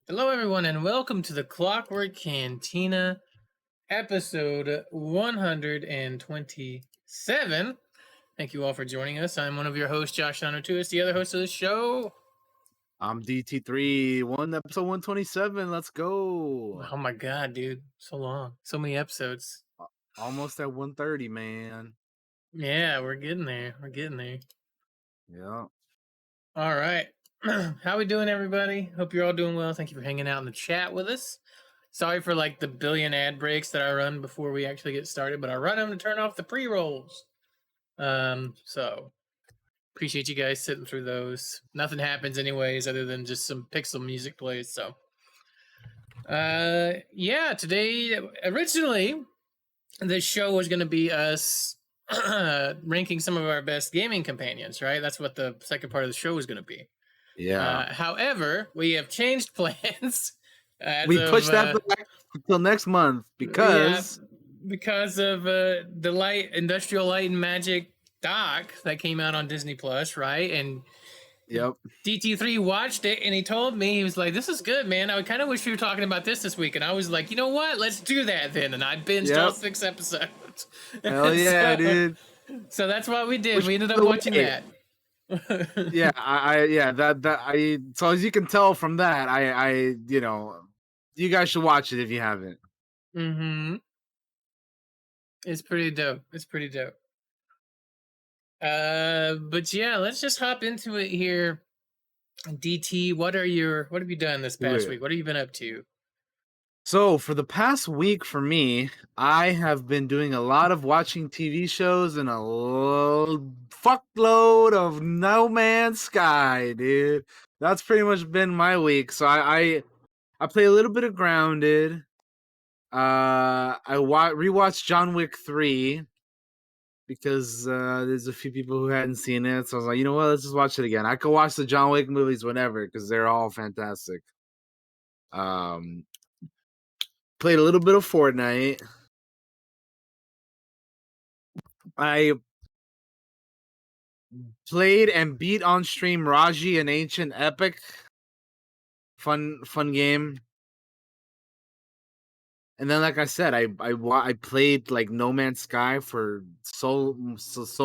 Hello, everyone, and welcome to the Clockwork Cantina, episode 127. Thank you all for joining us. I'm one of your hosts, Josh Donatus, the other host of the show. I'm DT3, episode 127. Let's go. Oh my god, dude. So long. So many episodes. Almost at 130, man. Yeah, we're getting there. We're getting there. Yeah. All right. How we doing, everybody? Hope you're all doing well. Thank you for hanging out in the chat with us. Sorry for the billion ad breaks that I run before we actually get started, but I run them to turn off the pre-rolls. So appreciate you guys sitting through those. Nothing happens anyways other than just some pixel music plays. So yeah, today originally this show was gonna be us ranking some of our best gaming companions, right? That's what the second part of the show was gonna be. Yeah. However, we have changed plans as We of pushed that back until next month yeah, because because of the Industrial Light and Magic doc that came out on Disney Plus, right? And yep. DT3 watched it and he told me, he was like, "This is good, man. I kind of wish we were talking about this week." And I was like, "You know what? Let's do that then." And I binged all Yep. 6 episodes. Hell yeah, dude. So that's what we did. Which, We ended by up the watching way, that. yeah, so as you can tell from that, you guys should watch it if you haven't. Mm-hmm. It's pretty dope. It's pretty dope. But yeah, let's just hop into it here. DT, what have you done this past Wait. week? What have you been up to? So for the past week for me, I have been doing a lot of watching TV shows and a fuckload of No Man's Sky, dude. That's pretty much been my week. So I play a little bit of Grounded. Rewatched John Wick 3 because there's a few people who hadn't seen it. So I was like, you know what, let's just watch it again. I could watch the John Wick movies whenever because they're all fantastic. Um, Played a little bit of Fortnite. I played and beat on stream Raji, an ancient epic. Fun game. And then, like I said, I played like No Man's Sky for so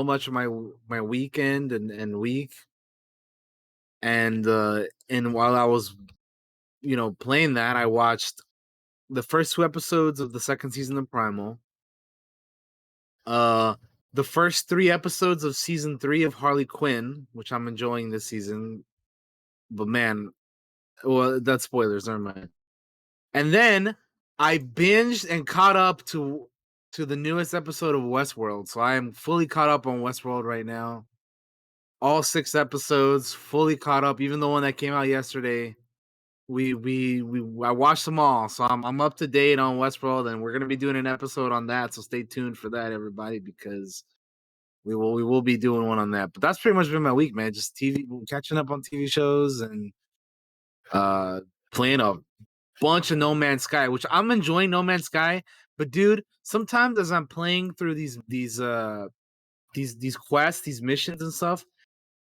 much of my weekend and week. And while I was playing that, I watched the first 2 episodes of the second season of Primal. Uh, the first 3 episodes of season 3 of Harley Quinn, which I'm enjoying this season. But man, well, that's spoilers, never mind. And then I binged and caught up to the newest episode of Westworld. So I am fully caught up on Westworld right now. All 6 episodes, fully caught up. Even the one that came out yesterday, I watched them all. So I'm up to date on Westworld, and we're gonna be doing an episode on that. So stay tuned for that, everybody, because we will be doing one on that. But that's pretty much been my week, man. Just TV, catching up on TV shows and playing a bunch of No Man's Sky, which I'm enjoying No Man's Sky. But dude, sometimes as I'm playing through these quests, these missions and stuff,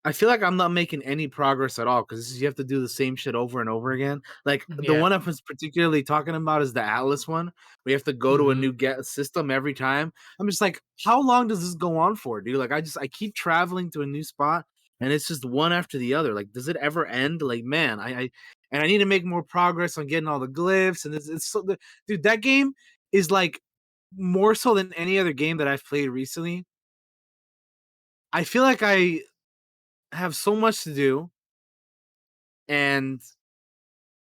I feel like I'm not making any progress at all because you have to do the same shit over and over again. Like the Yeah. one I was particularly talking about is the Atlas one. We have to go to a Mm-hmm. new get system every time. I'm just like, how long does this go on for, dude? Like I keep traveling to a new spot and it's just one after the other. Like, does it ever end? Like, man, I need to make more progress on getting all the glyphs and it's so dude, that game is like more so than any other game that I've played recently. I feel like I have so much to do and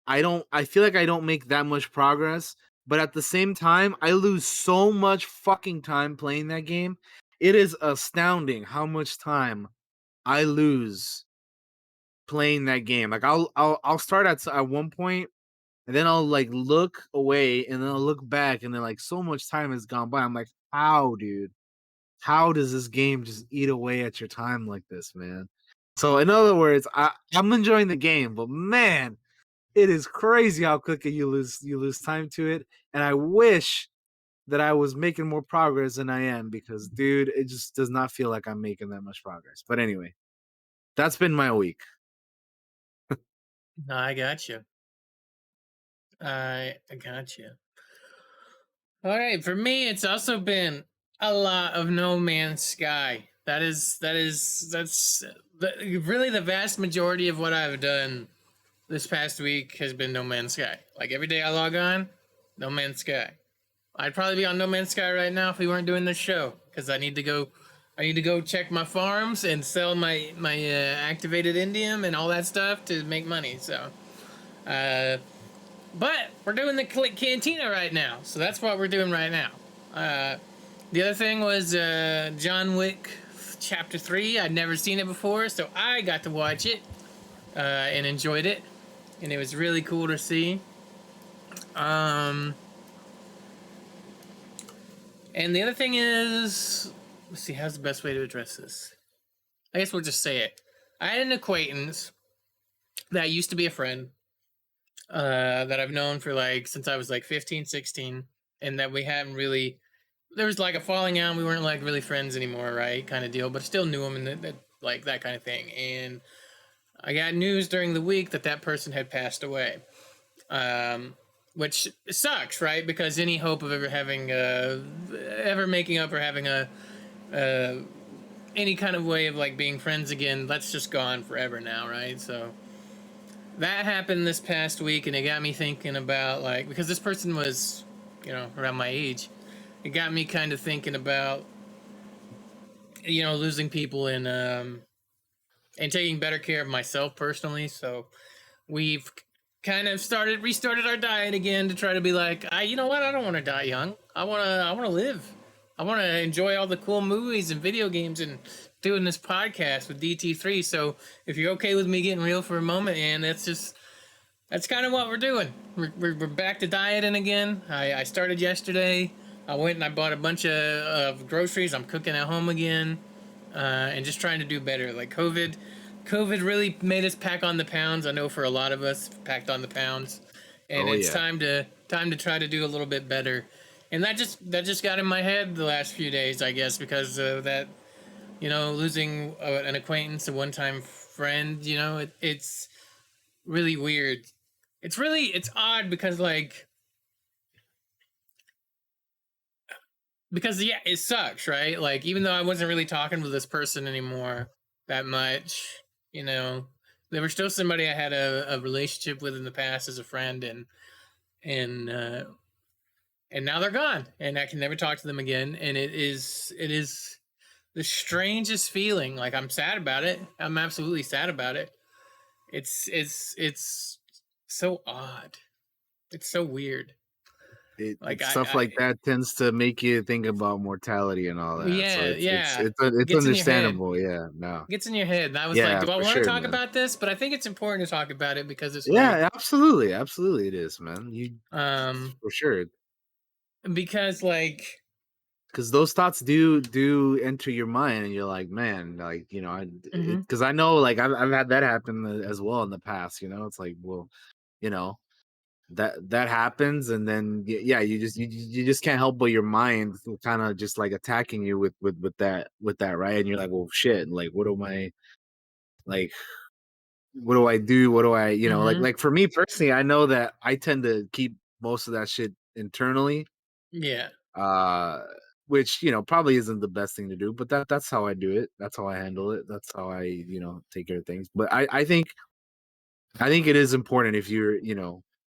I feel like I don't make that much progress, but at the same time, I lose so much fucking time playing that game. It is astounding how much time I lose playing that game. Like I'll start at one point and then I'll like look away and then I'll look back and then like so much time has gone by. I'm like, how, dude? How does this game just eat away at your time like this, man? So in other words, I'm enjoying the game, but man, it is crazy how quickly you lose time to it. And I wish that I was making more progress than I am because dude, it just does not feel like I'm making that much progress. But anyway, that's been my week. No, I got you. I got you. All right, for me, it's also been a lot of No Man's Sky. Really the vast majority of what I've done this past week has been No Man's Sky. Like every day I log on, No Man's Sky. I'd probably be on No Man's Sky right now if we weren't doing this show because I need to go. I need to go check my farms and sell my activated indium and all that stuff to make money. So, uh, but we're doing the cantina right now, so that's what we're doing right now. Uh, the other thing was John Wick Chapter 3. I'd never seen it before, so I got to watch it and enjoyed it, and it was really cool to see. Um, and the other thing is, let's see, how's the best way to address this? I guess we'll just say it. I had an acquaintance that used to be a friend that I've known for like since I was like 15, 16, and that we haven't really. There was like a falling out. We weren't like really friends anymore, right? Kind of deal, but still knew him and like that kind of thing. And I got news during the week that that person had passed away, which sucks, right? Because any hope of ever having, ever making up or having uh, any kind of way of like being friends again, that's just gone forever now, right? So that happened this past week, and it got me thinking about like because this person was, around my age. It got me kind of thinking about losing people and taking better care of myself personally. So we've kind of restarted our diet again to try to be like, you know what, I don't want to die young. I want to live. I want to enjoy all the cool movies and video games and doing this podcast with DT3. So if you're okay with me getting real for a moment, and that's kind of what we're doing. We're back to dieting again. I started yesterday. I went and I bought a bunch of groceries. I'm cooking at home again, and just trying to do better. Like COVID really made us pack on the pounds. I know for a lot of us, packed on the pounds, and Oh it's yeah. time to try to do a little bit better. And that just got in my head the last few days, I guess, because of that, losing an acquaintance, a one-time friend. It's really weird. It's odd because yeah, it sucks, right? Like even though I wasn't really talking with this person anymore that much, you know, they were still somebody I had a relationship with in the past as a friend, and uh, and now they're gone, and I can never talk to them again. And it is the strangest feeling. Like I'm sad about it. I'm absolutely sad about it. It's so odd. It's so weird. Like Stuff like that tends to make you think about mortality and all that. So yeah, yeah. it's Gets in your head. understandable. Yeah, no, Gets in your head. And I was like, yeah, do I for want to sure, talk man. about this? But I think it's important to talk about it because it's like, Yeah, absolutely, absolutely, it is, man. You um, for sure, because like, because those thoughts do enter your mind, and you're like, man, like hmm because I know, like I've had that happen as well in the past. It's like, well, you know, that happens, and then yeah, you just can't help but your mind kind of just like attacking you with that, right? And you're like, well, shit, like like what do I do? What do I, hmm like for me personally, I know that I tend to keep most of that shit internally, yeah, uh, which probably isn't the best thing to do, but that's how I do it. That's how I handle it. That's how I take care of things. But I think it is important if you're,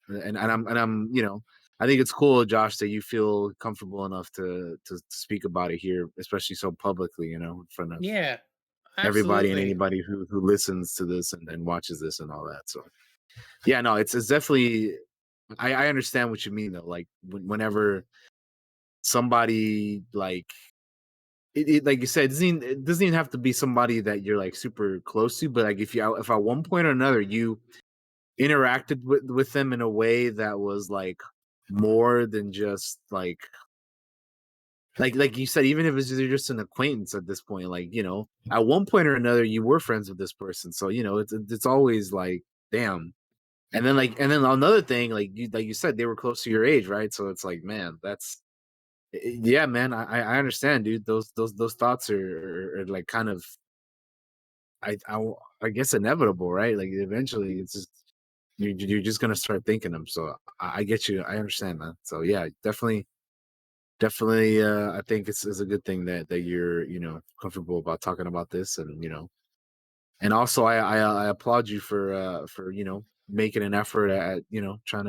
and I'm, I think it's cool, Josh, that you feel comfortable enough to speak about it here, especially so publicly, in front of yeah, everybody and absolutely, anybody who listens to this and watches this and all that. So yeah, no, it's definitely. I understand what you mean though. Like whenever somebody like like you said, it doesn't even have to be somebody that you're like super close to, but like if at one point or another you interacted with them in a way that was like more than just like you said, even if you're just an acquaintance at this point, like at one point or another you were friends with this person, so it's always like, damn. And then another thing, like you said, they were close to your age, right? So it's like, man, yeah, man, I understand, dude. Those thoughts are like kind of, I guess, inevitable, right? Like eventually it's just you're just gonna start thinking them. So I get you. I understand, man. So yeah, definitely. I think it's a good thing that you're comfortable about talking about this, and and also I applaud you for making an effort at trying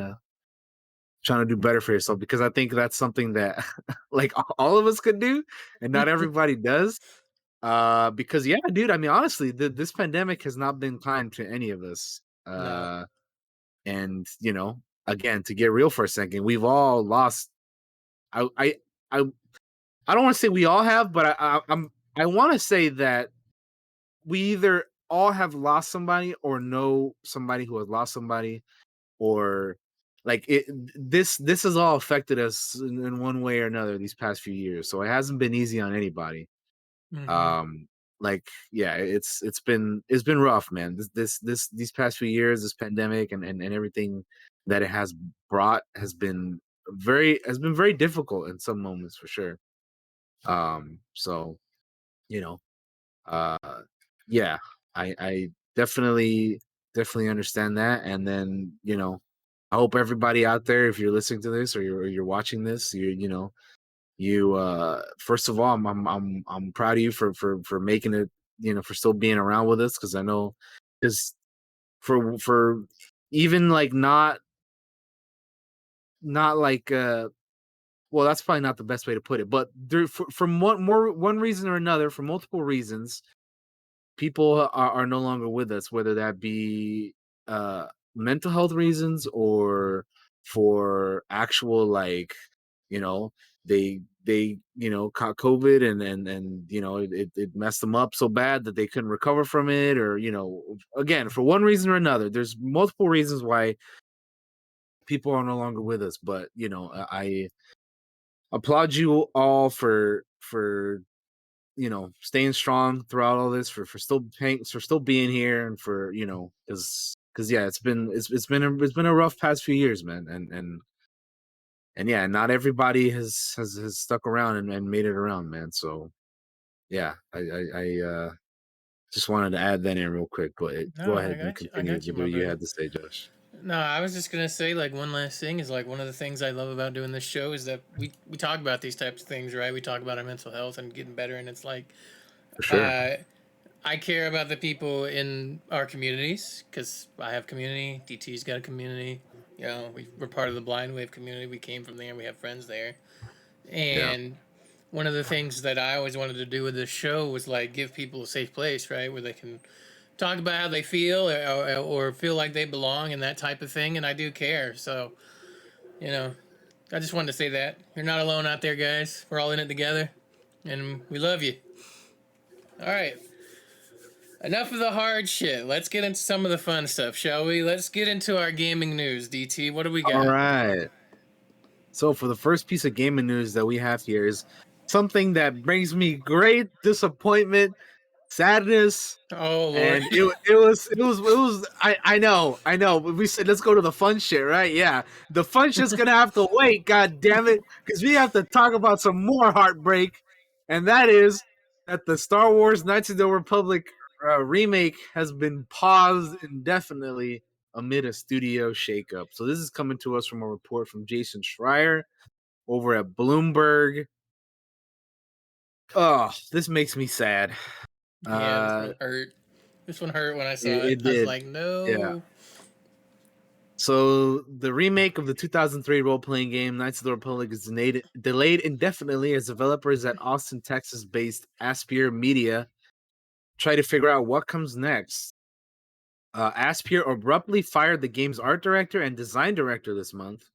to do better for yourself, because I think that's something that like all of us could do, and not everybody does. Because yeah, dude, I mean, honestly, this pandemic has not been kind to any of us. No. And again, to get real for a second, we've all lost. I I I, I don't want to say we all have, but I want to say that we either all have lost somebody or know somebody who has lost somebody, or like this has all affected us in one way or another these past few years. So it hasn't been easy on anybody. Hmm. um like yeah, it's been rough, man. These past few years, this pandemic and everything that it has brought has been very difficult in some moments, for sure. So you know uh yeah, I definitely understand that. And then I hope everybody out there, if you're listening to this, or you're watching this, you first of all, I'm proud of you for making it, for still being around with us, because I know, because for even like not like well, that's probably not the best way to put it, but there, from one reason or another, for multiple reasons, people are no longer with us, whether that be uh mental health reasons, or for actual, like, you know they caught COVID, and it messed them up so bad that they couldn't recover from it, or again, for one reason or another. There's multiple reasons why people are no longer with us, but I applaud you all for staying strong throughout all this, for still being here, and for because yeah, it's been a rough past few years, man. And yeah, not everybody has stuck around and made it around, man. So yeah, I just wanted to add that in real quick, but No, go I ahead and got you. I continue got you, with my what you brother. had to say, Josh. No, I was just gonna say, like, one last thing is, like, one of the things I love about doing this show is that we talk about these types of things, right? We talk about our mental health and getting better, and it's like, For sure. uh, I care about the people in our communities because I have community. DT's got a community. We're part of the Blind Wave community. We came from there. We have friends there, Yeah. and one of the things that I always wanted to do with this show was like give people a safe place, right, where they can talk about how they feel, or feel like they belong and that type of thing. And I do care. So, you know, I just wanted to say that. You're not alone out there, guys. We're all in it together. And we love you. All right. Enough of the hard shit. Let's get into some of the fun stuff, shall we? Let's get into our gaming news, DT. What do we All got? right. So for the first piece of gaming news that we have here is something that brings me great disappointment, sadness, Oh, Lord. and it was I know, but we said let's go to the fun shit, right? Yeah, the fun shit's gonna have to wait, god damn it, because we have to talk about some more heartbreak, and that is that the Star Wars Knights of the Republic remake has been paused indefinitely amid a studio shakeup. So this is coming to us from a report from Jason Schreier over at Bloomberg. Oh, this makes me sad. Yeah, this Uh, one hurt. This one hurt when I it, saw it. it I was did. like, Yeah. no. So the remake of the 2003 role-playing game Knights of the Republic is delayed indefinitely as developers at Austin, Texas-based Aspyr Media try to figure out what comes next. Aspyr abruptly fired the game's art director and design director this month.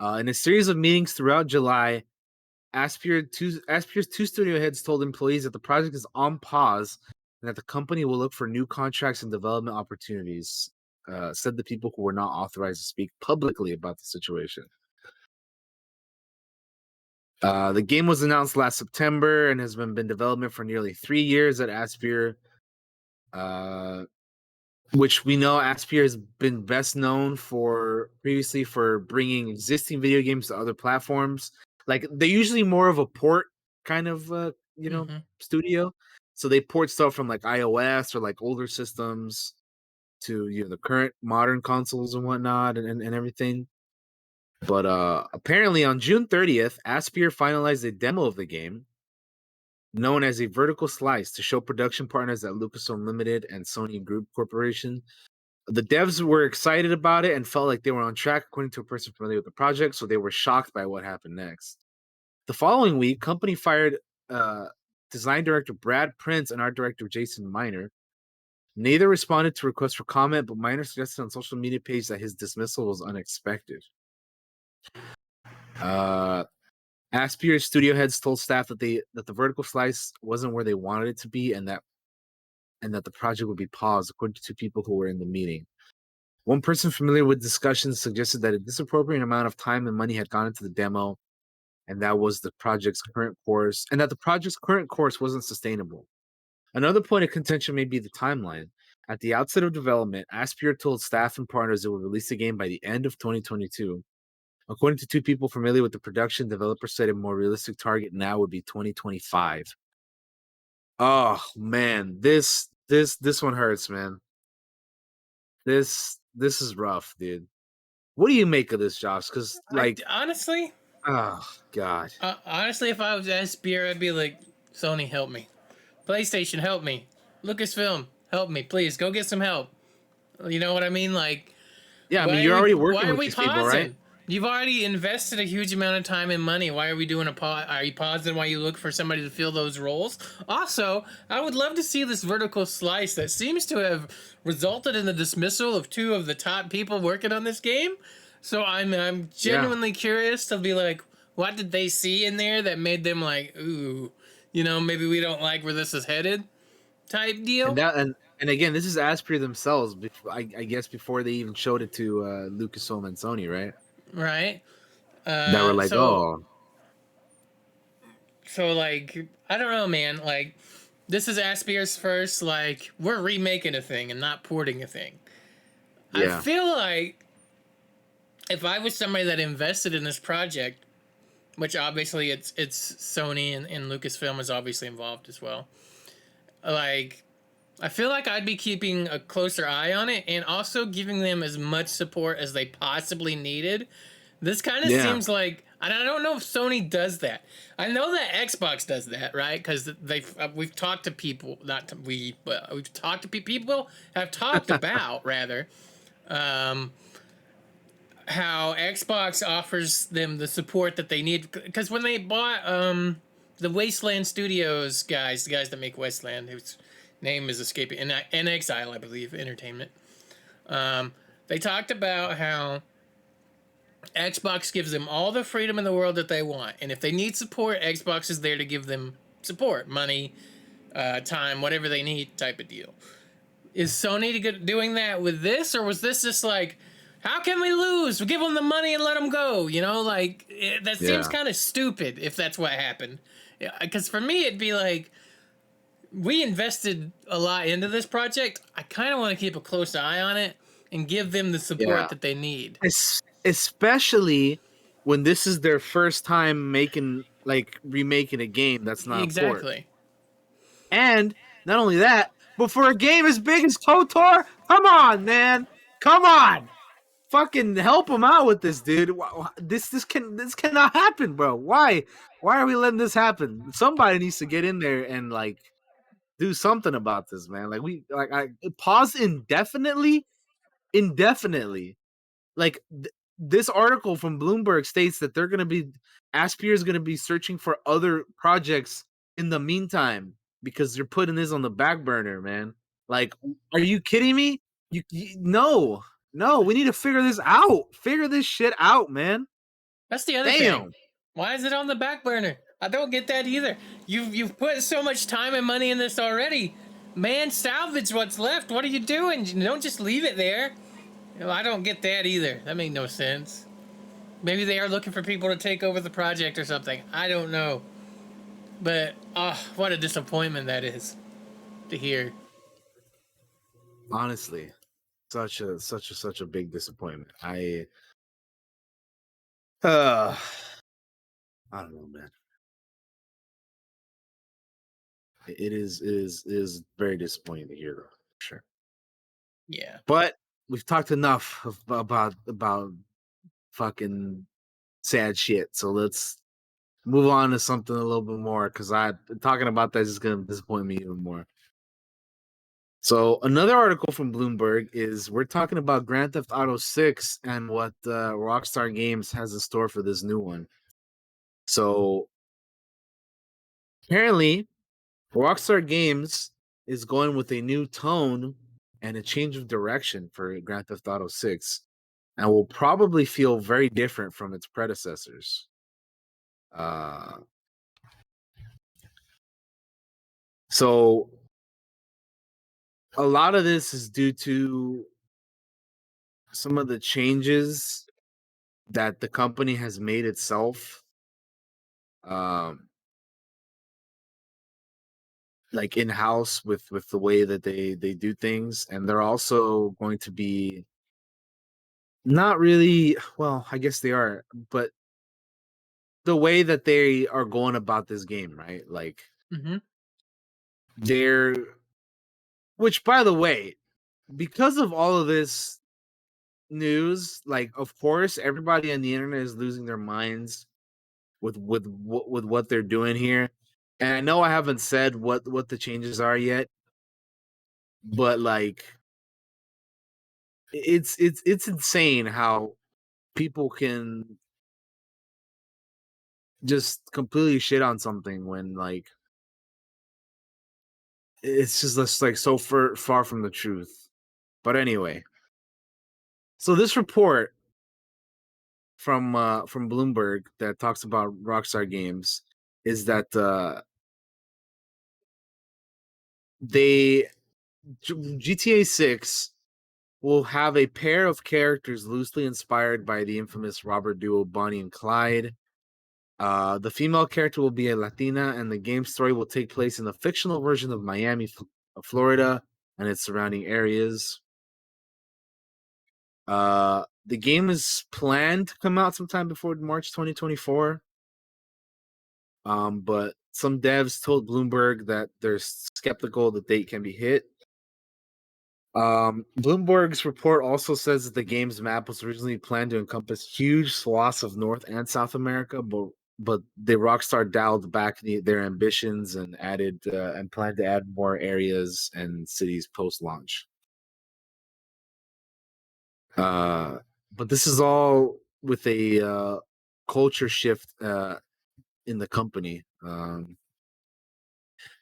In a series of meetings throughout July, Aspyr's two studio heads told employees that the project is on pause and that the company will look for new contracts and development opportunities, said the people who were not authorized to speak publicly about the situation. The game was announced last September and has been in development for nearly 3 years at Aspyr, uh, which we know Aspyr has been best known for previously for bringing existing video games to other platforms. Like, they're usually more of a port kind of Mm-hmm. studio. So they port stuff from like iOS or like older systems. to the current modern consoles and whatnot and everything. But apparently on June 30th, Aspyr finalized a demo of the game known as a vertical slice to show production partners at Lucasfilm Limited and Sony Group Corporation. The devs were excited about it and felt like they were on track, according to a person familiar with the project, so they were shocked by what happened next. The following week, company fired uh, design director Brad Prince and art director Jason Miner. Neither responded to requests for comment, but Miner suggested on social media page that his dismissal was unexpected. Aspyr studio heads told staff that the vertical slice wasn't where they wanted it to be, and that the project would be paused, according to two people who were in the meeting. One person familiar with discussions suggested that a disappropriate amount of time and money had gone into the demo, and that was the project's current course, and that the project's current course wasn't sustainable. Another point of contention may be the timeline. At the outset of development, Aspyr told staff and partners it would release the game by the end of 2022. According to two people familiar with the production, developers said a more realistic target now would be 2025. Oh man, this one hurts, man. This is rough, dude. What do you make of this, Josh? Because I like, honestly, oh god, honestly, if I was SBR, I'd be like, Sony, help me. PlayStation, help me. Lucasfilm, help me, please. Go get some help. You know what I mean? Like, yeah. I mean, you're already working why are with we these people, right? pausing? You've already invested a huge amount of time and money. Why are we doing a pause? Are you pausing while you look for somebody to fill those roles? Also, I would love to see this vertical slice that seems to have resulted in the dismissal of two of the top people working on this game. So I'm Yeah, genuinely curious to be like, what did they see in there that made them like, ooh, maybe we don't like where this is headed, type and deal, that and again, this is Aspyr themselves. I guess before they even showed it to Lucasfilm and Sony, right? right? That were like, So oh, So like I don't know, man. Like this is Aspier's first. Like we're remaking a thing and not porting a thing. I yeah, feel like if I was somebody that invested in this project, which obviously it's Sony and Lucasfilm is obviously involved as well. Like I feel like I'd be keeping a closer eye on it and also giving them as much support as they possibly needed. This kind of yeah, seems like, and I don't know if Sony does that. I know that Xbox does that, right? Because we've talked to people, not to we, but we've talked to people have talked about rather how Xbox offers them the support that they need. Because when they bought the Wasteland Studios guys, the guys that make Wasteland, whose name is escaping, in Exile, I believe, Entertainment. They talked about how Xbox gives them all the freedom in the world that they want, and if they need support, Xbox is there to give them support, money, time, whatever they need, type of deal. Is Sony doing that with this, or was this just like, how can we lose? We give them the money and let them go. That seems yeah. kind of stupid if that's what happened. Because for me, it'd be like, we invested a lot into this project. I kind of want to keep a close eye on it and give them the support Yeah. that they need. Especially when this is their first time remaking a game that's not a port. Exactly. And not only that, but for a game as big as KOTOR, come on, man. Come on. Fucking help him out with this, dude. This cannot happen, bro. Why are we letting this happen? Somebody needs to get in there and do something about this, man. I pause indefinitely. This article from Bloomberg states that they're going to be Aspyr is going to be searching for other projects in the meantime because they're putting this on the back burner, man. Like, are you kidding me? No, no, we need to figure this out. Figure this shit out, man. That's the other thing. Damn. Why is it on the back burner? I don't get that either. You've put so much time and money in this already. Man, salvage what's left. What are you doing? Don't just leave it there. I don't get that either. That made no sense. Maybe they are looking for people to take over the project or something. I don't know. But what a disappointment that is to hear. Honestly, such a big disappointment. Uh, I don't know, man. It is very disappointing to hear, though. For sure. Yeah. But we've talked enough about fucking sad shit. So let's move on to something a little bit more because I talking about that is gonna disappoint me even more. So another article from Bloomberg is we're talking about Grand Theft Auto 6 and what Rockstar Games has in store for this new one. So apparently, Rockstar Games is going with a new tone and a change of direction for Grand Theft Auto 6 and will probably feel very different from its predecessors. Uh, so a lot of this is due to some of the changes that the company has made itself, um, like in house with the way that they do things, and they're also going to be not really well. I guess they are, but the way that they are going about this game, right? Like Mm-hmm. they're, which by the way, because of all of this news, like of course everybody on the internet is losing their minds with what they're doing here. And I know I haven't said what the changes are yet, but like it's insane how people can just completely shit on something when like it's just like so far from the truth. But anyway, so this report from Bloomberg that talks about Rockstar Games is that they GTA 6 will have a pair of characters loosely inspired by the infamous robber duo Bonnie and Clyde. The female character will be a Latina, and the game story will take place in the fictional version of Miami, Florida, and its surrounding areas. The game is planned to come out sometime before March 2024. But some devs told Bloomberg that they're skeptical the date can be hit. Bloomberg's report also says that the game's map was originally planned to encompass huge swaths of North and South America, but the Rockstar dialed back their ambitions and added and planned to add more areas and cities post launch. But this is all with a culture shift in the company,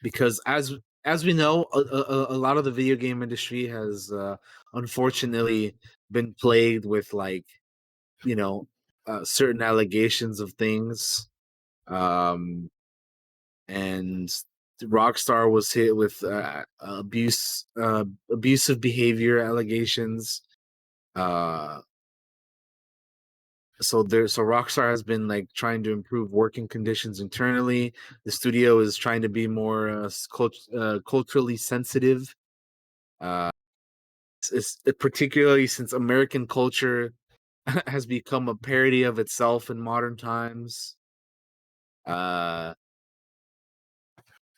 because as we know, a lot of the video game industry has unfortunately been plagued with like you know certain allegations of things, um, and Rockstar was hit with abusive behavior allegations. Uh, so Rockstar has been like trying to improve working conditions internally. The studio is trying to be more culturally sensitive, uh, particularly since American culture has become a parody of itself in modern times. Uh,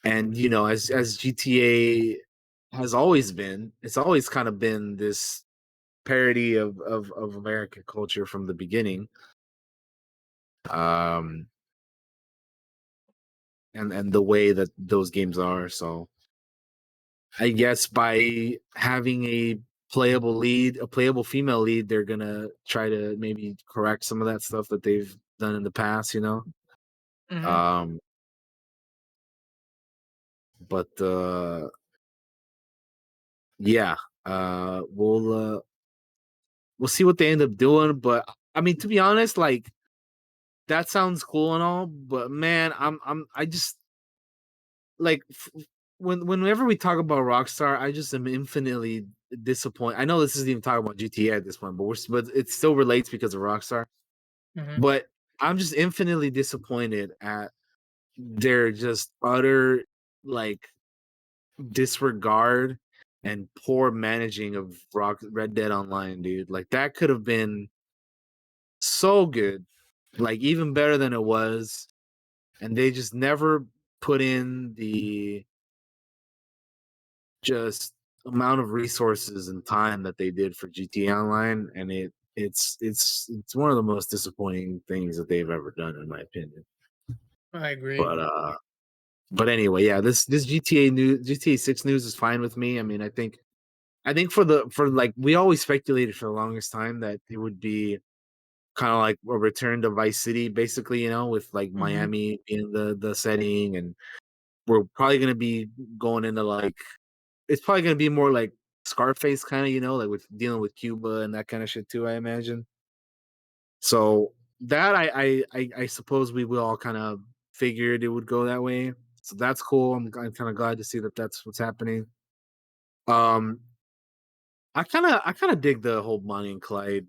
and as GTA has always been, it's always kind of been this parody of American culture from the beginning. Um, and the way that those games are. So I guess by having a playable female lead, they're gonna try to maybe correct some of that stuff that they've done in the past. Mm-hmm. Um, but yeah, we'll see what they end up doing. But I mean, to be honest, like that sounds cool and all, but man, I just like whenever we talk about Rockstar, I just am infinitely disappointed. I know this isn't even talking about GTA at this point, but it still relates because of Rockstar. Mm-hmm. But I'm just infinitely disappointed at their just utter like disregard and poor managing of Red Dead Online, dude. Like that could have been so good, like even better than it was, and they just never put in the just amount of resources and time that they did for GTA Online, and it's one of the most disappointing things that they've ever done, in my opinion. I agree. But but anyway, yeah, this GTA 6 news is fine with me. I mean, I think for like we always speculated for the longest time that it would be kind of like a return to Vice City, basically, with like Hmm. Miami being the setting, and we're probably gonna be going into like it's probably gonna be more like Scarface kind of, like with dealing with Cuba and that kind of shit too, I imagine. So that I suppose we will all kind of figured it would go that way. So that's cool. I'm kind of glad to see that that's what's happening. Um, I kind of dig the whole Bonnie and Clyde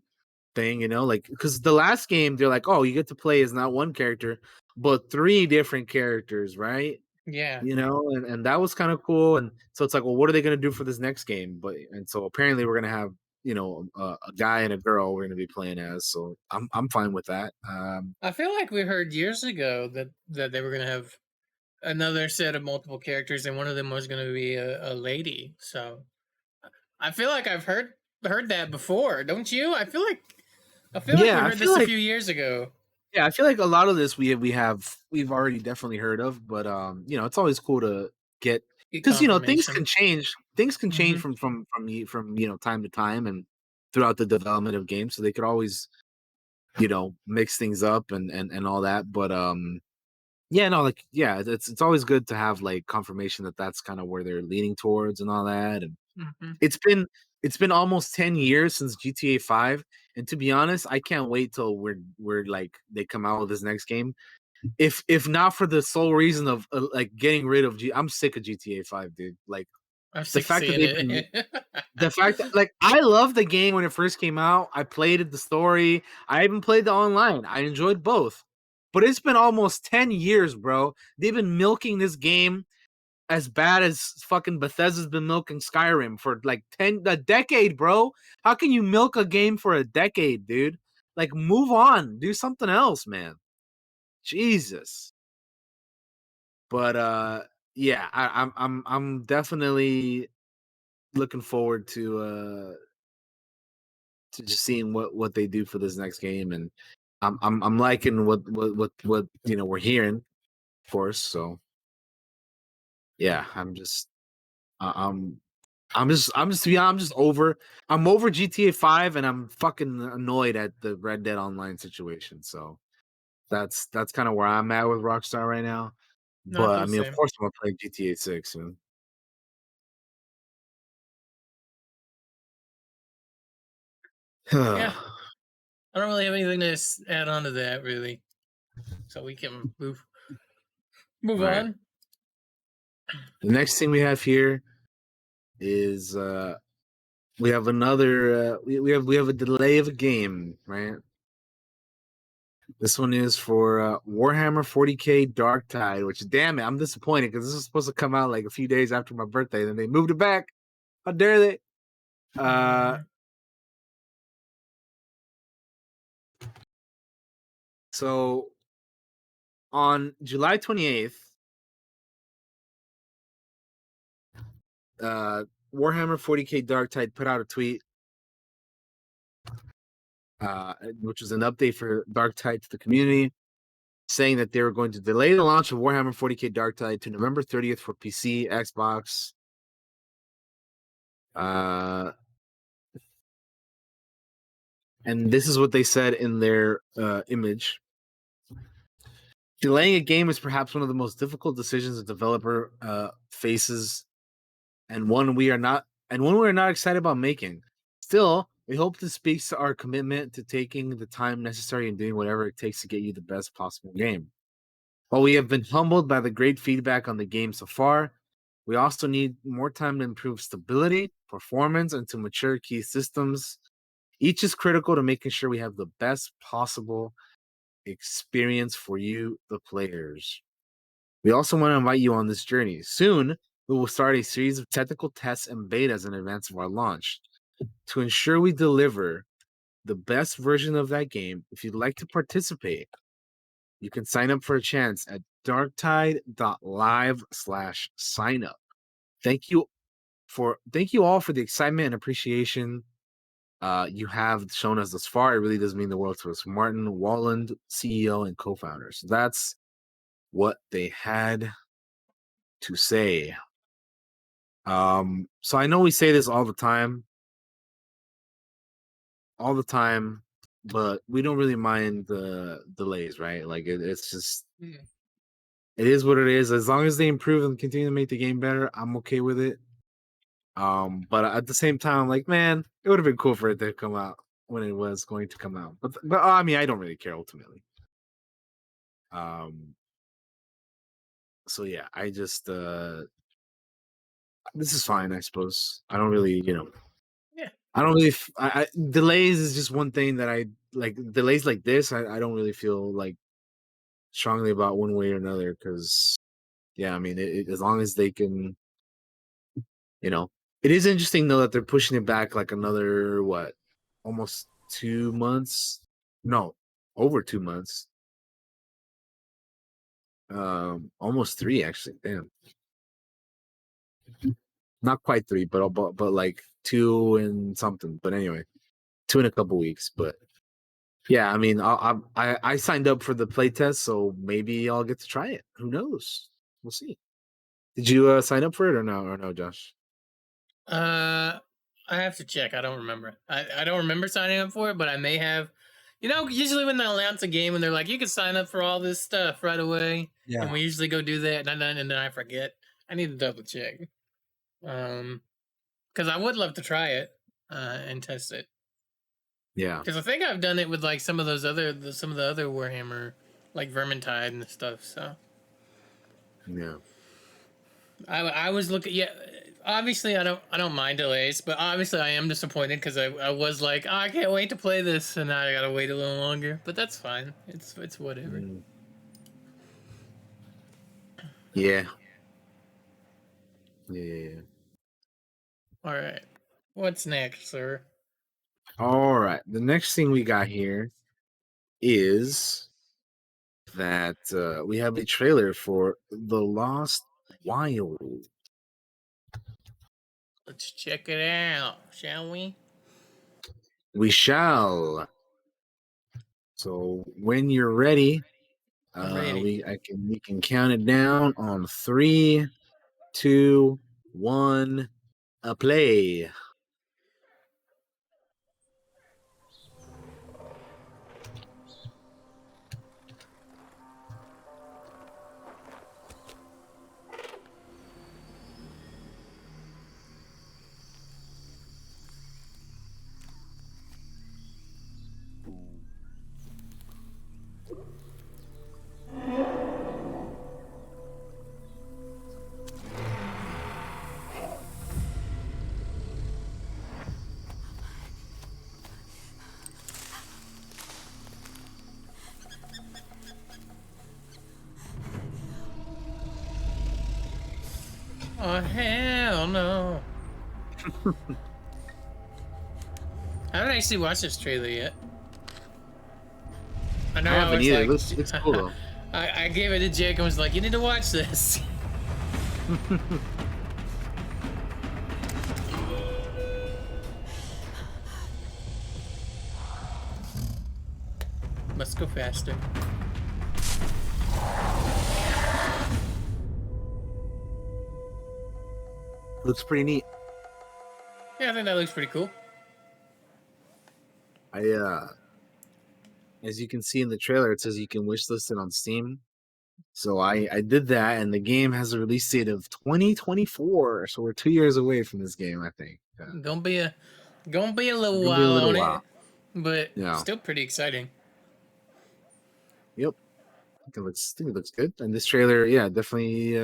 thing, like because the last game they're like, oh, you get to play as not one character, but three different characters, right? Yeah. And that was kind of cool. And so it's like, well, what are they going to do for this next game? And so apparently we're going to have, a guy and a girl we're going to be playing as. So I'm fine with that. I feel like we heard years ago that they were going to have another set of multiple characters, and one of them was going to be a lady. So I feel like I've heard that before. Don't you? I feel like we Yeah, heard this a few years ago. I feel like a lot of this we've already definitely heard of, but it's always cool to get Get because things can confirmation. change. Things can change Hmm. from time to time and throughout the development of games, so they could always mix things up and all that. But yeah, no, like yeah, it's always good to have like confirmation that that's kind of where they're leaning towards and all that. And Hmm. it's been it's been almost 10 years since GTA 5, and to be honest, I can't wait till we're like they come out with this next game. If not for the sole reason of like getting rid of I'm sick of GTA 5, dude. Like I'm the sick of fact that seeing they've been it. the fact that like I love the game when it first came out. I played it, the story. I even played the online. I enjoyed both. But it's been almost 10 years, bro. They've been milking this game as bad as fucking Bethesda's been milking Skyrim for like a decade, bro. How can you milk a game for a decade, dude? Like move on, do something else, man. Jesus. But yeah, I'm definitely looking forward to just seeing what they do for this next game, and I'm liking what we're hearing, of course. So yeah, I- I'm just over I'm over GTA 5, and I'm fucking annoyed at the Red Dead Online situation. So that's kind of where I'm at with Rockstar right now. No, I But feel I the mean, of same. course, I'm gonna play GTA 6 soon. Yeah, All I don't really have anything to add on to that, really. So we can move right. on. The next thing we have here is we have another we have a delay of a game, right? This one is for Warhammer 40K Dark Tide, which damn it, I'm disappointed because this was supposed to come out like a few days after my birthday, and they moved it back. How dare they? Uh, Hmm. so on July 28th, uh, Warhammer 40K Dark Tide put out a tweet, which was an update for Dark Tide to the community, saying that they were going to delay the launch of Warhammer 40K Dark Tide to November 30th for PC, Xbox. Uh, and this is what they said in their image. Delaying a game is perhaps one of the most difficult decisions a developer faces, and one we are not excited about making. Still, we hope this speaks to our commitment to taking the time necessary and doing whatever it takes to get you the best possible game. While we have been humbled by the great feedback on the game so far, we also need more time to improve stability, performance, and to mature key systems. Each is critical to making sure we have the best possible experience for you, the players. We also want to invite you on this journey. Soon, we will start a series of technical tests and betas in advance of our launch. To ensure we deliver the best version of that game, if you'd like to participate, you can sign up for a chance at darktide.live/signup. Thank you thank you all for the excitement and appreciation you have shown us thus far. It really does mean the world to us. Martin Walland, CEO and co-founder. So that's what they had to say. So I know we say this all the time, but we don't really mind the delays, right? Like it's just Mm. it is what it is. As long as they improve and continue to make the game better, I'm okay with it. But at the same time, like, man, it would have been cool for it to come out when it was going to come out. But I mean, I don't really care ultimately. Um, so yeah, I just this is fine, I suppose. I don't really, Yeah. I don't really. Delays is just one thing that I like. Delays like this, I don't really feel like strongly about one way or another because, yeah, I mean, as long as they can, you know, it is interesting though that they're pushing it back like another what, almost 2 months? No, over 2 months. Almost three actually. Damn, not quite three, but like two and something. But anyway, two in a couple weeks. But yeah, I mean, I signed up for the playtest, so maybe I'll get to try it. Who knows? We'll see. Did you sign up for it or no? Or no, Josh? Uh, I have to check. I don't remember. I don't remember signing up for it, but I may have. You know, usually when they announce a game and they're like, you can sign up for all this stuff right away, and Yeah. we usually go do that, and then I forget. I need to double check. Um, because I would love to try it, and test it. Yeah. Because I think I've done it with like some of the other Warhammer, like Vermintide and stuff. So Yeah. I was looking. Yeah, obviously I don't mind delays, but obviously I am disappointed because I was like, oh, I can't wait to play this, and now I gotta wait a little longer. But that's fine. It's whatever. Mm. Yeah. Yeah. Yeah. Yeah. All right, what's next, sir? All right. The next thing we got here is that we have a trailer for The Lost Wild. Let's check it out, shall we? We shall. So when you're ready, I'm ready. we can count it down on three, two, one, a play. Oh hell no! I haven't actually watched this trailer yet. I know I I haven't was either. It like, looks cool though. I gave it to Jake and was like, you need to watch this. Must go faster. Looks pretty neat. Yeah, I think that looks pretty cool. I as you can see in the trailer, it says you can wishlist it on Steam. So I did that, and the game has a release date of 2024. So we're 2 years away from this game, I think. Gonna be a gonna be a little Gonna be a while little on while. it, but Yeah. still pretty exciting. Yep. I think it looks good. And this trailer, yeah, definitely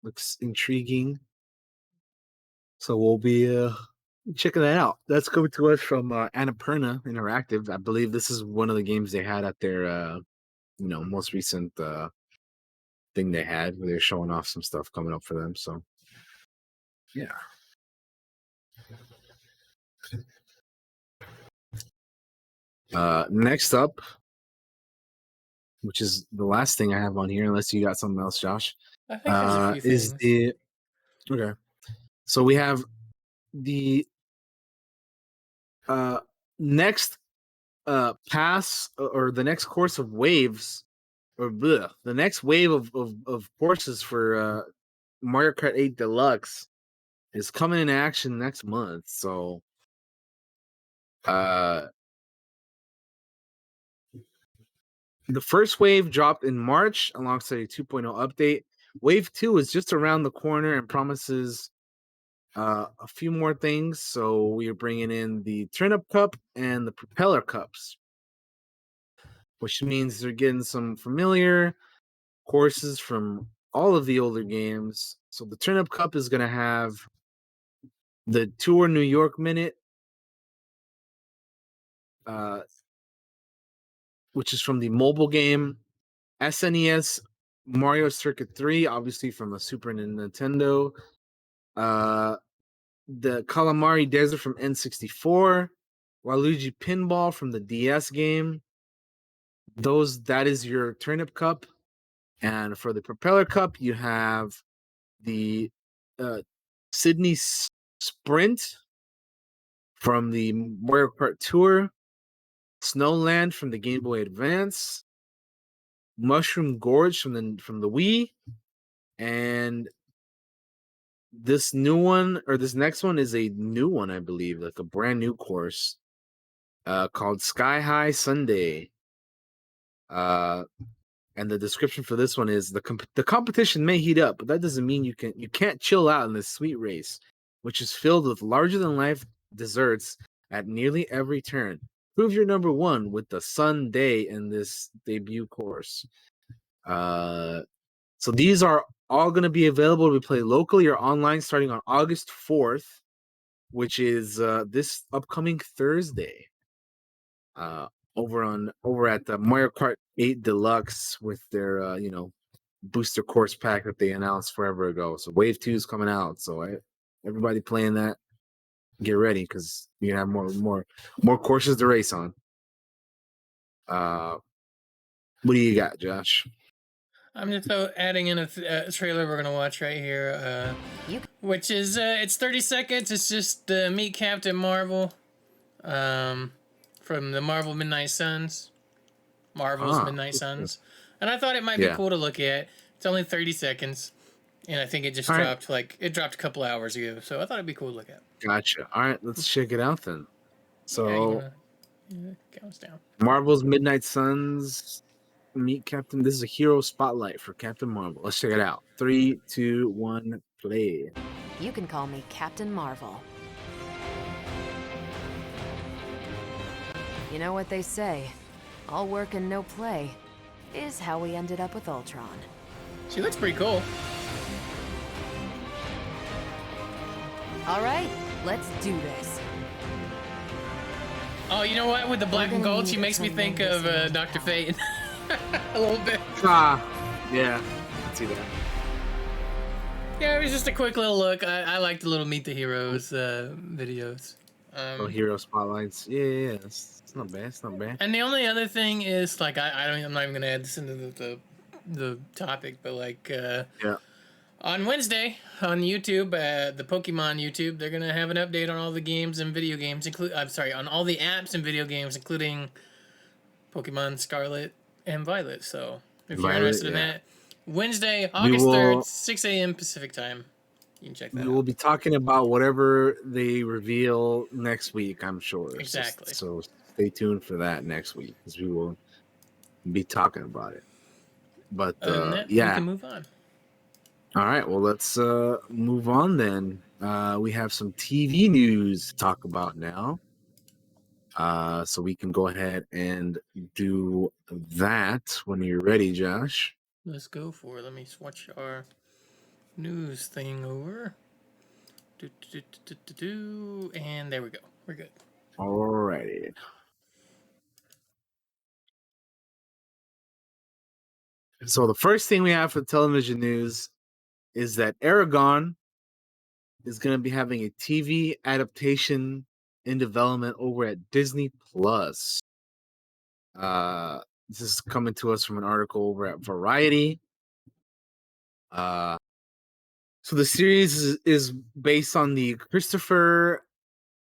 looks intriguing. So we'll be checking that out. That's coming to us from Annapurna Interactive. I believe this is one of the games they had at their most recent thing they had where they're showing off some stuff coming up for them. So yeah. Next up, which is the last thing I have on here, unless you got something else, Josh, I think there's a few is things. the okay. So we have the next pass or the next course of waves or the next wave of courses for Mario Kart 8 Deluxe is coming in action next month. So the first wave dropped in March alongside a 2.0 update. Wave 2 is just around the corner and promises a few more things. So we are bringing in the Turnip Cup and the Propeller Cups, which means they're getting some familiar courses from all of the older games. So the Turnip Cup is going to have the Tour New York Minute, uh, which is from the mobile game, SNES Mario Circuit 3, obviously from a Super Nintendo, the Calamari Desert from N64, Waluigi Pinball from the DS game. That is your Turnip Cup. And for the Propeller Cup, you have the Sydney Sprint from the Mario Kart Tour, Snowland from the Game Boy Advance, Mushroom Gorge from the Wii, and this next one is a new one, I believe, like a brand new course called Sky High Sunday. And the description for this one is the competition may heat up, but that doesn't mean you can't chill out in this sweet race, which is filled with larger than life desserts at nearly every turn. Prove you're number one with the Sunday in this debut course. So these are all going to be available to play locally or online starting on August 4th, which is this upcoming Thursday. Over at the Mario Kart 8 Deluxe with their booster course pack that they announced forever ago. So Wave 2 is coming out. So everybody playing that, get ready because you're gonna have more courses to race on. What do you got, Josh? I'm just adding in a trailer we're gonna watch right here, which is it's 30 seconds. It's just meet Captain Marvel, from the Marvel's Midnight Suns, and I thought it might be cool to look at. It's only 30 seconds, and I think it just dropped it dropped a couple hours ago, so I thought it'd be cool to look at. Gotcha. All right, let's check it out then. So counts down. Marvel's Midnight Suns. Meet Captain. This is a hero spotlight for Captain Marvel. Let's check it out. 3, 2, 1, play. You can call me Captain Marvel. You know what they say, all work and no play is how we ended up with Ultron. She looks pretty cool. All right, let's do this. Oh, you know what? With the black and gold, she makes me think of Dr. Fate. A little bit. Yeah, I can see that. Yeah, it was just a quick little look. I like the little Meet the Heroes videos. Little hero spotlights. Yeah, it's not bad. It's not bad. And the only other thing is, like, I'm not even gonna add this into the topic, but like, on Wednesday on YouTube, the Pokemon YouTube, they're gonna have an update on all the games and video games, on all the apps and video games, including Pokemon Scarlet and Violet. So if you're interested in that, Wednesday, August 3rd, 6 a.m. Pacific time. You can check that out. We will be talking about whatever they reveal next week, I'm sure. Exactly. So stay tuned for that next week because we will be talking about it. But we can move on. All right, well, let's move on then. We have some TV news to talk about now. So we can go ahead and do that when you're ready, Josh. Let's go for it. Let me switch our news thing over. And there we go. We're good. All righty. So the first thing we have for television news is that Aragon is going to be having a TV adaptation in development over at Disney Plus. This is coming to us from an article over at Variety. So So the series is based on the Christopher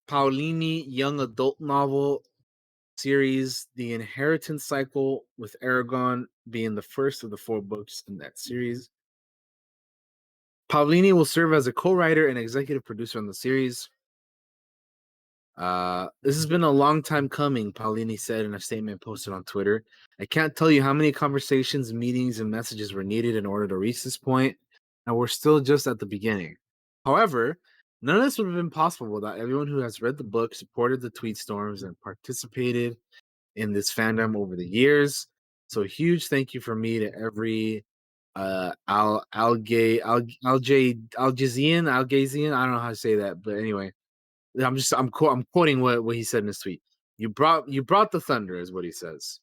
Paolini young adult novel series, The Inheritance Cycle, with Aragon being the first of the 4 books in that series. Paolini will serve as a co-writer and executive producer on the series. This has been a long time coming, Paolini said in a statement posted on Twitter. I can't tell you how many conversations, meetings, and messages were needed in order to reach this point, and we're still just at the beginning. However, none of this would have been possible without everyone who has read the book, supported the tweet storms, and participated in this fandom over the years. So a huge thank you from me to every Algazian. I don't know how to say that, but anyway, I'm quoting what he said in his tweet. You brought the thunder is what he says.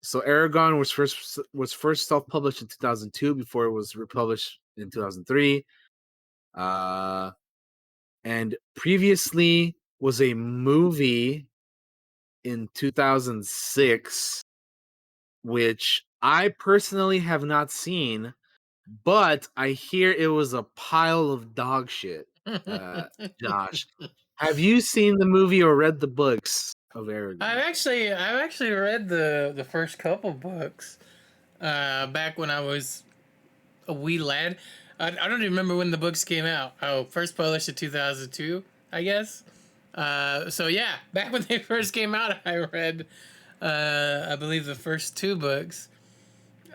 So Aragon was first self-published in 2002 before it was republished in 2003. And previously was a movie in 2006, which I personally have not seen, but I hear it was a pile of dog shit. Josh, have you seen the movie or read the books of Aragon? I've actually read the first couple books back when I was a wee lad. I don't even remember when the books came out. Oh, first published in 2002, I guess. So yeah, back when they first came out, I read, I believe, the first 2 books.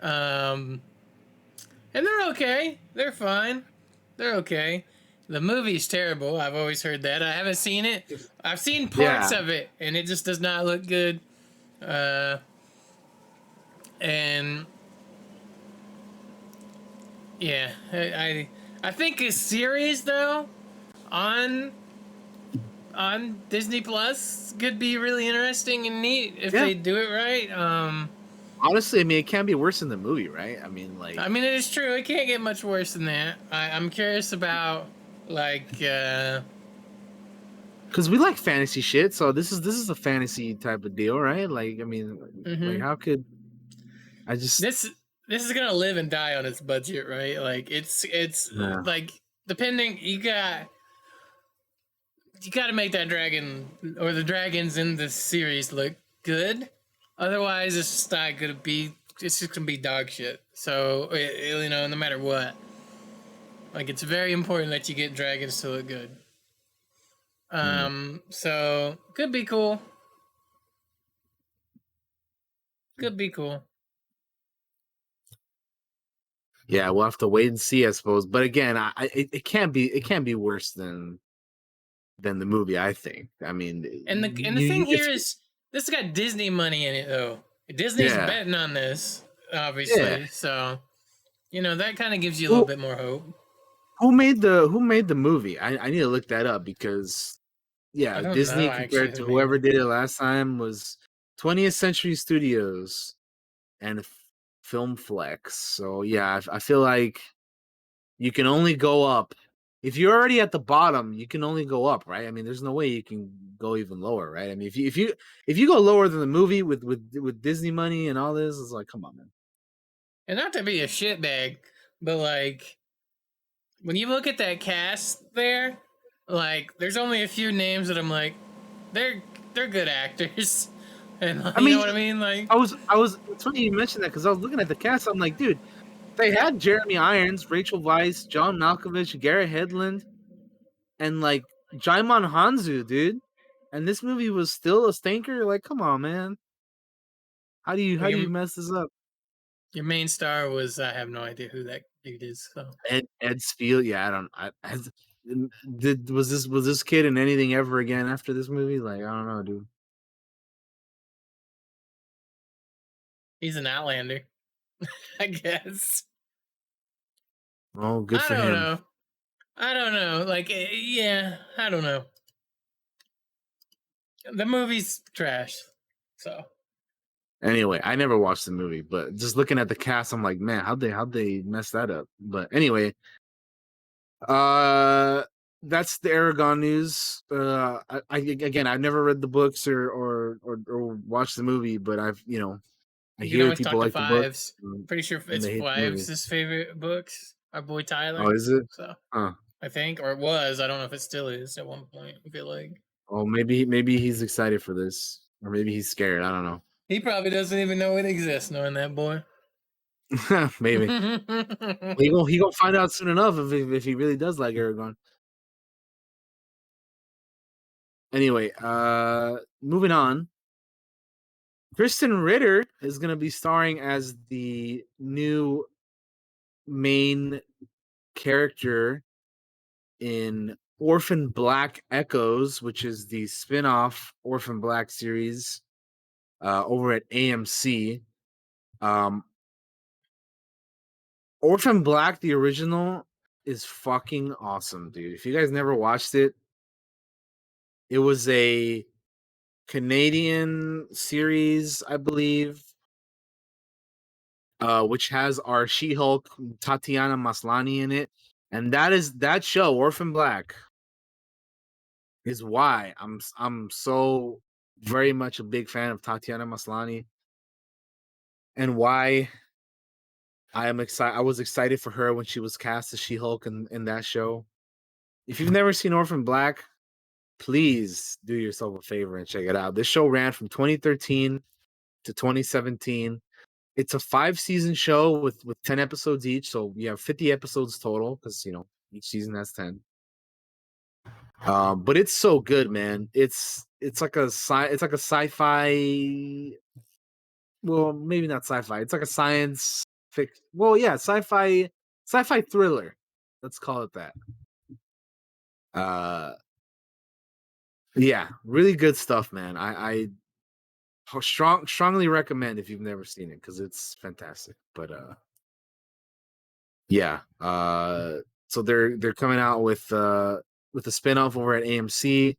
And they're okay. They're fine. They're okay. The movie's terrible. I've always heard that. I haven't seen it. I've seen parts of it, and it just does not look good. And yeah, I think a series though on Disney Plus could be really interesting and neat if they do it right. Honestly, I mean, it can't be worse than the movie, right? I mean, it is true. It can't get much worse than that. I'm curious about because we like fantasy shit, so this is a fantasy type of deal, right? Like, I mean, like, how could I just this is gonna live and die on its budget, right? Like it's like depending you got to make that dragon or the dragons in this series look good. Otherwise, it's just not gonna be. It's just gonna be dog shit. So no matter what, like it's very important that you get dragons to look good. So could be cool. Could be cool. Yeah, we'll have to wait and see, I suppose. But again, it can't be worse than the movie, I think. I mean, and the thing here is this has got Disney money in it though. Disney's betting on this, obviously. Yeah. So that kind of gives you a little bit more hope. Who made the movie? I need to look that up because Disney compared to whoever did it last time was 20th Century Studios and Film Flex. So yeah, I feel like you can only go up. If you're already at the bottom, you can only go up, right? I mean, there's no way you can go even lower, right? I mean, if you go lower than the movie with Disney money and all this, it's like, come on, man. And not to be a shitbag, but like when you look at that cast there, like there's only a few names that I'm like, they're good actors. And like, you know what I mean? Like I was it's funny you mentioned that because I was looking at the cast, I'm like, dude, they had Jeremy Irons, Rachel Weisz, John Malkovich, Garrett Hedlund, and like Jaimon Hanzu, dude. And this movie was still a stinker. Like, come on, man. How do you mess this up? Your main star was I have no idea who that dude is. So Ed Spiel. Yeah, was this kid in anything ever again after this movie? Like, I don't know, dude. He's an Outlander, I guess. Oh, good for him. I don't know. Like, yeah, I don't know. The movie's trash. So anyway, I never watched the movie, but just looking at the cast, I'm like, man, how'd they mess that up? But anyway, that's the Aragon news. Again, I've never read the books or watched the movie, but I've I You can hear always people talk to like the book, Fives. Pretty sure and it's they hate the movie. Fives' favorite books. Our boy Oh, Tyler. is it? So Huh. I think, or it was. I don't know if it still is at one point. I feel like Oh, maybe he's excited for this, or maybe he's scared. I don't he probably doesn't even know it exists, knowing that boy. know. Maybe he gonna find out soon enough if he really does like Aragorn. Anyway, moving on. Kristen Ritter is gonna be starring as the new main character in Orphan Black Echoes, which is the spin-off Orphan Black series over at AMC. Um, Orphan Black, the original, is fucking awesome, dude. If you guys never watched it, it was a Canadian series, I believe, which has our She-Hulk Tatiana Maslany in it, and that show, Orphan Black, is why I'm so very much a big fan of Tatiana Maslany, and why I am excited. I was excited for her when she was cast as She-Hulk in that show. If you've never seen Orphan Black, please do yourself a favor and check it out. This show ran from 2013 to 2017. It's a 5-season show with 10 episodes each, so you have 50 episodes total because each season has 10. But it's so good, man. It's like a sci-fi. Well, maybe not sci-fi. It's like a science fiction. Well, yeah, sci-fi thriller. Let's call it that. Uh, yeah, really good stuff, man. I strongly recommend if you've never seen it because it's fantastic. But yeah. So they're coming out with a spinoff over at AMC,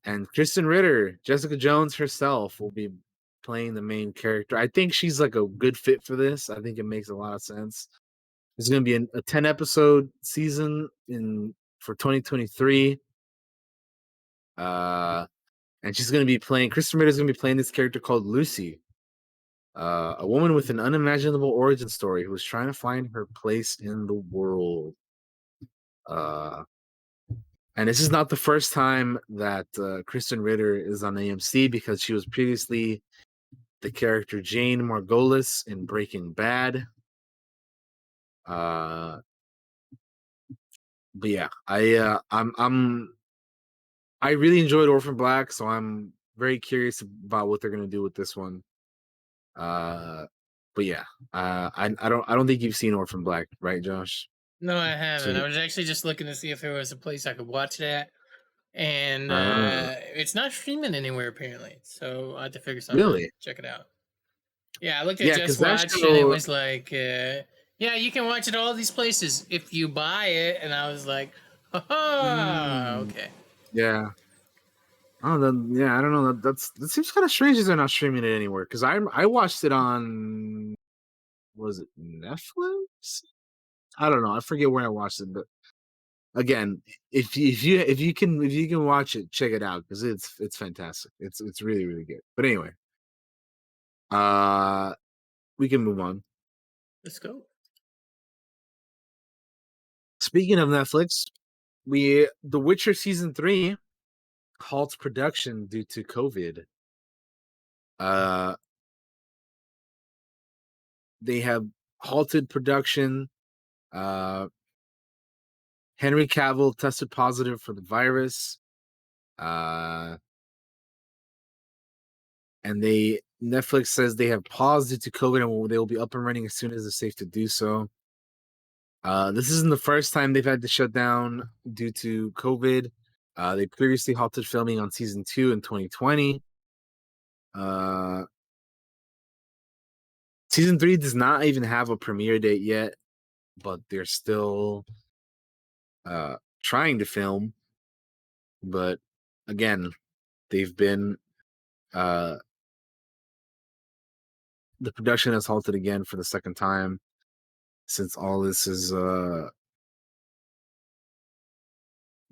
and Kristen Ritter, Jessica Jones herself, will be playing the main character. I think she's like a good fit for this. I think it makes a lot of sense. There's going to be a 10 episode season for 2023. And she's going to be playing. Kristen Ritter is going to be playing this character called Lucy, a woman with an unimaginable origin story who is trying to find her place in the world. And this is not the first time that Kristen Ritter is on AMC because she was previously the character Jane Margolis in Breaking Bad. But yeah, I really enjoyed Orphan Black, so I'm very curious about what they're gonna do with this one. But yeah, I don't think you've seen Orphan Black, right, Josh? No, I So haven't. I was actually just looking to see if there was a place I could watch that, and uh, it's not streaming anywhere apparently. So I have to figure something out. really, Check it out. Yeah, I looked at yeah, Just because that Watch, and it show, was like, yeah, you can watch it all these places if you buy it. And I was like, mm, okay. yeah. Oh, yeah, I don't know. That seems kind of strange that they're not streaming it anywhere. Because I watched it on, was it Netflix? I don't know. I forget where I watched it, but again, if you can watch it, check it out because it's fantastic. It's really really good. But anyway, uh, we can move on. Let's go. Speaking of Netflix, The Witcher season 3 halts production due to COVID. Uh, they have halted production. Uh, Henry Cavill tested positive for the virus. Uh, and Netflix says they have paused due to COVID and they will be up and running as soon as it's safe to do so. This isn't the first time they've had to shut down due to COVID. They previously halted filming on season 2 in 2020. Season 3 does not even have a premiere date yet, but they're still trying to film. But again, they've been the production has halted again for the second time since all this has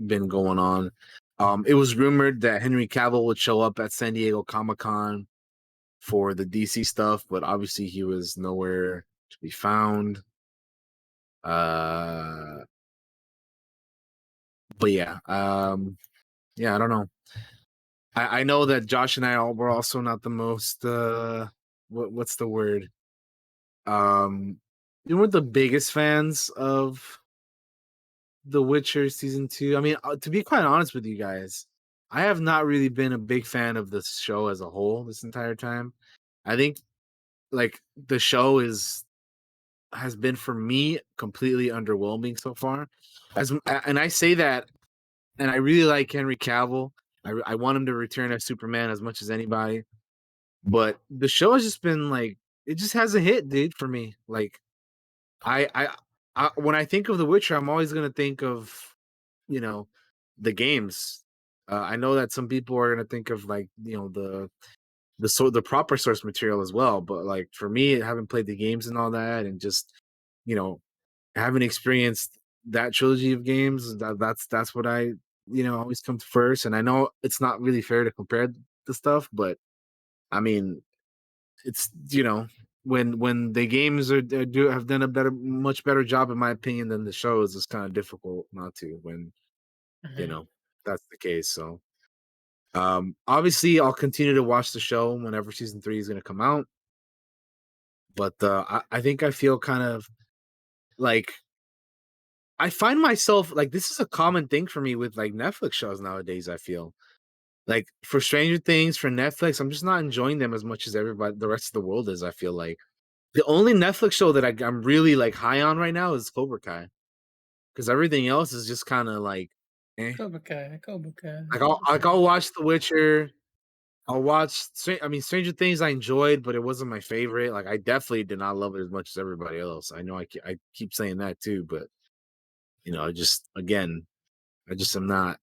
been going on. It was rumored that Henry Cavill would show up at San Diego Comic-Con for the DC stuff, but obviously he was nowhere to be found. Uh, but yeah, I don't know. I know that Josh and I were also not the most what's the word? We weren't the biggest fans of The Witcher season 2. I mean, to be quite honest with you guys, I have not really been a big fan of the show as a whole this entire time. I think like the show has been for me completely underwhelming so far. And I say that, and I really like Henry Cavill. I want him to return as Superman as much as anybody. But the show has just been like it just hasn't hit, dude, for me. Like I I, when I think of The Witcher, I'm always gonna think of, you know, the games. I know that some people are gonna think of like, the proper source material as well, but like for me, I haven't played the games and all that, and just, you know, haven't experienced that trilogy of games. That's what I, always come to first. And I know it's not really fair to compare the stuff, but I mean, it's, when the games have done a much better job in my opinion than the shows, it's kind of difficult not to when you Mhm. know that's the case. So obviously I'll continue to watch the show whenever season 3 is going to come out, but I think I feel kind of like I find myself like this is a common thing for me with like Netflix shows nowadays. I feel like for Stranger Things, for Netflix, I'm just not enjoying them as much as everybody, the rest of the world is. I feel like the only Netflix show that I'm really like high on right now is Cobra Kai, because everything else is just kind of like, eh. Cobra Kai, Cobra Kai, Like Cobra I'll Kai. watch The Witcher. I'll watch. I mean, Stranger Things I enjoyed, but it wasn't my favorite. Like I definitely did not love it as much as everybody else. I know I keep saying that too, but I just again I just am not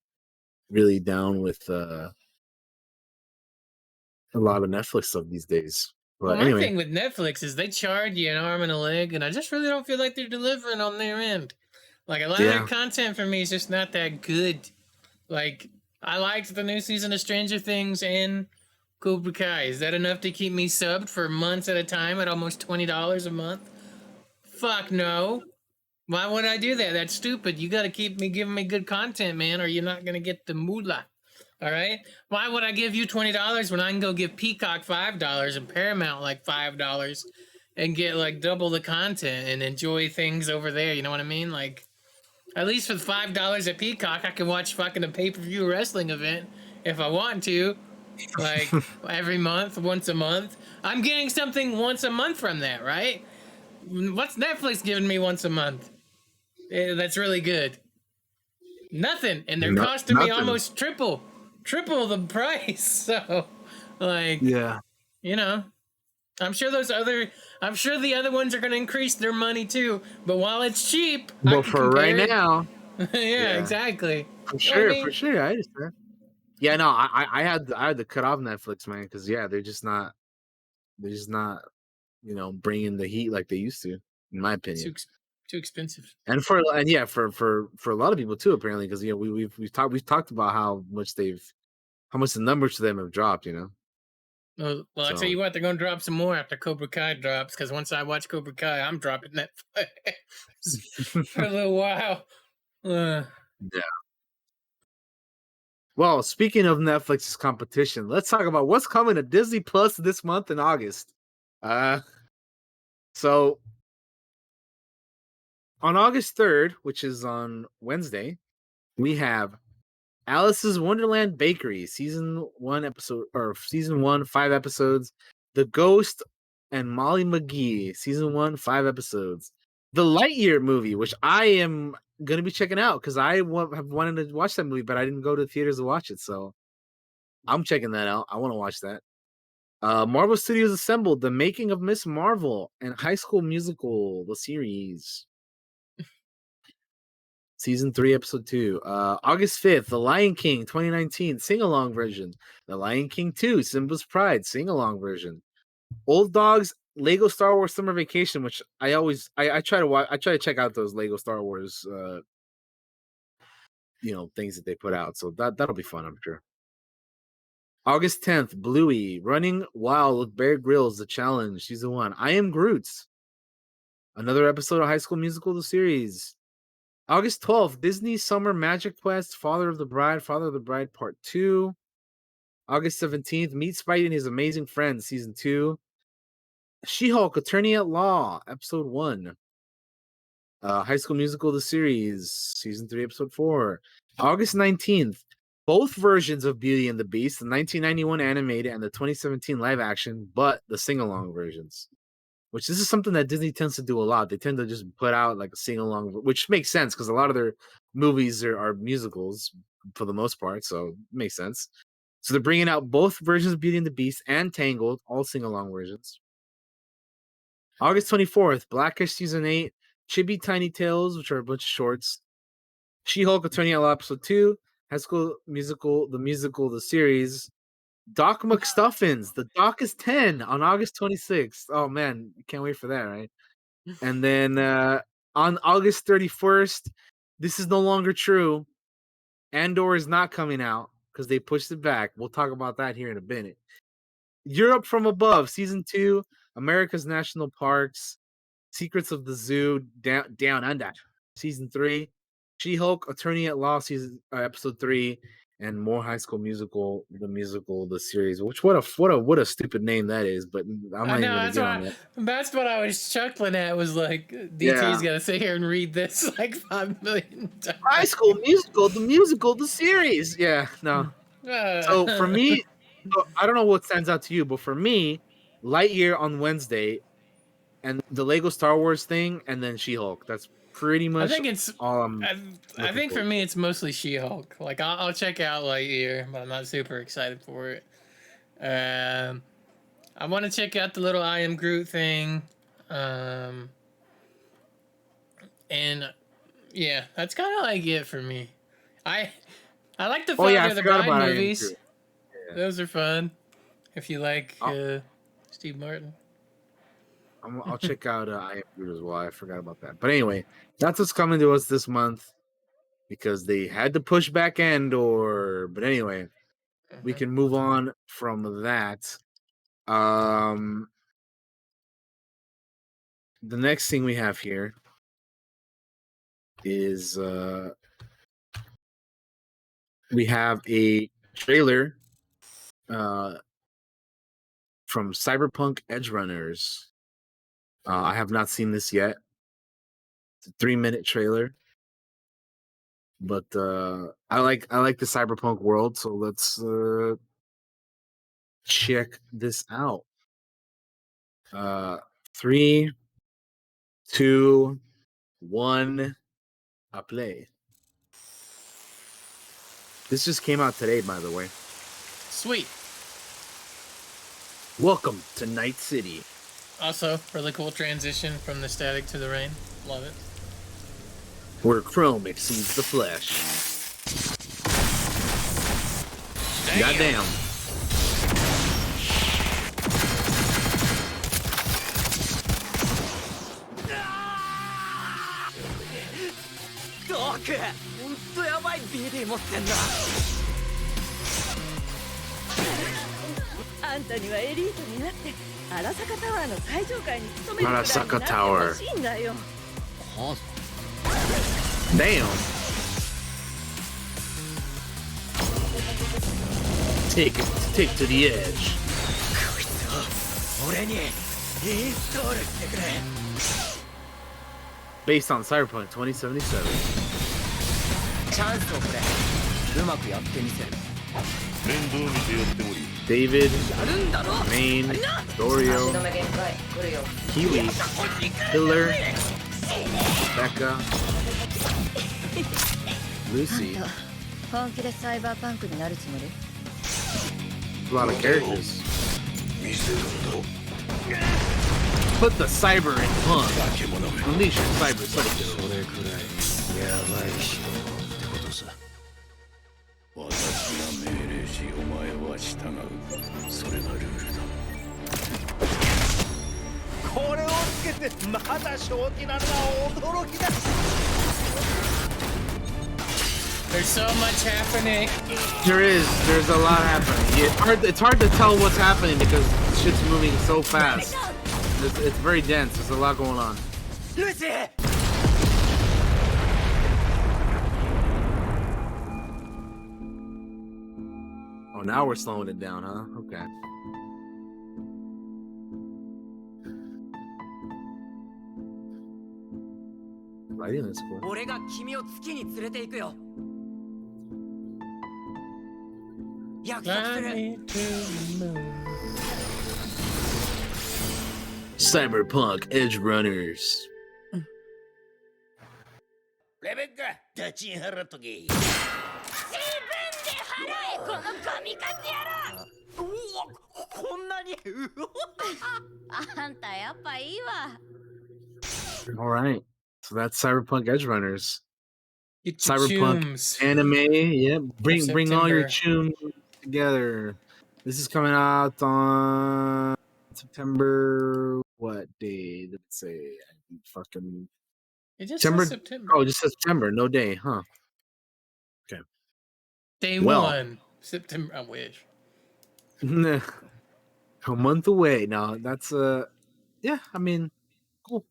really down with a lot of Netflix stuff these days. Well, But my anyway, thing with Netflix is they charge you an arm and a leg, and I just really don't feel like they're delivering on their end. Like a lot of their yeah, content for me is just not that good. Like I liked the new season of Stranger Things and Cobra Kai. Is that enough to keep me subbed for months at a time at almost $20 a month? Fuck no. Why would I do that? That's stupid. You got to keep me giving me good content, man, or you're not gonna get the moolah. All right. Why would I give you $20 when I can go give Peacock $5 and Paramount like $5 and get like double the content and enjoy things over there? You know what I mean? Like at least for the $5 at Peacock, I can watch fucking a pay-per-view wrestling event if I want to, like every month, once a month. I'm getting something once a month from that, right? What's Netflix giving me once a month? That's really good. Nothing, and they're costing me nothing. almost triple the price. So, like, Yeah, you know, I'm sure those other, I'm sure the other ones are going to increase their money too. But while it's cheap, I but can for right compare it. now, Yeah, yeah, exactly. for You know what I sure, for mean? sure, I understand. Yeah, no, I had to cut off Netflix, man, because yeah, they're just not bringing the heat like they used to, in my Too opinion. too expensive. And yeah, for a lot of people too, apparently, because we've talked about how much the numbers to them have dropped. Well, I tell So you what, they're going to drop some more after Cobra Kai drops. Because once I watch Cobra Kai, I'm dropping Netflix for a little while. yeah. Well, speaking of Netflix's competition, let's talk about what's coming to Disney Plus this month in August. Uh, so on August 3rd, which is on Wednesday, we have Alice's Wonderland Bakery, season one, 5 episodes. The Ghost and Molly McGee, season one, 5 episodes. The Lightyear movie, which I am gonna be checking out because have wanted to watch that movie, but I didn't go to the theaters to watch it, so I'm checking that out. I want to watch that. Marvel Studios Assembled, The Making of Miss Marvel, and High School Musical, the series. Season 3, Episode 2. August 5th, The Lion King 2019 sing along version. The Lion King 2, Simba's Pride sing along version. Old Dogs, Lego Star Wars Summer Vacation, which I try to watch. I try to check out those Lego Star Wars things that they put out. So that'll be fun, I'm sure. August 10th, Bluey, Running Wild with Bear Grylls, The Challenge, Season 1. I Am Groot. Another episode of High School Musical, the series. August 12th, Disney Summer Magic Quest, Father of the Bride Part 2. August 17th, Meet Spidey and His Amazing Friends, Season 2. She-Hulk, Attorney at Law, Episode 1. High School Musical, the series, Season 3, Episode 4. August 19th, both versions of Beauty and the Beast, the 1991 animated and the 2017 live action, but the sing-along versions. Which this is something that Disney tends to do a lot. They tend to just put out like a sing-along, which makes sense because a lot of their movies are musicals for the most part, so it makes sense. So they're bringing out both versions of Beauty and the Beast and Tangled, all sing-along versions. August 24th, Blackish Season 8, Chibi Tiny Tales, which are a bunch of shorts. She-Hulk, Attorney at Law, Episode 2, High School Musical, the series. Doc McStuffins, the Doc is 10 on August 26th. Oh man, can't wait for that, right? And then on August 31st, this is no longer true. Andor is not coming out because they pushed it back. We'll talk about that here in a minute. Europe from Above, Season 2, America's National Parks, Secrets of the Zoo, Down Under, Season 3, She-Hulk, Attorney at Law, Episode 3, and more High School Musical, the series. Which what a stupid name that is, but I'm not even gonna get on that. That's what I was chuckling at. Was like DT's gonna sit here and read this like 5 million times. High School Musical, the series. Yeah, no. So for me, I don't know what stands out to you, but for me, Lightyear on Wednesday, and the Lego Star Wars thing, and then She-Hulk. That's pretty much. I think it's. I think for me, it's mostly She-Hulk. Like I'll check out Lightyear, but I'm not super excited for it. I want to check out the little I Am Groot thing, and yeah, that's kind of like it for me. I like the Father of the Bride movies. Yeah. Those are fun. If you like Steve Martin. I'll check out I Am Groot as well. I forgot about that. But anyway, that's what's coming to us this month because they had to push back Andor. But anyway, we can move on from that. The next thing we have here is we have a trailer from Cyberpunk Edgerunners. I have not seen this yet. It's a 3-minute trailer, but I like the cyberpunk world, so let's check this out. 3, 2, 1, I play. This just came out today, by the way. Sweet. Welcome to Night City. Also, really cool transition from the static to the rain. Love it. Where chrome exceeds the flesh. Goddamn. Doc! ほんとやばい BD 持ってんだあんたにはエリートになって荒坂タワーの最上階に勤めるくらいになってほしいんだよ。Damn. Take to the edge. こいつを俺にインストールしてくれ。Based on Cyberpunk 2077. チャンスをくれ。うまくやってみせる。面倒見てやってもいい。David, Main, Dorio, Kiwi, Killer, Becca, Lucy. A lot of characters. Put the cyber in punk. Unleash your cyber psycho. 私が命令しお前は従うそれがルールだこれをつけてまだ正気なのは驚きだ There's so much happening. There's a lot happening. It's hard to tell what's happening because shit's moving so fast. It's very dense. There's a lot going on. Lucy! Oh, now we're slowing it down, huh? Okay. Lighting is cool. 俺が君を月に連れて行くよ。約束す Fly る。 me to the moon. Cyberpunk Edge Runners. レベッカ、立ちん払っとけ。この神カス野郎。うわ、こんなに。あんたやっぱいいわ。 All right. So that's Cyberpunk Edge Runners. Get your Cyberpunk chooms. anime. Yeah. Bring all your September. chums together. This is coming out on September. What day did it say? Fucking It just September. says September. Oh, it just says September. No day, huh? Day well. 1. September. I wish. A month away. No, that's yeah, I mean, cool.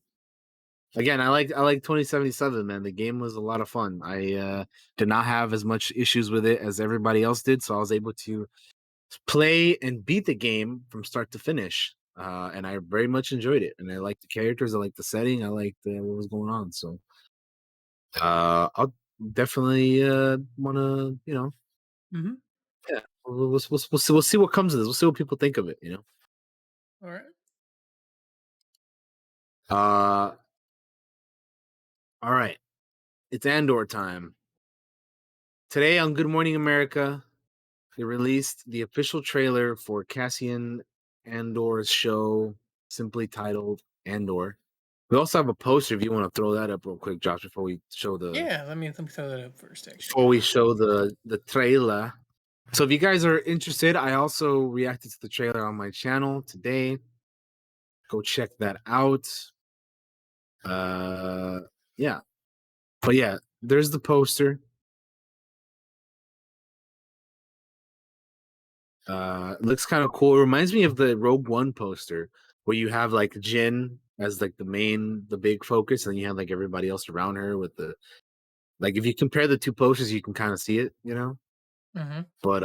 Again, I like 2077, man. The game was a lot of fun. I did not have as much issues with it as everybody else did, so I was able to play and beat the game from start to finish. And I very much enjoyed it. And I liked the characters, I liked the setting, I liked what was going on. So I'll definitely wanna, Mm-hmm. yeah, we'll see what comes of this. We'll see what people think of it, All right. All right. It's Andor time. Today on Good Morning America, they released the official trailer for Cassian Andor's show, simply titled Andor. We also have a poster if you want to throw that up real quick, Josh, before we show the Yeah, let me throw that up first, actually. before we show the trailer. So if you guys are interested, I also reacted to the trailer on my channel today. Go check that out. Yeah. But yeah, there's the poster. It looks kind of cool. It reminds me of the Rogue One poster where you have like Jyn as like the big focus, and you have like everybody else around her with the like if you compare the two posters, you can kind of see it, Mm-hmm. But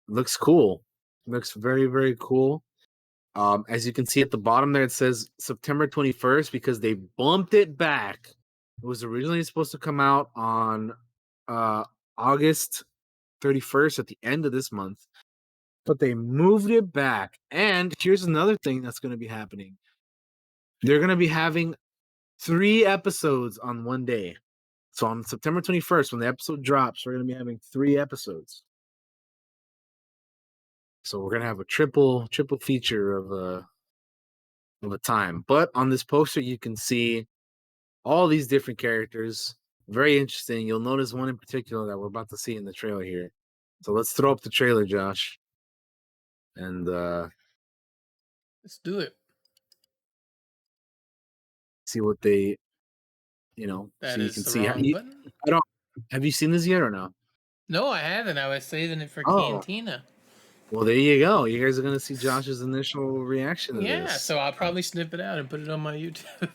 looks cool. Looks very, very cool. As you can see at the bottom there, it says September 21st because they bumped it back. It was originally supposed to come out on August 31st at the end of this month, but they moved it back. And here's another thing that's going to be happening. They're going to be having 3 episodes on one day. So on September 21st, when the episode drops, we're going to be having 3 episodes. So we're going to have a triple feature of a time. But on this poster, you can see all these different characters. Very interesting. You'll notice one in particular that we're about to see in the trailer here. So let's throw up the trailer, Josh. And Let's do it. see what they, That so you is can the see how wrong you, button. have you seen this yet or no? No, I haven't. I was saving it for Oh. Cantina. Well, there you go. You guys are gonna see Josh's initial reaction to Yeah, this. so I'll probably snip it out and put it on my YouTube.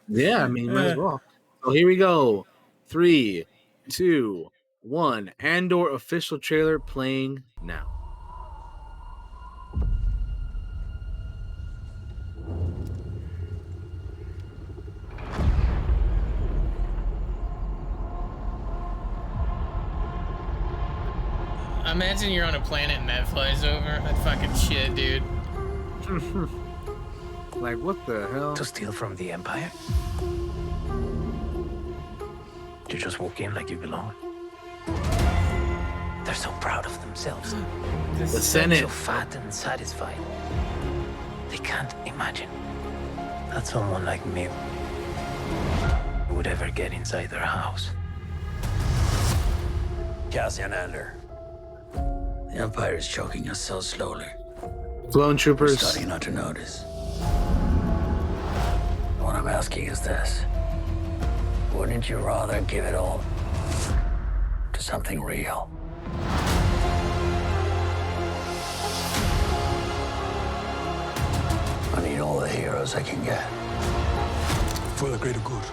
Yeah, I mean, you might as well. So here we go. 3, 2, 1. Andor official trailer playing now. Imagine you're on a planet and that flies over. That fucking shit, dude. Like, what the hell? To steal from the Empire? To just walk in like you belong? They're so proud of themselves. The So Senate. fat and satisfied. They can't imagine that someone like me would ever get inside their house. Cassian Andor. The Empire is choking us so slowly. Clone We're troopers. starting not to notice. What I'm asking is this. Wouldn't you rather give it all something real. I need all the heroes I can get. For the greater good.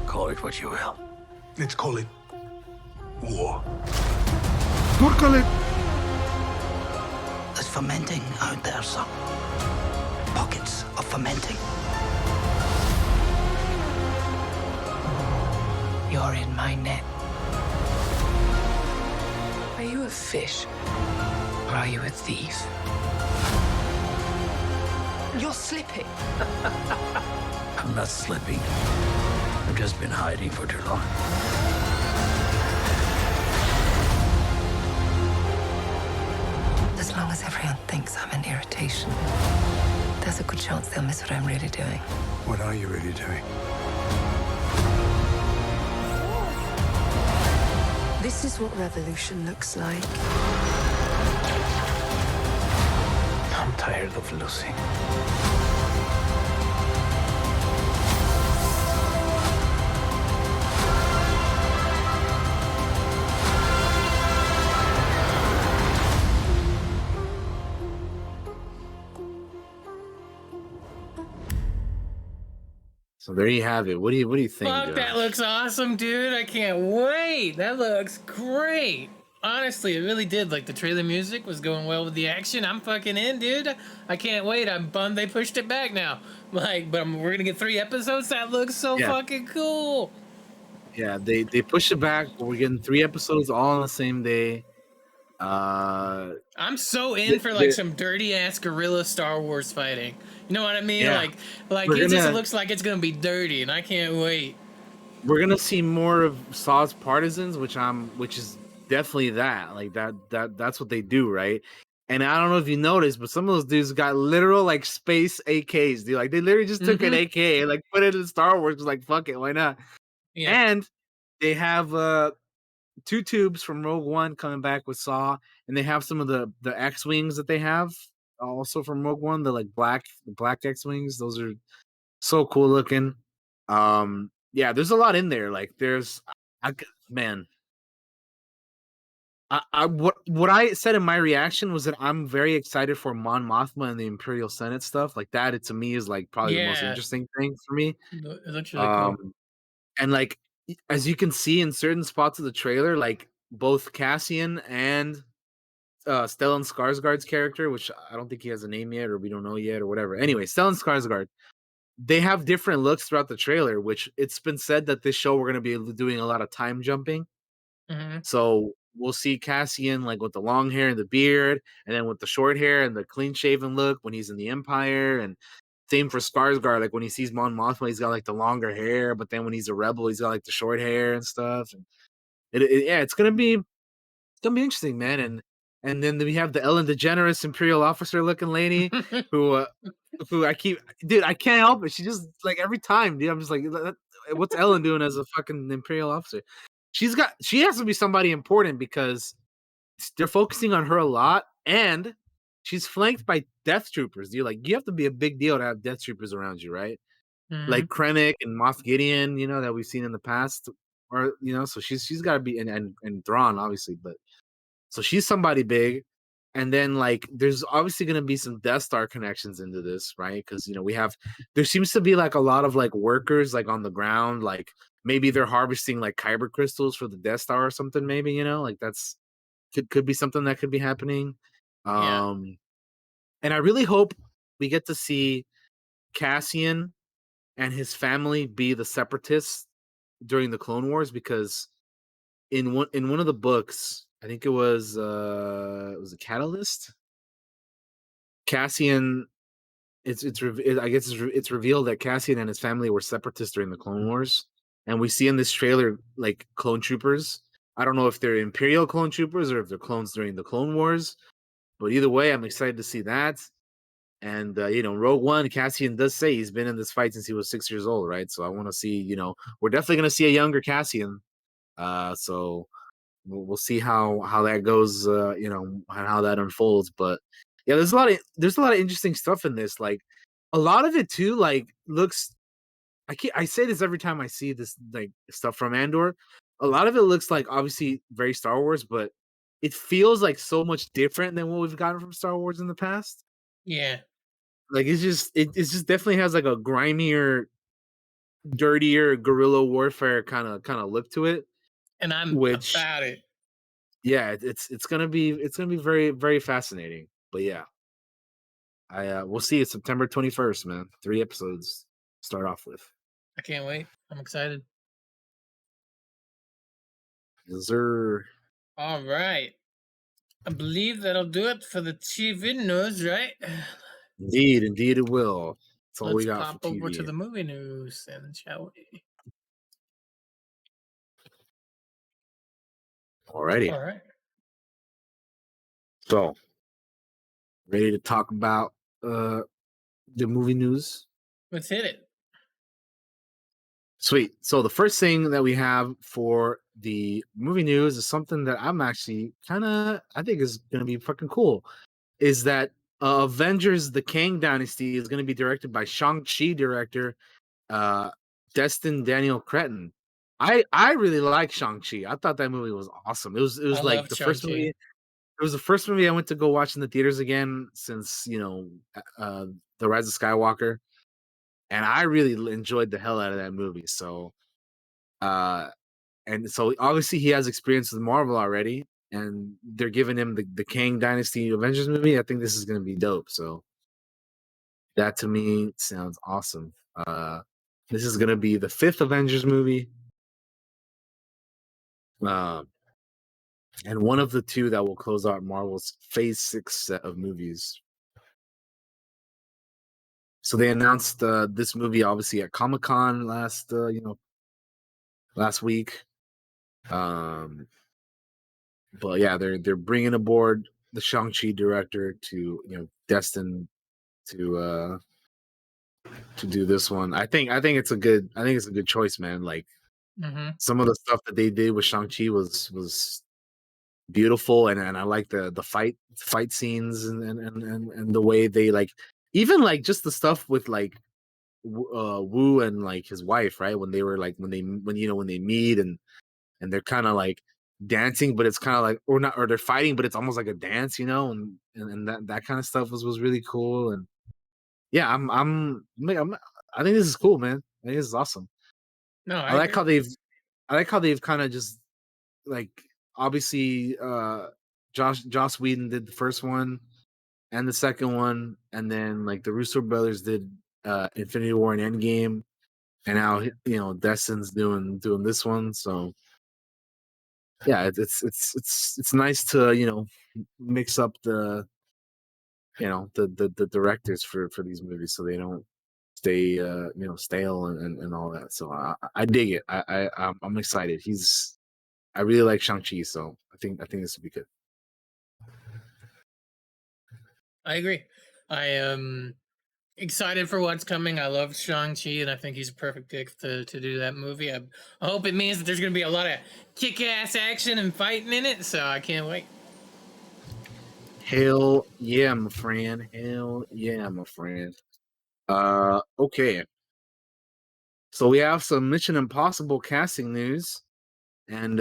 Call it what you will. Let's call it war. There's fermenting out there, son. Pockets of fermenting. You're in my net. Are you a fish? Or are you a thief? You're slipping. I'm not slipping. I've just been hiding for too long. As long as everyone thinks I'm an irritation, there's a good chance they'll miss what I'm really doing. What are you really doing? This is what revolution looks like. I'm tired of losing. So there you have it. What do you think? Fuck, that looks awesome, dude. I can't wait. That looks great. Honestly, it really did. Like, the trailer music was going well with the action. I'm fucking in, dude. I can't wait. I'm bummed they pushed it back now. Like, but we're gonna get 3 episodes. That looks so fucking cool. Yeah, they pushed it back, but we're getting 3 episodes all on the same day. I'm so in for like some dirty ass guerrilla Star Wars fighting. You know what I mean? Yeah. Like it just looks like it's gonna be dirty, and I can't wait. We're gonna see more of Saw's partisans, which is definitely that. Like that's what they do, right? And I don't know if you noticed, but some of those dudes got literal like space AKs, dude. Like they literally just took an AK and like put it in Star Wars. Like fuck it, why not? Yeah. And they have 2 tubes from Rogue One coming back with Saw, and they have some of the X-wings that they have also from Rogue One, the black X-wings. Those are so cool looking. Yeah, there's a lot in there. Like man, what I said in my reaction was that I'm very excited for Mon Mothma and the Imperial Senate stuff. Like that, it to me is like probably the most interesting thing for me. It looks really cool. And like as you can see in certain spots of the trailer, like both Cassian and Stellan Skarsgård's character, which I don't think he has a name yet, or we don't know yet, or whatever. Anyway, Stellan Skarsgård, they have different looks throughout the trailer, which it's been said that this show we're going to be doing a lot of time jumping. So we'll see Cassian like with the long hair and the beard, and then with the short hair and the clean shaven look when he's in the Empire, and same for Skarsgård. Like when he sees Mon Mothma, he's got like the longer hair, but then when he's a rebel, he's got like the short hair and stuff. And yeah, it's gonna be interesting, man. And then we have the Ellen DeGeneres Imperial officer looking lady who I can't help it. She just like every time, dude, I'm just like, what's Ellen doing as a fucking Imperial officer? She has to be somebody important because they're focusing on her a lot, and she's flanked by death troopers. Dude, like you have to be a big deal to have death troopers around you, right? Like Krennic and Moff Gideon, that we've seen in the past, or so she's got to be and Thrawn, obviously, but so she's somebody big. And then like there's obviously going to be some Death Star connections into this, right? Because there seems to be like a lot of like workers like on the ground, like maybe they're harvesting like kyber crystals for the Death Star or something. Maybe like that's could be something that could be happening. And I really hope we get to see Cassian and his family be the separatists during the Clone Wars, because in one of the books, I think it was a Catalyst. Cassian, I guess it's revealed that Cassian and his family were separatists during the Clone Wars, and we see in this trailer like clone troopers. I don't know if they're Imperial clone troopers or if they're clones during the Clone Wars, but either way, I'm excited to see that. And Rogue One, Cassian does say he's been in this fight since he was 6 years old, right? So I want to see, we're definitely going to see a younger Cassian. So we'll see how that goes, and how that unfolds. But yeah, there's a lot of interesting stuff in this. Like a lot of it too, like looks. I say this every time I see this like stuff from Andor. a lot of it looks like obviously very Star Wars, but it feels like so much different than what we've gotten from Star Wars in the past. Yeah, Like it's just definitely has like a grimier, dirtier guerrilla warfare kind of look to it. and I'm Which about it. yeah, it's gonna be very very fascinating. But yeah, I we'll see. It's September 21st, man. 3 episodes start off with. I can't wait. I'm excited. Is there All right. I believe that'll do it for the TV news, right? indeed it will. That's all we Let's got for pop over to TV. the movie news, then, shall we? Alrighty, All right. so ready to talk about uh the movie news. Let's hit it. Sweet. So the first thing that we have for the movie news is something that I'm actually I think is gonna be fucking cool. Is that Avengers: The Kang Dynasty is gonna be directed by Shang-Chi director uh Destin Daniel Cretton. I really like Shang-Chi. I thought that movie was awesome. I It was like love the first movie. Shang-Chi. It was the first movie I went to go watch in the theaters again since The Rise of Skywalker, and I really enjoyed the hell out of that movie. So uh and so obviously he has experience with Marvel already, and they're giving him the Kang Dynasty Avengers movie. I think this is gonna be dope. So that to me sounds awesome. This is gonna be the fifth Avengers movie, uh, and one of the two that will close out Marvel's Phase 6 set of movies. So they announced this movie obviously at Comic Con last week. But yeah, they're bringing aboard the Shang-Chi director to destined to do this one. I think it's a good choice, man. Like Mm-hmm. some of the stuff that they did with Shang-Chi was beautiful, and I like the fight scenes and the way they like even like just the stuff with like Wu and like his wife, right? When they were like when they meet and they're kind of like dancing, but it's kind of like or not or they're fighting, but it's almost like a dance, and that kind of stuff was really cool. And yeah, I think this is cool, man. I think this is awesome. No, I I like agree. how they've I like how they've kind of just like obviously Joss Whedon did the first one and the second one, and then like the Russo brothers did Infinity War and Endgame, and now Destin's doing this one. So yeah, it's nice to mix up the directors for these movies so they don't stay stale and all that. So I dig it. I'm excited. I really like Shang-Chi, so I think this would be good. I agree. I am excited for what's coming. I love Shang-Chi, and I think he's a perfect pick to do that movie. I hope it means that there's going to be a lot of kick-ass action and fighting in it, so I can't wait. Hell yeah, my friend. Hell yeah, my friend. Okay. So we have some Mission Impossible casting news. And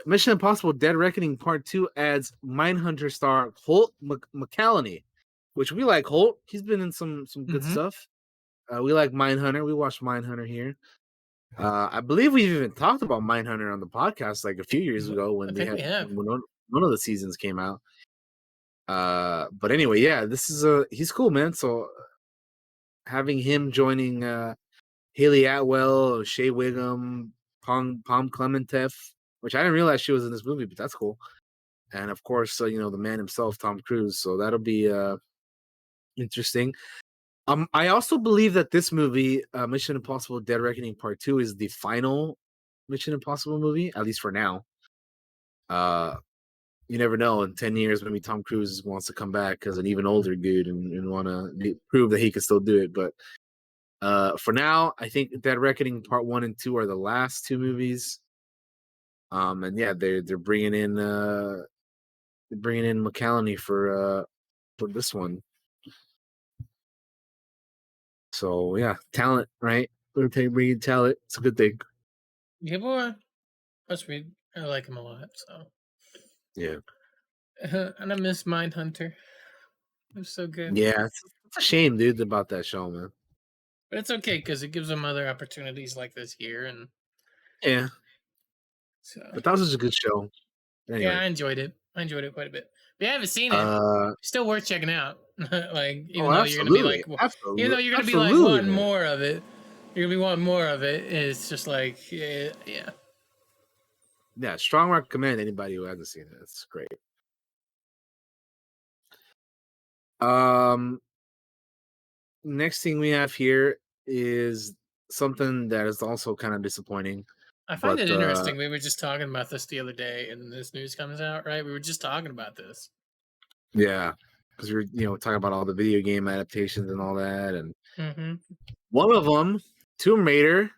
Mission Impossible Dead Reckoning Part 2 adds Mindhunter star Holt McCallany, which we like Holt. He's been in some good Mm-hmm. stuff. We like Mindhunter. We watched Mindhunter here. I believe we've even talked about Mindhunter on the podcast like a few years ago I when they think had we have. when one of the seasons came out. But anyway, yeah, this is he's cool, man. So having him joining Haley Atwell, Shea Wiggum, Palm Clementeff, which I didn't realize she was in this movie, but that's cool. And of course, the man himself, Tom Cruise. So that'll be interesting. I also believe that this movie, Mission Impossible: Dead Reckoning Part 2, is the final Mission Impossible movie, at least for now. Uh, you never know. In 10 years, maybe Tom Cruise wants to come back as an even older dude and want to prove that he can still do it. But for now, I think Dead Reckoning Part 1 and 2 are the last two movies. And yeah, they're bringing in McCallany for this one. So yeah, talent, right? Bringing talent. It's a good thing. Yeah, boy. Must be. I like him a lot. So, Yeah. and I miss Mindhunter. It was so good. Yeah, it's a shame, dude, about that show, man. But it's okay because it gives them other opportunities like this here, and Yeah, so but that was such a good show. yeah, Anyway, I enjoyed it. I enjoyed it quite a bit. But yeah, I haven't seen it. uh, Still worth checking out. Like even oh, though you're gonna be absolutely, like, even though absolutely, you're gonna be like absolutely, wanting man. more of it, you're gonna be wanting more of it. It's just like yeah. Yeah, strong recommend anybody who hasn't seen it. It's great. Um, next thing we have here is something that is also kind of disappointing, I find but it interesting. We were just talking about this the other day, and this news comes out, right? We were just talking about this. yeah, because we're talking about all the video game adaptations and all that, and Mm-hmm. one of them, Tomb Raider.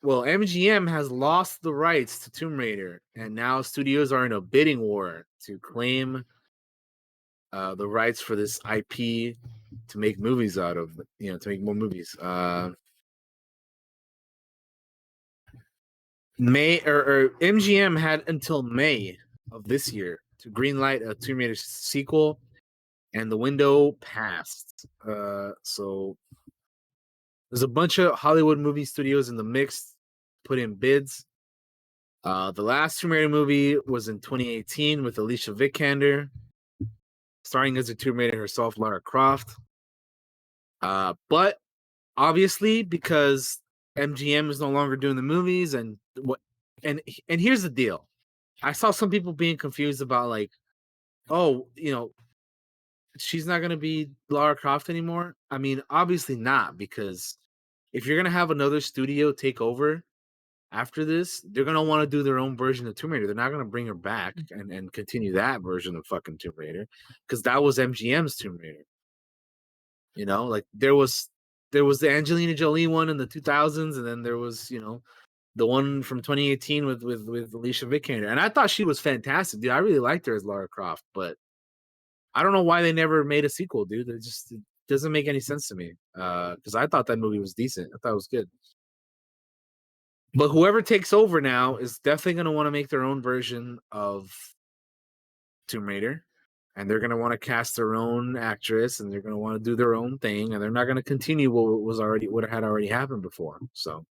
Well, MGM has lost the rights to Tomb Raider, and now studios are in a bidding war to claim the rights for this IP to make movies out of, to make more movies. Or MGM had until May of this year to greenlight a Tomb Raider sequel, and the window passed. So there's a bunch of Hollywood movie studios in the mix put in bids. The last Tomb Raider movie was in 2018 with Alicia Vikander, starring as a Tomb Raider herself, Lara Croft. But obviously, because MGM is no longer doing the movies, and here's the deal. I saw some people being confused about like, oh, she's not gonna be Lara Croft anymore. I mean, obviously not, because if you're gonna have another studio take over after this, they're gonna want to do their own version of Tomb Raider. They're not gonna bring her back and continue that version of fucking Tomb Raider, because that was MGM's Tomb Raider. Like there was the Angelina Jolie one in the 2000s, and then there was the one from 2018 with Alicia Vikander, and I thought she was fantastic, dude. I really liked her as Lara Croft, but I don't know why they never made a sequel, dude. It doesn't make any sense to me. Because I thought that movie was decent. I thought it was good. But whoever takes over now is definitely going to want to make their own version of Tomb Raider, and they're going to want to cast their own actress, and they're going to want to do their own thing, and they're not going to continue what had already happened before. So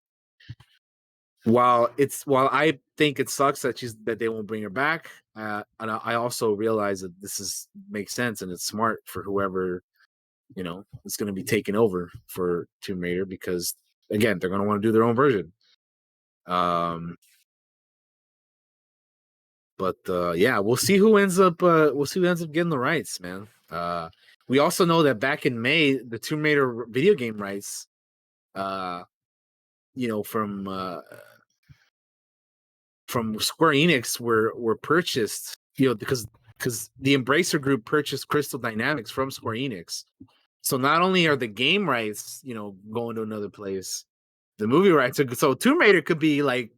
while I think it sucks that they won't bring her back, and I also realize that makes sense, and it's smart for whoever is going to be taking over for Tomb Raider, because again, they're going to want to do their own version. But yeah, we'll see who ends up getting the rights, man. We also know that back in May, the Tomb Raider video game rights, from Square Enix were purchased, because the Embracer Group purchased Crystal Dynamics from Square Enix. So not only are the game rights, going to another place, the movie rights are. So Tomb Raider could be like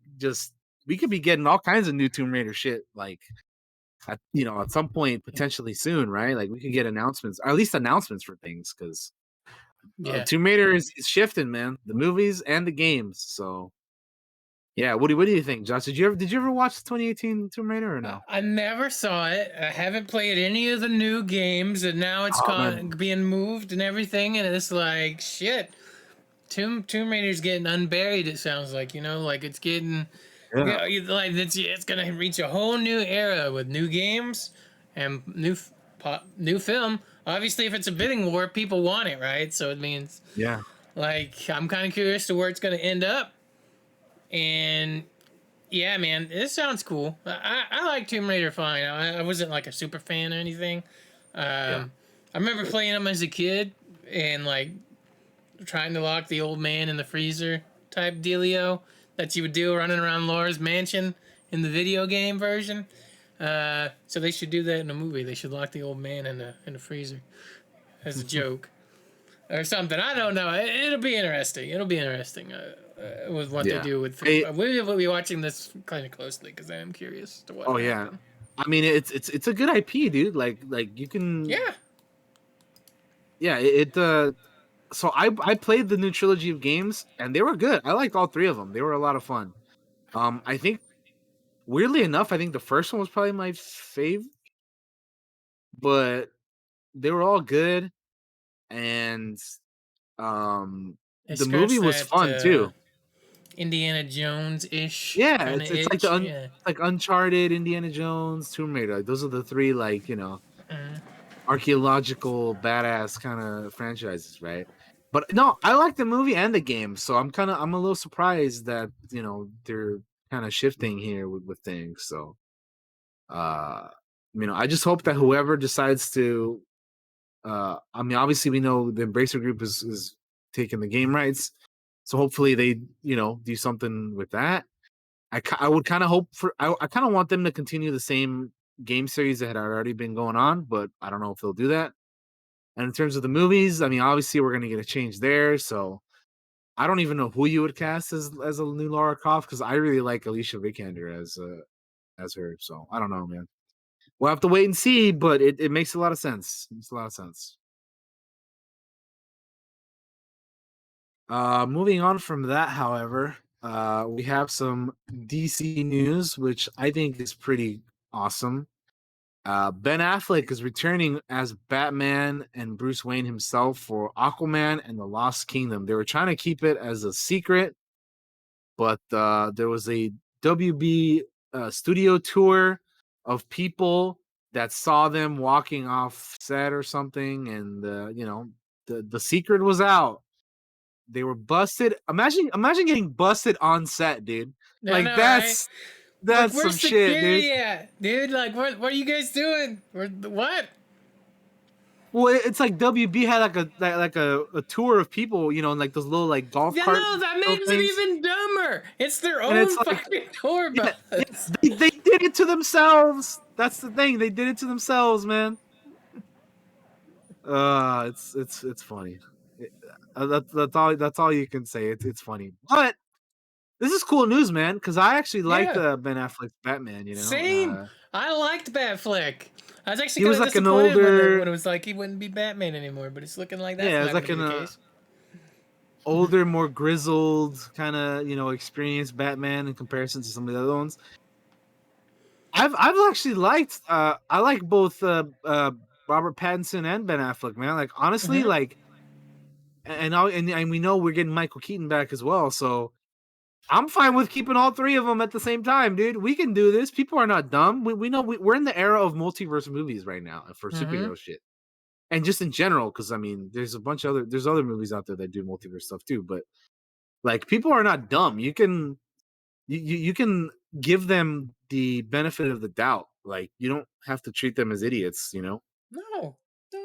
we could be getting all kinds of new Tomb Raider shit, like at some point potentially soon, right? Like we could get announcements, or at least announcements for things, because Tomb Raider is shifting, man. The movies and the games. So yeah, what do you think, Josh? Did you ever watch the 2018 Tomb Raider or no? I never saw it. I haven't played any of the new games, and now it's being moved and everything, and it's like shit. Tomb Raider's getting unburied. It sounds like like it's getting, like it's gonna reach a whole new era with new games and new film. Obviously, if it's a bidding war, people want it, right? So it means like I'm kind of curious to where it's gonna end up, and yeah, man, this sounds cool. I like Tomb Raider fine. I wasn't like a super fan or anything. I remember playing them as a kid and like trying to lock the old man in the freezer type dealio that you would do running around Laura's mansion in the video game version. So they should do that in a movie. They should lock the old man in the freezer as a joke or something. I don't know. It'll be interesting. With what they do with. We'll be watching this kind of closely because I am curious to what. Oh yeah, I mean it's a good IP, dude. Like you can. Yeah. Yeah, so I played the new trilogy of games, and they were good. I liked all three of them. They were a lot of fun. I think weirdly enough, I think the first one was probably my favorite, but they were all good, and They the movie scratched was that fun too. Indiana Jones ish Yeah, kind of it's like itch. Yeah. like Uncharted, Indiana Jones, Tomb Raider. Like, those are the three like Mm. archaeological badass kind of franchises, right? But no, I like the movie and the game, so I'm a little surprised that they're kind of shifting here with things. So I just hope that whoever decides to I mean, obviously we know the Embracer Group is taking the game rights, so hopefully they do something with that. I would kind of hope for I kind of want them to continue the same game series that had already been going on, but I don't know if they'll do that. And in terms of the movies, I mean, obviously we're gonna get a change there. So I don't even know who you would cast as a new Lara Croft, because I really like Alicia Vikander as her. So I don't know, man. We'll have to wait and see, but it makes a lot of sense. It makes a lot of sense. Moving on from that, however, we have some DC news, which I think is pretty awesome. Ben Affleck is returning as Batman and Bruce Wayne himself for Aquaman and the Lost Kingdom. They were trying to keep it as a secret, but there was a WB studio tour of people that saw them walking off set or something, and the secret was out. They were busted. Imagine getting busted on set, dude. I Like know, right? Like, that's some where's shit, dude. security at, dude? Like, what are you guys doing? What? Well, it's like WB had like a tour of people, in like those little like golf Yeah, cart no, that makes it things, even dumber. It's their and it's own like, fucking tour yeah, bus. they did it to themselves. That's the thing. They did it to themselves, man. It's funny. That's all you can say. It's funny, but this is cool news, man. Because I actually liked Yeah, Ben Affleck's Batman. same. I liked Batfleck. I was actually He kind was of like an disappointed when older, it was like he wouldn't be Batman anymore, but it's looking like that's yeah, it not was going to like be an the case. older, more grizzled kind of experienced Batman in comparison to some of the other ones. I've actually liked I like both Robert Pattinson and Ben Affleck, man. Like honestly, Hmm. like and we know we're getting Michael Keaton back as well, so I'm fine with keeping all three of them at the same time, dude. We can do this. People are not dumb. We know we're in the era of multiverse movies right now for Hmm. superhero shit, and just in general, because I mean, there's other movies out there that do multiverse stuff too. But like, people are not dumb. You can give them the benefit of the doubt. Like, you don't have to treat them as idiots. No,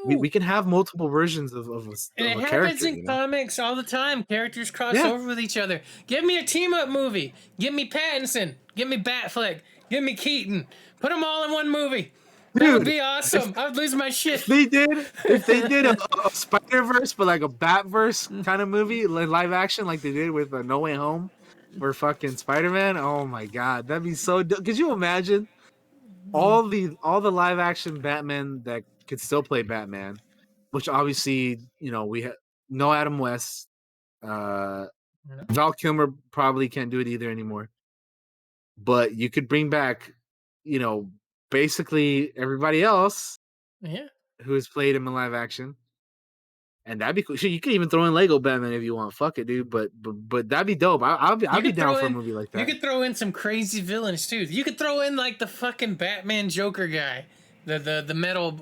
We no. can have multiple versions And of it a happens character. in comics all the time. Characters cross Yeah, over with each other. Give me a team up movie. Give me Pattinson. Give me Batfleck. Give me Keaton. Put them all in one movie. That would dude. be awesome. I would lose my shit. If they did a Spider Verse, but like a Batverse kind of movie, live action, like they did with No Way Home for fucking Spider Man. Oh my god, that'd be so. Could you imagine all the live action Batman that could still play Batman, which obviously we no Adam West, uh, Val Kilmer probably can't do it either anymore. But you could bring back, you know, basically everybody else Yeah. who has played him in live action, and that'd be cool. Shit, you could even throw in Lego Batman if you want. Fuck it, dude. But that'd be dope. You I'd be could down throw for a in movie like you that. could throw in some crazy villains too. You could throw in like the fucking Batman Joker guy. The metal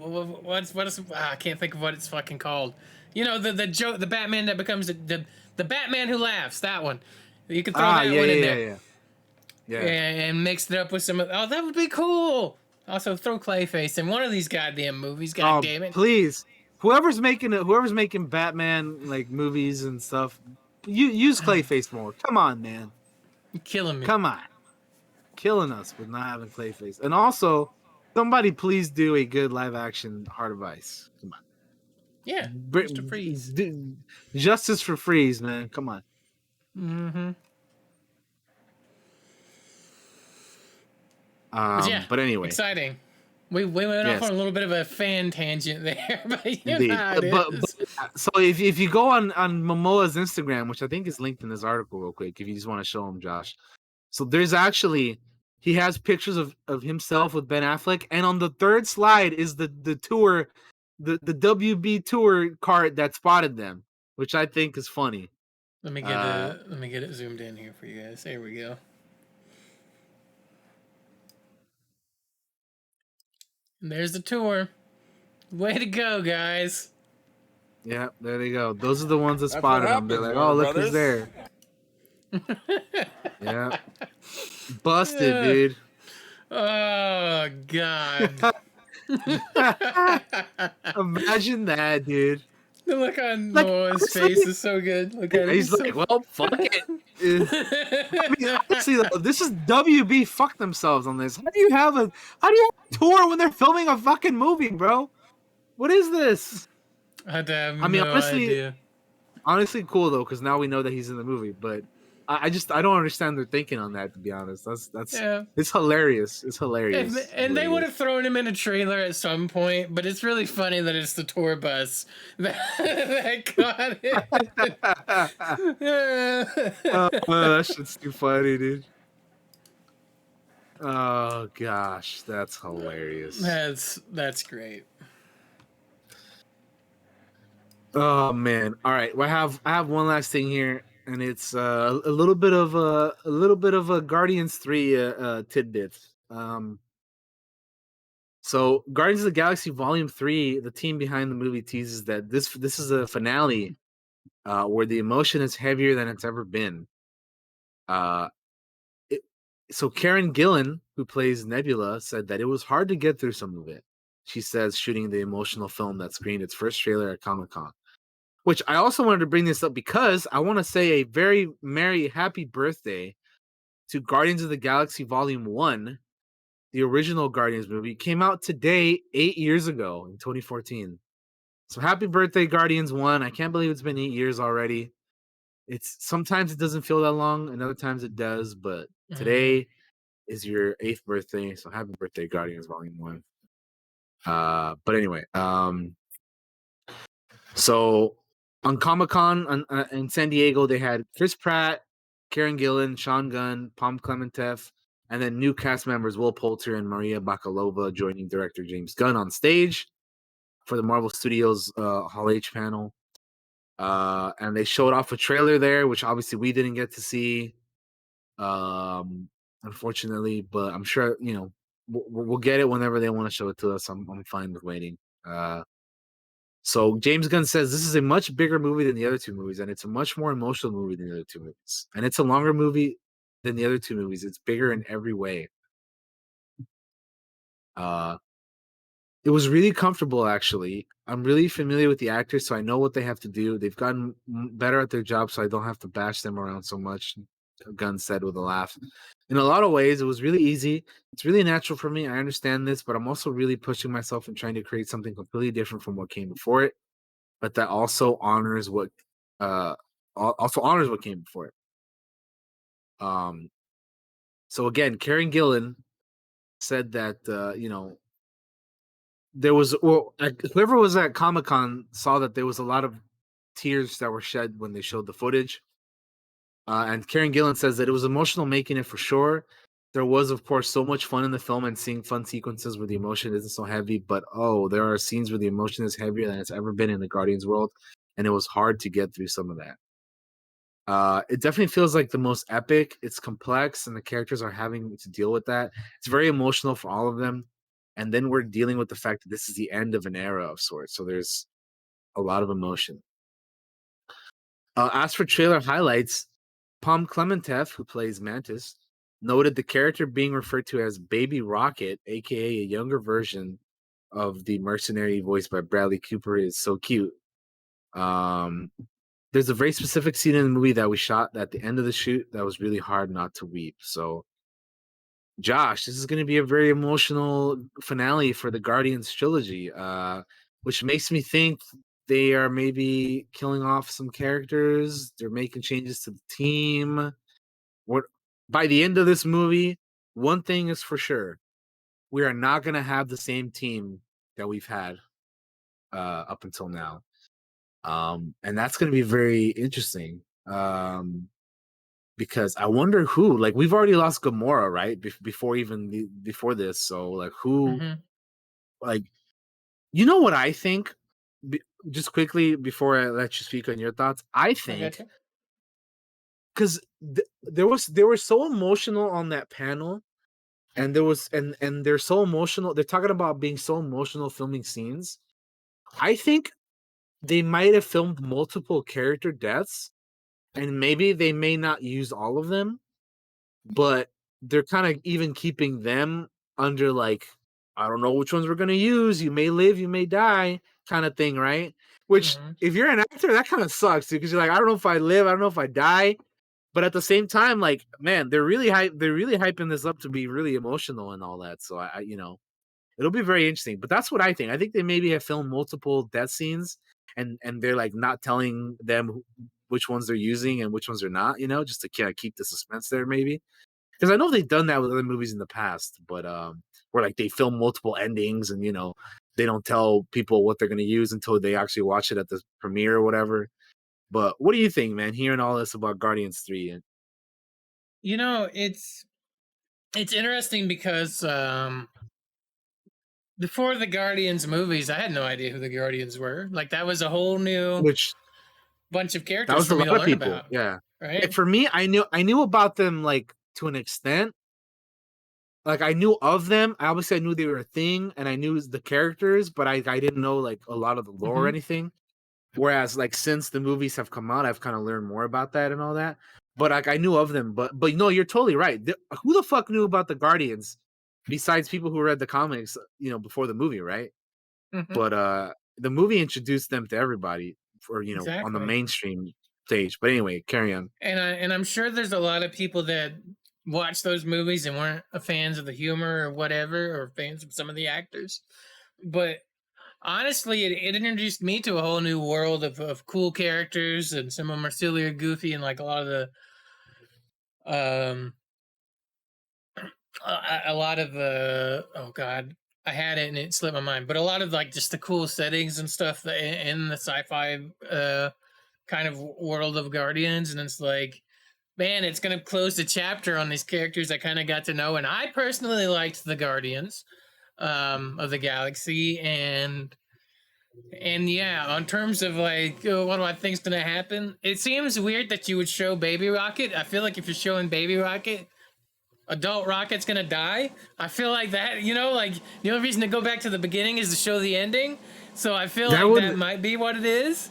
I can't think of what it's fucking called. You know, the Batman that becomes the Batman who laughs, that one. You could throw Ah, that yeah, one in yeah, there. yeah, yeah. Yeah. And mix it up with some. Oh, that would be cool. Also, throw Clayface in one of these goddamn movies. God damn it! Please, whoever's making Batman like movies and stuff, you use Clayface more. Come on, man. You're killing me. Come on, killing us with not having Clayface. And also, somebody please do a good live action Heart of Ice. Come on. Yeah, Mr. Freeze. Justice for Freeze, man. Come on. Mm-hmm. But yeah, But anyway, exciting. We went off Yes, on a little bit of a fan tangent there, but you know indeed. how it is. So if you go on Momoa's Instagram, which I think is linked in this article, real quick, if you just want to show him, Josh. So there's actually he has pictures of himself with Ben Affleck, and on the third slide is the tour, the WB tour card that spotted them, which I think is funny. Let me get it zoomed in here for you guys. There we go. And there's the tour. Way to go, guys. Yeah, there they go. Those are the ones that That's spotted what him. They're like, happens, oh, Warner look who's Brothers. there. Yeah. Busted, dude. Oh God. Imagine that, dude. The look on Like, Noah's honestly, face is so good. Look at him. he's like, well, fuck it. I mean, honestly, though, this is WB. Fuck themselves on this. How do you have a tour when they're filming a fucking movie, bro? What is this? I have I mean, no idea. honestly, cool though, because now we know that he's in the movie. But I don't understand their thinking on that. To be honest, that's Yeah. it's hilarious. It's hilarious. And they would have thrown him in a trailer at some point, but it's really funny that it's the tour bus that got it. Oh, that shit's too funny, dude. Oh gosh, that's hilarious. That's great. Oh man! All right, well, I have one last thing here, and it's a little bit of a Guardians 3 tidbit. So Guardians of the Galaxy Volume 3, the team behind the movie teases that this is a finale where the emotion is heavier than it's ever been. So Karen Gillan, who plays Nebula, said that it was hard to get through some of it. She says shooting the emotional film that screened its first trailer at Comic-Con. Which I also wanted to bring this up because I want to say a very merry happy birthday to Guardians of the Galaxy Volume 1, the original Guardians movie. It came out today, 8 years ago in 2014. So happy birthday, Guardians 1. I can't believe it's been 8 years already. It's sometimes it doesn't feel that long, and other times it does, but today is your 8th birthday. So happy birthday, Guardians Volume 1. But anyway, so on Comic-Con in San Diego, they had Chris Pratt, Karen Gillan, Sean Gunn, Pom Klementieff, and then new cast members Will Poulter and Maria Bakalova joining director James Gunn on stage for the Marvel Studios Hall H panel. And they showed off a trailer there, which obviously we didn't get to see, unfortunately. But I'm sure we'll get it whenever they want to show it to us. I'm fine with waiting. So James Gunn says this is a much bigger movie than the other two movies, and it's a much more emotional movie than the other two movies. And it's a longer movie than the other two movies. It's bigger in every way. It was really comfortable, actually. I'm really familiar with the actors, so I know what they have to do. They've gotten better at their job, so I don't have to bash them around so much, Gunn said with a laugh. In a lot of ways, it was really easy. It's really natural for me. I understand this, but I'm also really pushing myself and trying to create something completely different from what came before it, but that also honors what came before it. So again, Karen Gillan said that there was whoever was at Comic-Con saw that there was a lot of tears that were shed when they showed the footage. And Karen Gillan says that it was emotional making it for sure. There was, of course, so much fun in the film and seeing fun sequences where the emotion isn't so heavy. But there are scenes where the emotion is heavier than it's ever been in the Guardians world, and it was hard to get through some of that. It definitely feels like the most epic. It's complex, and the characters are having to deal with that. It's very emotional for all of them. And then we're dealing with the fact that this is the end of an era of sorts. So there's a lot of emotion. As for trailer highlights, Pom Klementieff, who plays Mantis, noted the character being referred to as Baby Rocket, aka a younger version of the mercenary voiced by Bradley Cooper, is so cute. There's a very specific scene in the movie that we shot at the end of the shoot that was really hard not to weep. So, Josh, this is going to be a very emotional finale for the Guardians trilogy, which makes me think they are maybe killing off some characters. They're making changes to the team. By the end of this movie, one thing is for sure. we are not gonna have the same team that we've had up until now. And that's gonna be very interesting. Because I wonder who, like, we've already lost Gamora, right? Before even before this, so like who, Mm-hmm. like, you know what I think? Be, just quickly before I let you speak on your thoughts, I I got think you. because they were so emotional on that panel, and there was and they're so emotional. They're talking about being so emotional filming scenes. I think they might have filmed multiple character deaths, and maybe they may not use all of them, but they're kind of even keeping them under, like, I don't know which ones we're gonna use. You may live, you may die, kind of thing, right? Which, Mm-hmm. if you're an actor, that kind of sucks, because you're like, I don't know if I live, I don't know if I die. But at the same time, like, man, they're really hyping this up to be really emotional and all that. So it'll be very interesting. But that's what I think. I think they maybe have filmed multiple death scenes, and they're like not telling them which ones they're using and which ones they're not. Just to kind of keep the suspense there, maybe. Because I know they've done that with other movies in the past, but where like they film multiple endings, and they don't tell people what they're gonna use until they actually watch it at the premiere or whatever. But what do you think, man? Hearing all this about Guardians 3 and It's interesting because before the Guardians movies, I had no idea who the Guardians were. Like that was a whole new which bunch of that characters was for a me lot to of learn people. about, Yeah. Like right? for me, I knew about them, like, to an extent. Like, I knew of them. I knew they were a thing, and I knew the characters, but I didn't know like a lot of the lore or Mm-hmm. anything. Whereas, like, since the movies have come out, I've kind of learned more about that and all that. But like I knew of them, but no, you're totally right. Who the fuck knew about the Guardians besides people who read the comics, before the movie, right? Mm-hmm. But the movie introduced them to everybody for on the Exactly. mainstream stage. But anyway, carry on. And I'm sure there's a lot of people that watched those movies and weren't fans of the humor or whatever, or fans of some of the actors. But honestly, it introduced me to a whole new world of cool characters, and some of them are silly or goofy, and like a lot of the um a lot of oh god, I had it and it slipped my mind, but a lot of like just the cool settings and stuff that in the sci-fi kind of world of Guardians, and it's like, man, it's gonna close the chapter on these characters I kind of got to know, and I personally liked the Guardians of the Galaxy, and yeah, on terms of like, what do I think's gonna happen? It seems weird that you would show Baby Rocket. I feel like if you're showing Baby Rocket, adult Rocket's gonna die. I feel like that, like the only reason to go back to the beginning is to show the ending. So I feel That like that would might be what it is.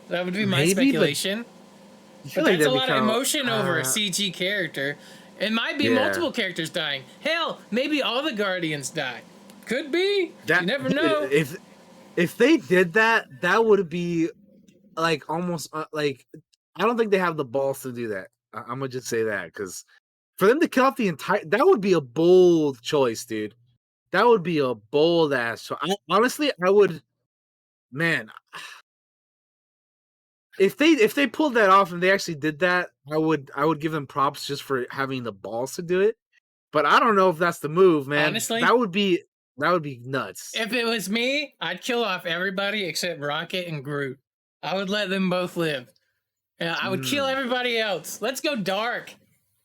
That would be my maybe, but speculation. I But feel like that's a that'd be lot of kind of emotion over a CG character. It might be yeah. multiple characters dying. Hell, maybe all the Guardians die. Could be. You That never know. if they did that, that would be like almost like, I don't think they have the balls to do that. I'm gonna just say that, because for them to kill off the entire, that would be a bold choice, dude. That would be a bold ass choice. Honestly, I would, man. If they pulled that off and they actually did that, I would give them props just for having the balls to do it. But I don't know if that's the move, man. Honestly, That would be nuts. if it was me, I'd kill off everybody except Rocket and Groot. I would let them both live. And I would kill Mm. everybody else. Let's go dark.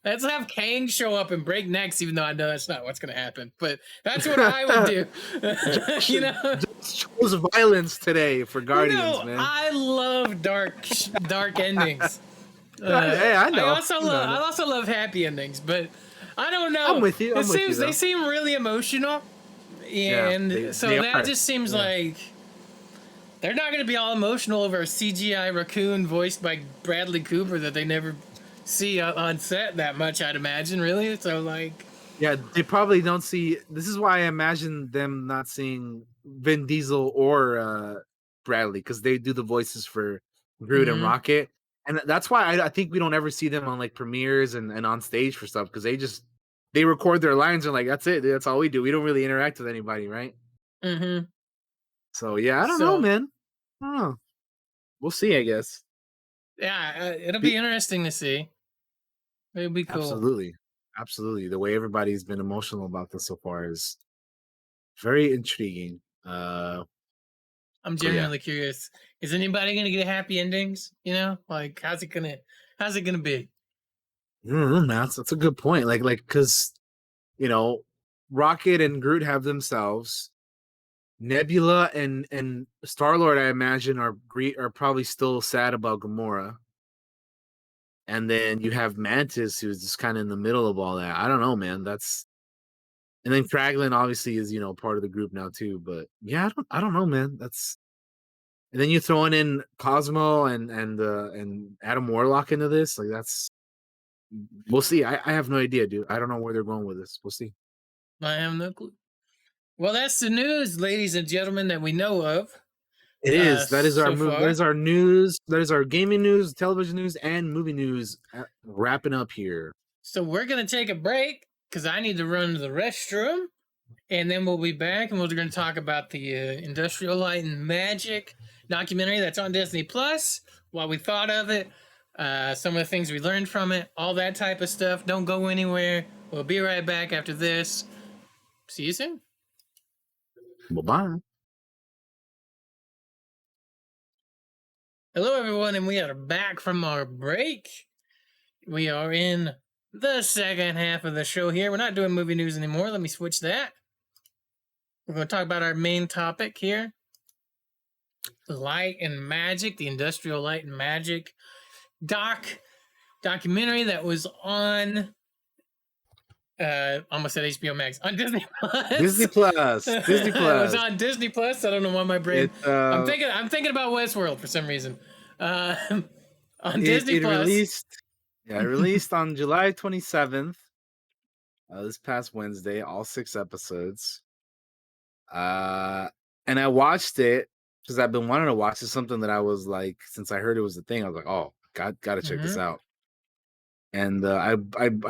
Let's have Kang show up and break necks, even though I know that's not what's going to happen. But that's what I would do. you know, Just chose violence today for Guardians, man. I love dark endings. Hey, I know. I also love happy endings, but I don't know. I'm with you. I'm with you, They though. seem really emotional, Yeah, and so they that are. just seems Yeah. like they're not going to be all emotional over a CGI raccoon voiced by Bradley Cooper that they never see on set that much, I'd imagine. Really, so like, Yeah, they probably don't see. This is why I imagine them not seeing Vin Diesel or Bradley, because they do the voices for Groot and mm-hmm, Rocket, and that's why I think we don't ever see them on like premieres and on stage for stuff, because they record their lines and like that's it. That's all we do. We don't really interact with anybody, right? mm-hmm. So yeah, I don't know, So man. I don't know. We'll see, I guess. yeah, it'll be Be- interesting to see. It'll be cool. Absolutely, absolutely. The way everybody's been emotional about this so far is very intriguing. I'm So yeah. genuinely curious. Is anybody gonna get happy endings? You know, like how's it gonna be? I don't know, man. That's a good point. Like, because you know, Rocket and Groot have themselves. Nebula and Star Lord, I imagine, are probably still sad about Gamora. And then you have Mantis, who's just kind of in the middle of all that. I don't know, man. And then Kraglin obviously is part of the group now too. But yeah, I don't know, man. And then you throwing in Cosmo and Adam Warlock into this, like we'll see. I have no idea, dude. I don't know where they're going with this. We'll see. I have no clue. Well, that's the news, ladies and gentlemen, that we know of. It is. That is our so far. That is our news. That is our gaming news, television news, and movie news. Wrapping up here. So we're gonna take a break because I need to run to the restroom, and then we'll be back, and we're going to talk about the Industrial Light and Magic documentary that's on Disney Plus. What we thought of it, some of the things we learned from it, all that type of stuff. Don't go anywhere. We'll be right back after this. See you soon. Bye-bye. Hello, everyone, and we are back from our break. We are in the second half of the show here. We're not doing movie news anymore. Let me switch that. We're going to talk about our main topic here. Light and Magic, the Industrial Light and Magic documentary that was on almost said HBO Max, on Disney Plus. Disney Plus. Disney It Plus. was on Disney Plus. I don't know why my brain. I'm thinking about Westworld for some reason. On Disney Plus. It released on July 27th. This past Wednesday, all 6 episodes. And I watched it because I've been wanting to watch it. Something that I was like, since I heard it was a thing, I was like, oh, gotta check this out. And I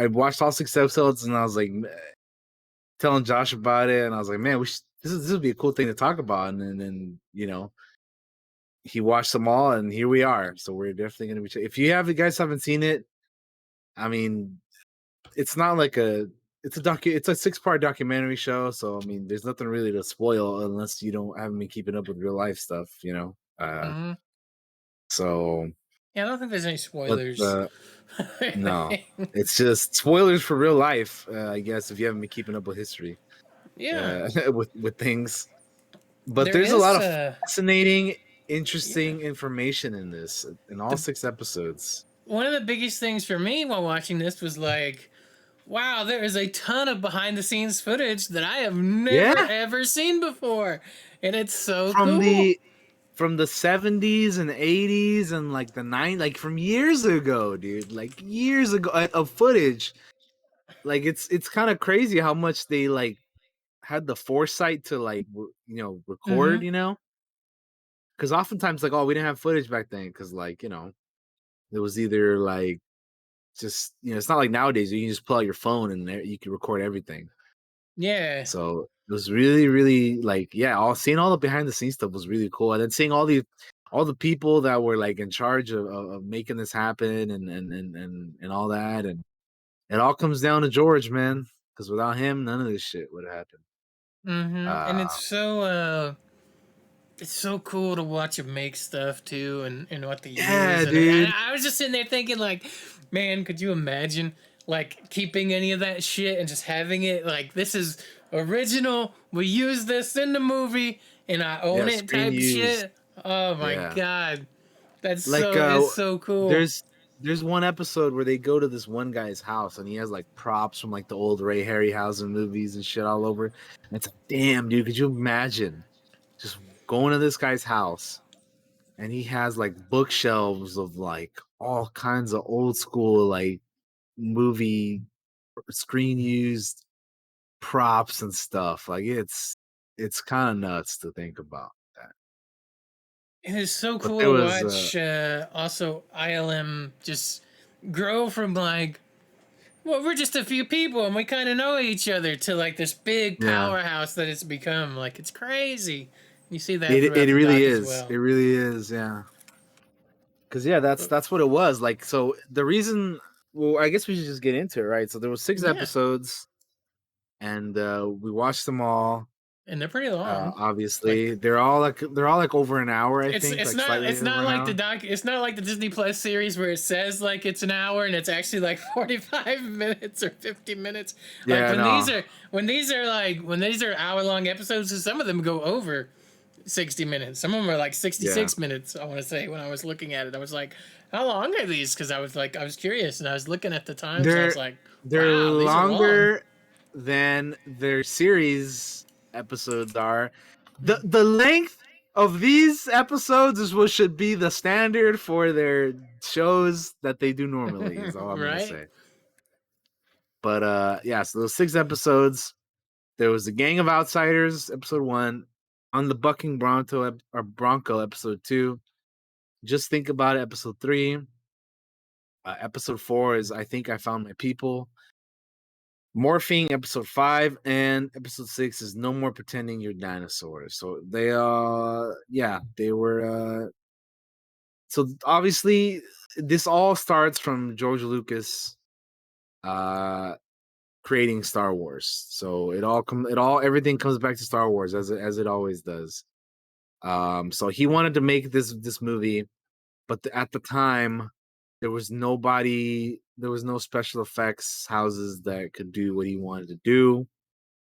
watched all 6 episodes, and I was like telling Josh about it, and I was like, man, this would be a cool thing to talk about. And then he watched them all, and here we are. So we're definitely gonna be. If you guys haven't seen it, I mean, it's not like it's a 6-part documentary show. So I mean, there's nothing really to spoil unless you haven't been keeping up with real life stuff, So yeah, I don't think there's any spoilers. No, it's just spoilers for real life, I guess, if you haven't been keeping up with history. Yeah, with things. But there's a lot of fascinating, interesting information in all 6 episodes. One of the biggest things for me while watching this was like, wow, there is a ton of behind the scenes footage that I have never ever seen before, and it's so cool. From the 70s and 80s and like the 90s, like from years ago, dude, like years ago of footage. Like it's kind of crazy how much they like had the foresight to like record, because oftentimes like, oh, we didn't have footage back then because like it was either like just it's not like nowadays you can just pull out your phone and you can record everything. Yeah. So it was really, really like, seeing all the behind the scenes stuff was really cool. And then seeing all the people that were like in charge of making this happen and all that. And it all comes down to George, man. Because without him, none of this shit would have happened. And it's so cool to watch him make stuff too, and what they use. Dude. And I was just sitting there thinking, like, man, could you imagine like keeping any of that shit and just having it like, this is original, we use this in the movie and I own it type shit. Oh my god, that's like it's so cool. There's one episode where they go to this one guy's house and he has like props from like the old Ray Harryhausen movies and shit all over. And it's like, damn, dude, could you imagine just going to this guy's house and he has like bookshelves of like all kinds of old school like movie screen used props and stuff. Like it's kind of nuts to think about that. It is so cool to watch also ILM just grow from like, well, we're just a few people and we kind of know each other to like this big powerhouse that it's become. Like, it's crazy. You see that it really is. As well. It really is, yeah. Because that's what it was. Like, so the reason, well, I guess we should just get into it, right? So there was 6 episodes, and we watched them all. and they're pretty long. Obviously, Like they're all like over an hour. I think it's like not slightly over an hour. it's not like the Disney Plus series where it says like it's an hour and it's actually like 45 minutes or 50 minutes. Like Yeah, no. when these are hour long episodes, some of them go over 60 minutes. Some of them are like 66 minutes. I want to say when I was looking at it, I was like, how long are these? Because I was curious and I was looking at the times. And I was like, They're wow, these are long. longer than their series episodes are. The length of these episodes is what should be the standard for their shows that they do normally, is all I'm gonna Right? say. But yeah, so those 6 episodes. There was the Gang of Outsiders, episode 1, on the Bucking Bronco, episode 2. Just Think About It, episode 3. Episode 4 is I Think I Found My People. Morphing, episode 5, and episode 6 is No More Pretending You're Dinosaurs. So they were so obviously this all starts from George Lucas creating Star Wars. So everything comes back to Star Wars as it always does. So he wanted to make this movie, but at the time there was no special effects houses that could do what he wanted to do.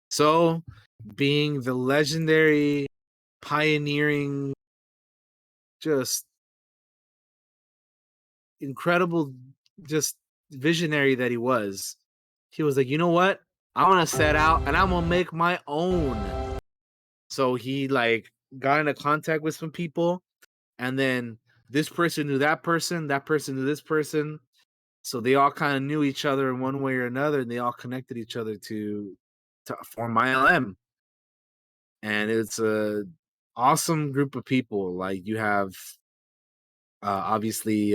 So, being the legendary, pioneering, just incredible, just visionary that he was like, you know what? I'm gonna set out and I'm gonna make my own. So he like got into contact with some people, and then this person knew that person knew this person. So they all kind of knew each other in one way or another, and they all connected each other to form ILM. And it's a awesome group of people. Like you have obviously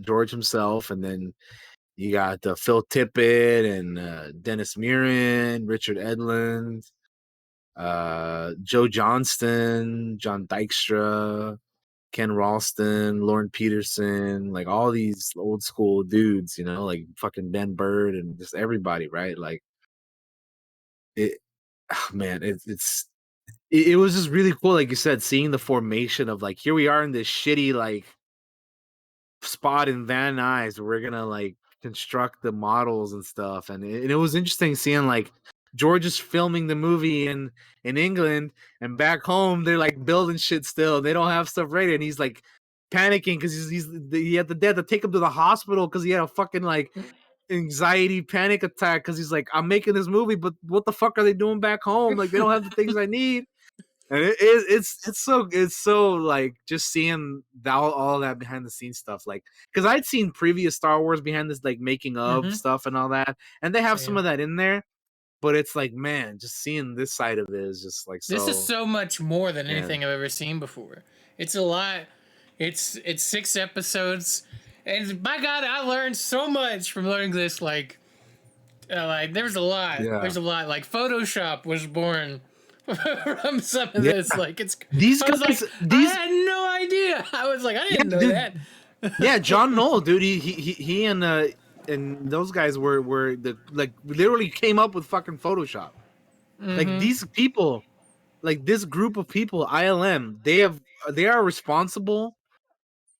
George himself, and then you got Phil Tippett and Dennis Muren, Richard Edlund, Joe Johnston, John Dykstra, Ken Ralston, Lauren Peterson, like all these old school dudes, like fucking Ben Bird and just everybody, right? Like it, man, it was just really cool, like you said, seeing the formation of like here we are in this shitty like spot in Van Nuys where we're gonna like construct the models and stuff, and it was interesting seeing like George is filming the movie in England, and back home they're like building shit still. They don't have stuff ready, and he's like panicking because he had to take him to the hospital because he had a fucking like anxiety panic attack because he's like, I'm making this movie, but what the fuck are they doing back home? Like they don't have the things I need. And it's so like just seeing all that behind the scenes stuff, like because I'd seen previous Star Wars behind this like making of stuff and all that, and they have some of that in there, but it's like, man, just seeing this side of it is just like This is so much more than anything I've ever seen before. It's a lot. It's 6 episodes, and by God, I learned so much from learning this. Like there's a lot. Yeah. There's a lot. Like Photoshop was born from some of this. Like these I was guys. like, These I had no idea. I was like, I didn't know that. Yeah, John Knoll, dude. He and those guys were the like literally came up with fucking Photoshop. Like these people, like this group of people, ILM, they are responsible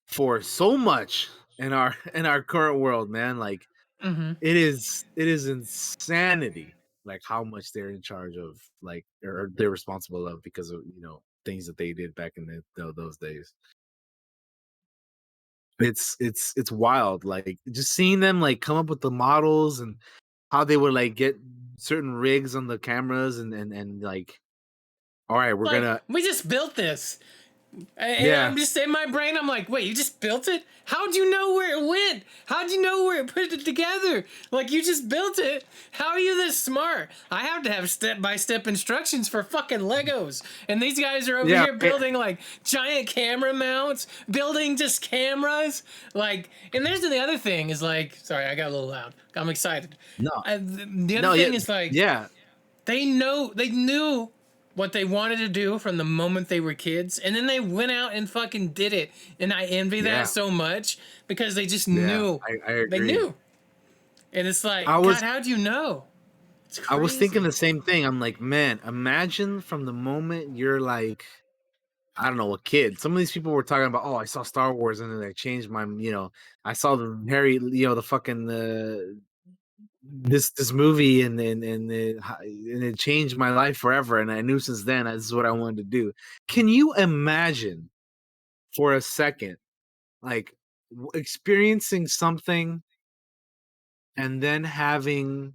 for so much in our current world, man. Like it is insanity, like how much they're in charge of, like or they're responsible of because of things that they did back in those days. It's wild, like just seeing them like come up with the models and how they would like get certain rigs on the cameras and like, all right, we're gonna we just built this. And I'm just in my brain, I'm like, wait, you just built it? How'd you know where it went? How'd you know where it put it together? Like, you just built it. How are you this smart? I have to have step-by-step instructions for fucking Legos. And these guys are over here building, like, giant camera mounts, building just cameras. Like, and there's the other thing is, like, sorry, I got a little loud. I'm excited. No. The other thing is, like, they knew what they wanted to do from the moment they were kids, and then they went out and fucking did it. And I envy that so much because they just knew. I agree. They knew. And it's like, God, how'd you know? It's I was thinking crazy. the same thing. I'm like, man, imagine from the moment you're like, I don't know, a kid. Some of these people were talking about, oh, I saw Star Wars and then I changed my, I saw the Harry, the fucking this movie and it changed my life forever. And I knew since then this is what I wanted to do. Can you imagine for a second, like experiencing something and then having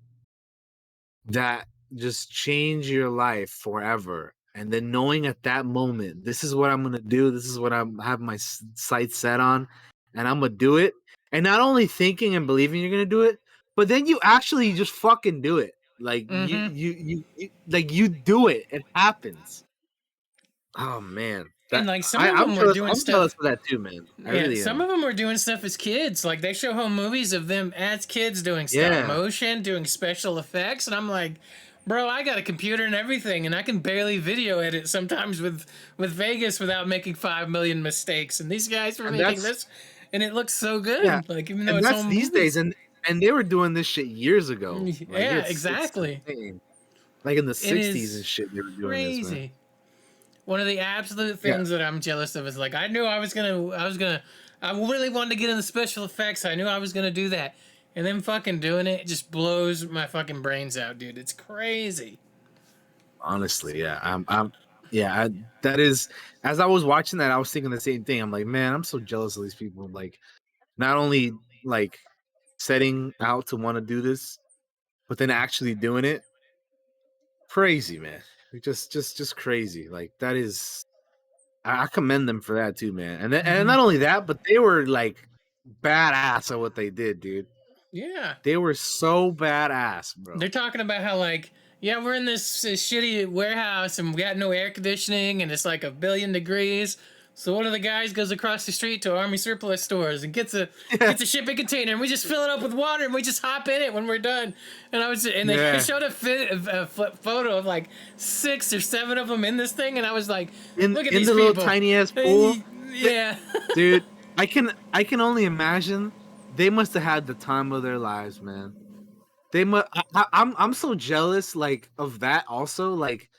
that just change your life forever, and then knowing at that moment, this is what I'm gonna do, this is what I'm have my sights set on, and I'm gonna do it, and not only thinking and believing you're gonna do it, but then you actually just fucking do it. Like Mm-hmm. you like you do it. It happens. Oh man, And that like some of I'm them were jealous. doing I'm jealous stuff. of that too, man. I Yeah, really some am. of them were doing stuff as kids. Like they show home movies of them as kids doing stop Yeah, motion, doing special effects, and I'm like, bro, I got a computer and everything, and I can barely video edit sometimes with Vegas without making 5 million mistakes. And these guys were and making that's this, and it looks so yeah, good. Like even though and it's that's home these days, movies. and they were doing this shit years ago. Like Yeah, it's exactly. insane. Like in the It 60s and is shit, they were doing this, man. crazy. One of the absolute Yeah, things that I'm jealous of is like I knew I really wanted to get into special effects. I knew I was gonna do that, and then fucking doing it just blows my fucking brains out, dude. It's crazy. honestly, yeah. Yeah, that is, as I was watching that, I was thinking the same thing. I'm like, man, I'm so jealous of these people. Like, not only like setting out to want to do this, but then actually doing it. Crazy, man. Like, just crazy. Like that is, I commend them for that too, man. And Hmm. not only that, but they were like badass at what they did, dude. Yeah, They were so badass, bro. they're talking about how like yeah we're in this shitty warehouse and we got no air conditioning and it's like 1 billion degrees. So one of the guys goes across the street to Army surplus stores and Yeah, gets a shipping container and we just fill it up with water and we just hop in it when we're done. And they yeah. showed a photo of like 6 or 7 of them in this thing and I was like, In look at in these the little people. tiny ass pool, Th- Yeah. dude. I can only imagine they must have had the time of their lives, man. They must. I'm so jealous, like of that. Also, like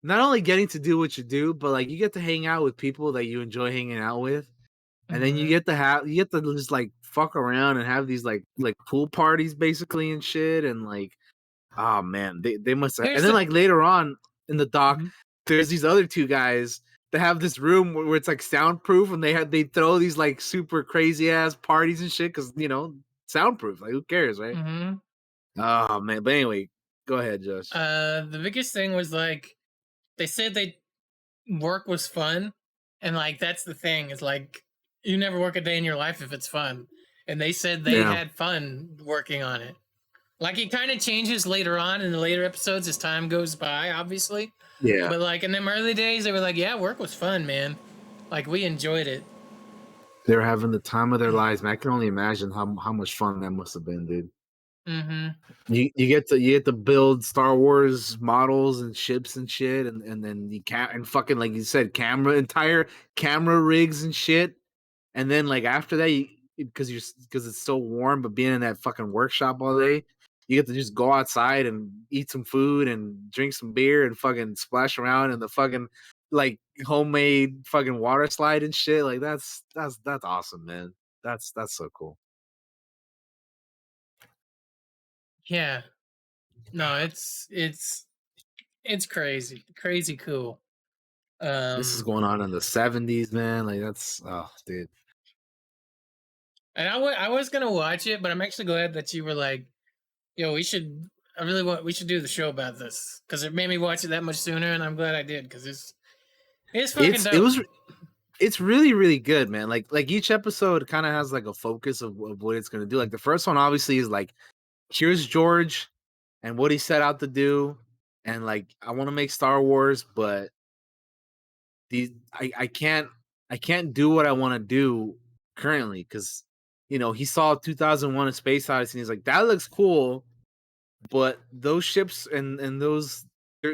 not only getting to do what you do, but like you get to hang out with people that you enjoy hanging out with, and then Hmm. you get to just like fuck around and have these like pool parties basically and shit, and like oh man, they must have. And Here's then the. like later on in the doc, Mhm. there's these other two guys that have this room where it's like soundproof, and they throw these like super crazy ass parties and shit because soundproof. Like who cares, right? Mhm. Oh man, but anyway, go ahead, Josh. The biggest thing was like they said they work was fun, and like that's the thing is like you never work a day in your life if it's fun, and they said they Yeah, had fun working on it. Like it kind of changes later on in the later episodes as time goes by, obviously, yeah, but like in them early days, they were like, "Yeah, work was fun, man. Like we enjoyed it." they're having the time of their lives, man. I can only imagine how much fun that must have been, dude. Mm-hmm. You get to build Star Wars models and ships and shit, and then you can't and fucking like you said, entire camera rigs and shit. And then like after that, because it's so warm, but being in that fucking workshop all day, you get to just go outside and eat some food and drink some beer and fucking splash around in the fucking like homemade fucking water slide and shit. Like that's awesome, man. That's so cool. Yeah. No, it's crazy, crazy cool. This is Um, going on in the 70s, man. Like that's oh dude. and I was gonna watch it, but I'm actually glad that you were like, "Yo, we should." I really want we should do the show about this because it made me watch it that much sooner, and I'm glad I did because it's fucking It's it dope. was it's really really good, man. Like each episode kind of has like a focus of what it's gonna do. Like the first one obviously is like here's George and what he set out to do, and like I want to make Star Wars, but these I can't do what I want to do currently because he saw 2001: A Space Odyssey and he's like that looks cool, but those ships and those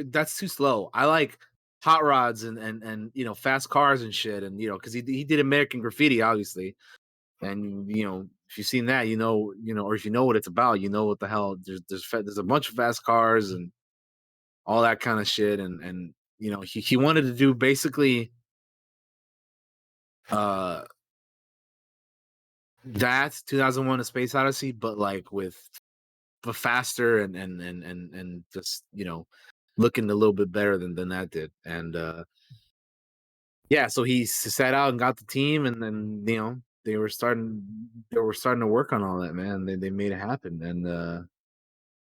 that's too slow. I like hot rods and fast cars and shit, and because he did American Graffiti obviously, and if you've seen that, or if you know what it's about, you know what the hell. There's a bunch of fast cars and all that kind of shit, and he wanted to do basically uh that 2001: A Space Odyssey, but like but faster and just looking a little bit better than that did, and yeah, so he set out and got the team, and then they were starting to work on all that, man. They made it happen, and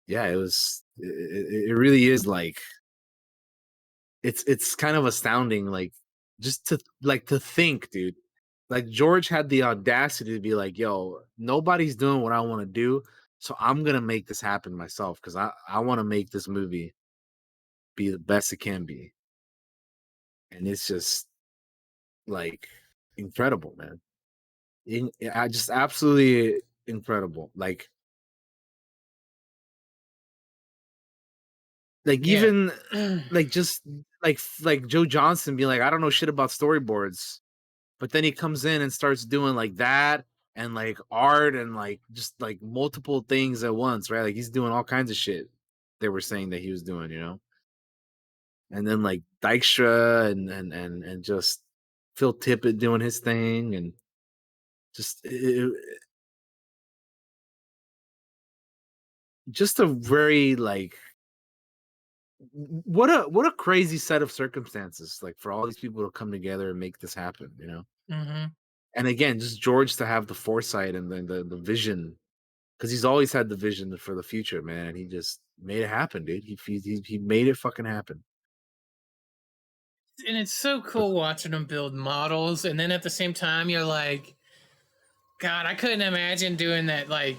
yeah, it really is like it's kind of astounding, like just to think, dude. Like George had the audacity to be like, "Yo, nobody's doing what I want to do, so I'm gonna make this happen myself because I want to make this movie be the best it can be," and it's just like incredible, man. I just absolutely incredible. Like Yeah. even like just like Joe Johnson being like, I don't know shit about storyboards, but then he comes in and starts doing like that and like art and like just like multiple things at once, right? Like he's doing all kinds of shit they were saying that he was doing, and then like Dykstra and just Phil Tippett doing his thing, and just just a very like what a crazy set of circumstances, like for all these people to come together and make this happen. Mm-hmm. And again, just George to have the foresight and the vision, because he's always had the vision for the future, man. He just made it happen, dude. He made it fucking happen. And it's so cool watching them build models, and then at the same time, you're like, God, I couldn't imagine doing that. Like,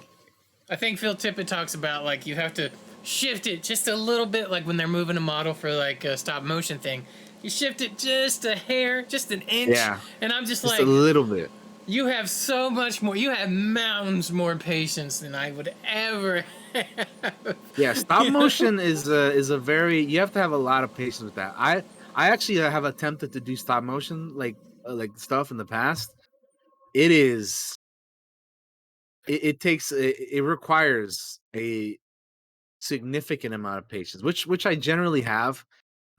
I think Phil Tippett talks about like you have to shift it just a little bit, like when they're moving a model for like a stop motion thing. You shift it just a hair, just an inch, Yeah, and I'm just just a like, little bit. you have so much more. You have mountains more patience than I would ever have. Yeah, stop You know? motion is a very, you have to have a lot of patience with that. I actually have attempted to do stop motion like stuff in the past. It is it requires a significant amount of patience, which I generally have.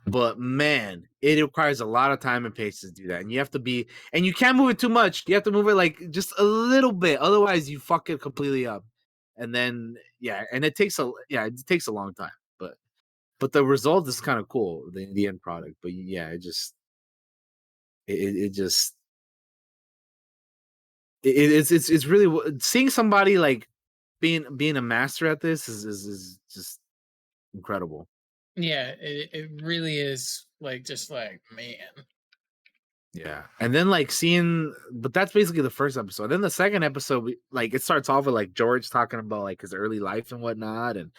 But man, it requires a lot of time and patience to do that. And you can't move it too much. You have to move it like just a little bit. Otherwise you fuck it completely up. And then yeah, and it takes a long time. But the result is kind of cool, the end product. But yeah, it just it's really seeing somebody like being a master at this is just incredible. Yeah, it really is like just like man. Yeah. And then like seeing, but that's basically the first episode. Then the second episode, like it starts off with like George talking about like his early life and whatnot, and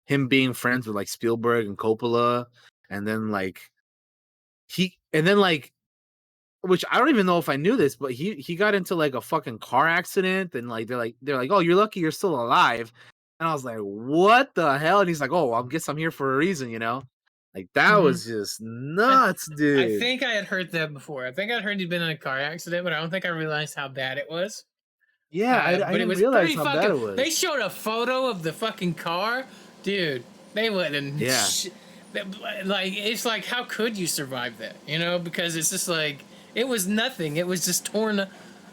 him being friends with like Spielberg and Coppola. And then like which I don't even know if I knew this, but he got into like a fucking car accident, and like they're like, oh, you're lucky you're still alive. And I was like, what the hell? And he's like, oh, I guess I'm here for a reason. Like that Mm-hmm. was just I, nuts, I dude. think I had heard that before. I think I'd heard he'd been in a car accident, but I don't think I realized how bad it was. Yeah, I But it didn't was realize pretty how bad fucking. it They was. showed a photo of the fucking car, dude. They wouldn't. Yeah. Like it's like, how could you survive that? Because it's just like it was nothing. It was just torn,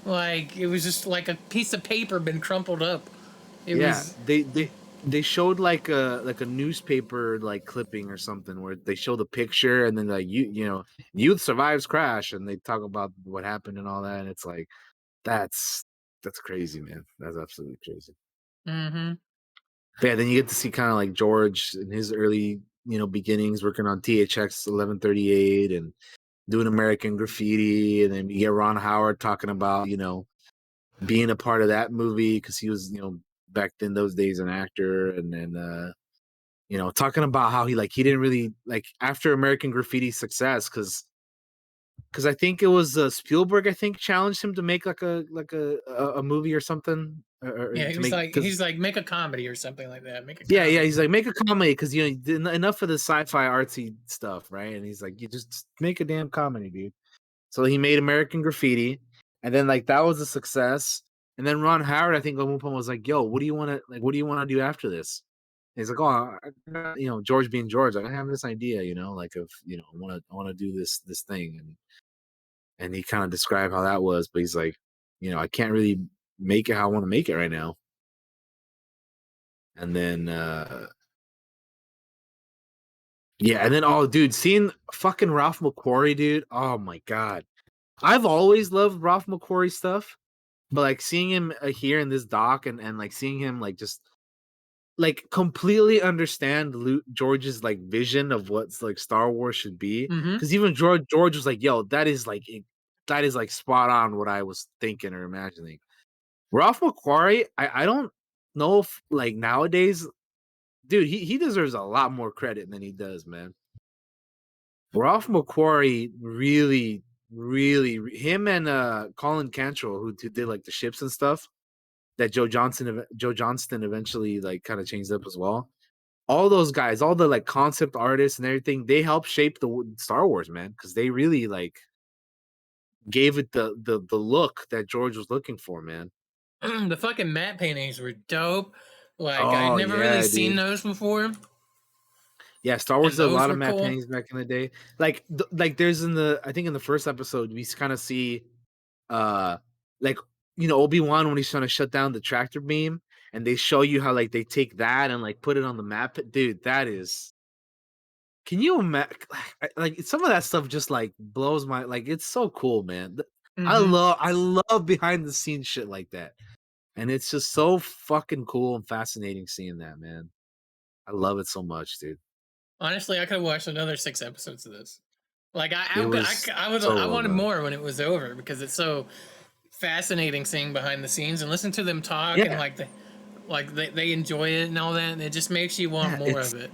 like it was just like a piece of paper been crumpled up. It Yeah, was. they showed like a newspaper like clipping or something where they show the picture, and then like youth survives crash, and they talk about what happened and all that, and it's like that's that's crazy, man. That's absolutely crazy. Mm-hmm. But yeah, then you get to see kind of like George in his early beginnings working on THX 1138 and doing American Graffiti, and then you get Ron Howard talking about being a part of that movie because he was back in those days an actor, and then talking about how he didn't really like after American Graffiti's success, because I think it was Spielberg, I think, challenged him to make like a movie or something, or Yeah, to make, he's because like make a comedy or something like that. Make a yeah, comedy. he's like, make a comedy because enough of the sci-fi artsy stuff, right? And he's like, you just make a damn comedy, dude. So he made American Graffiti, and then like that was a success. And then Ron Howard, I think at one point was like, "Yo, what do you want to like? What do you want to do after this?" And he's like, "Oh, George being George, like, I have this idea, like of I want to do this thing." And he kind of described how that was, but he's like, I can't really make it how I want to make it right now. And then yeah, and then dude, seeing fucking Ralph McQuarrie, dude. Oh my god. I've always loved Ralph McQuarrie stuff, but like seeing him here in this doc and like seeing him like just like completely understand George's like vision of what's like Star Wars should be. Mm-hmm. Because even George was like, "Yo, that is like spot on what I was thinking or imagining." Ralph McQuarrie, I don't know if like nowadays, dude, he deserves a lot more credit than he does, man. Ralph McQuarrie really, really, him and Colin Cantrell, who did like the ships and stuff that Joe Johnston eventually like kind of changed up as well. All those guys, all the like concept artists and everything, they helped shape the Star Wars, man, because they really like gave it the look that George was looking for, man. The fucking matte paintings were dope. Like I'd Oh never really yeah, seen dude. those before. Yeah, Star Wars And did a those lot were of matte cool. paintings back in the day. Like there's I think in the first episode we kind of see like Obi-Wan when he's trying to shut down the tractor beam, and they show you how like they take that and like put it on the map. Dude, that is, can you imagine? Like some of that stuff just like blows my, like, it's so cool, man. Mm-hmm. I love behind the scenes shit like that. And it's just so fucking cool and fascinating seeing that, man. I love it so much, dude. Honestly, I could have watched another 6 episodes of this. Like It was so I well wanted done. more when it was over because it's so fascinating seeing behind the scenes and listen to them talk and Yeah. they enjoy it and all that, and it just makes you want Yeah, more of it.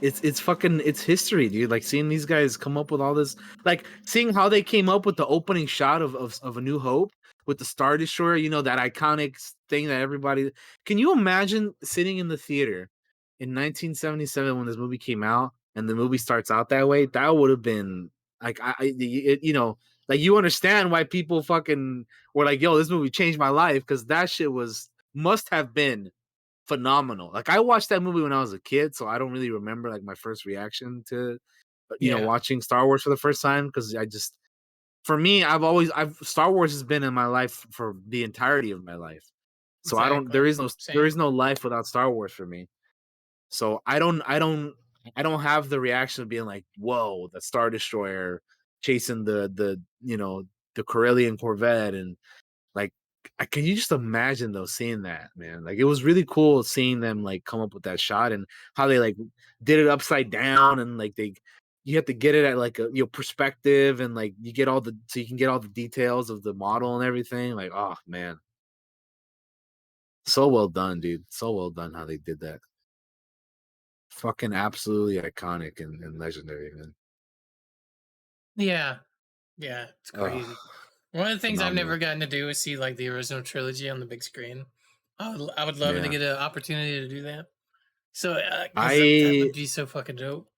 it's fucking, it's history, dude. Like seeing these guys come up with all this, like seeing how they came up with the opening shot of A New Hope with the Star Destroyer, that iconic thing that everybody, can you imagine sitting in the theater in 1977 when this movie came out and the movie starts out that way? That would have been like, like you understand why people fucking were like, "Yo, this movie changed my life," because that shit must have been phenomenal. Like I watched that movie when I was a kid, so I don't really remember like my first reaction to Yeah, watching Star Wars for the first time, because I just, for me, I've Star Wars has been in my life for the entirety of my life. So I don't, exactly. there Same. is no life without Star Wars for me. So I don't have the reaction of being like, "Whoa, the Star Destroyer chasing the Corellian Corvette," and like, can you just imagine though seeing that, man? Like it was really cool seeing them like come up with that shot and how they like did it upside down, and like you have to get it at like a perspective, and like you get so you can get all the details of the model and everything. Like, oh man, so well done, dude. So well done how they did that. Fucking absolutely iconic and legendary, man. Yeah, yeah, it's Oh, crazy. One of the things I've never phenomenal. gotten to do is see like the original trilogy on the big screen. I would love to Yeah. get an opportunity to do that. So, because that I would be so fucking dope.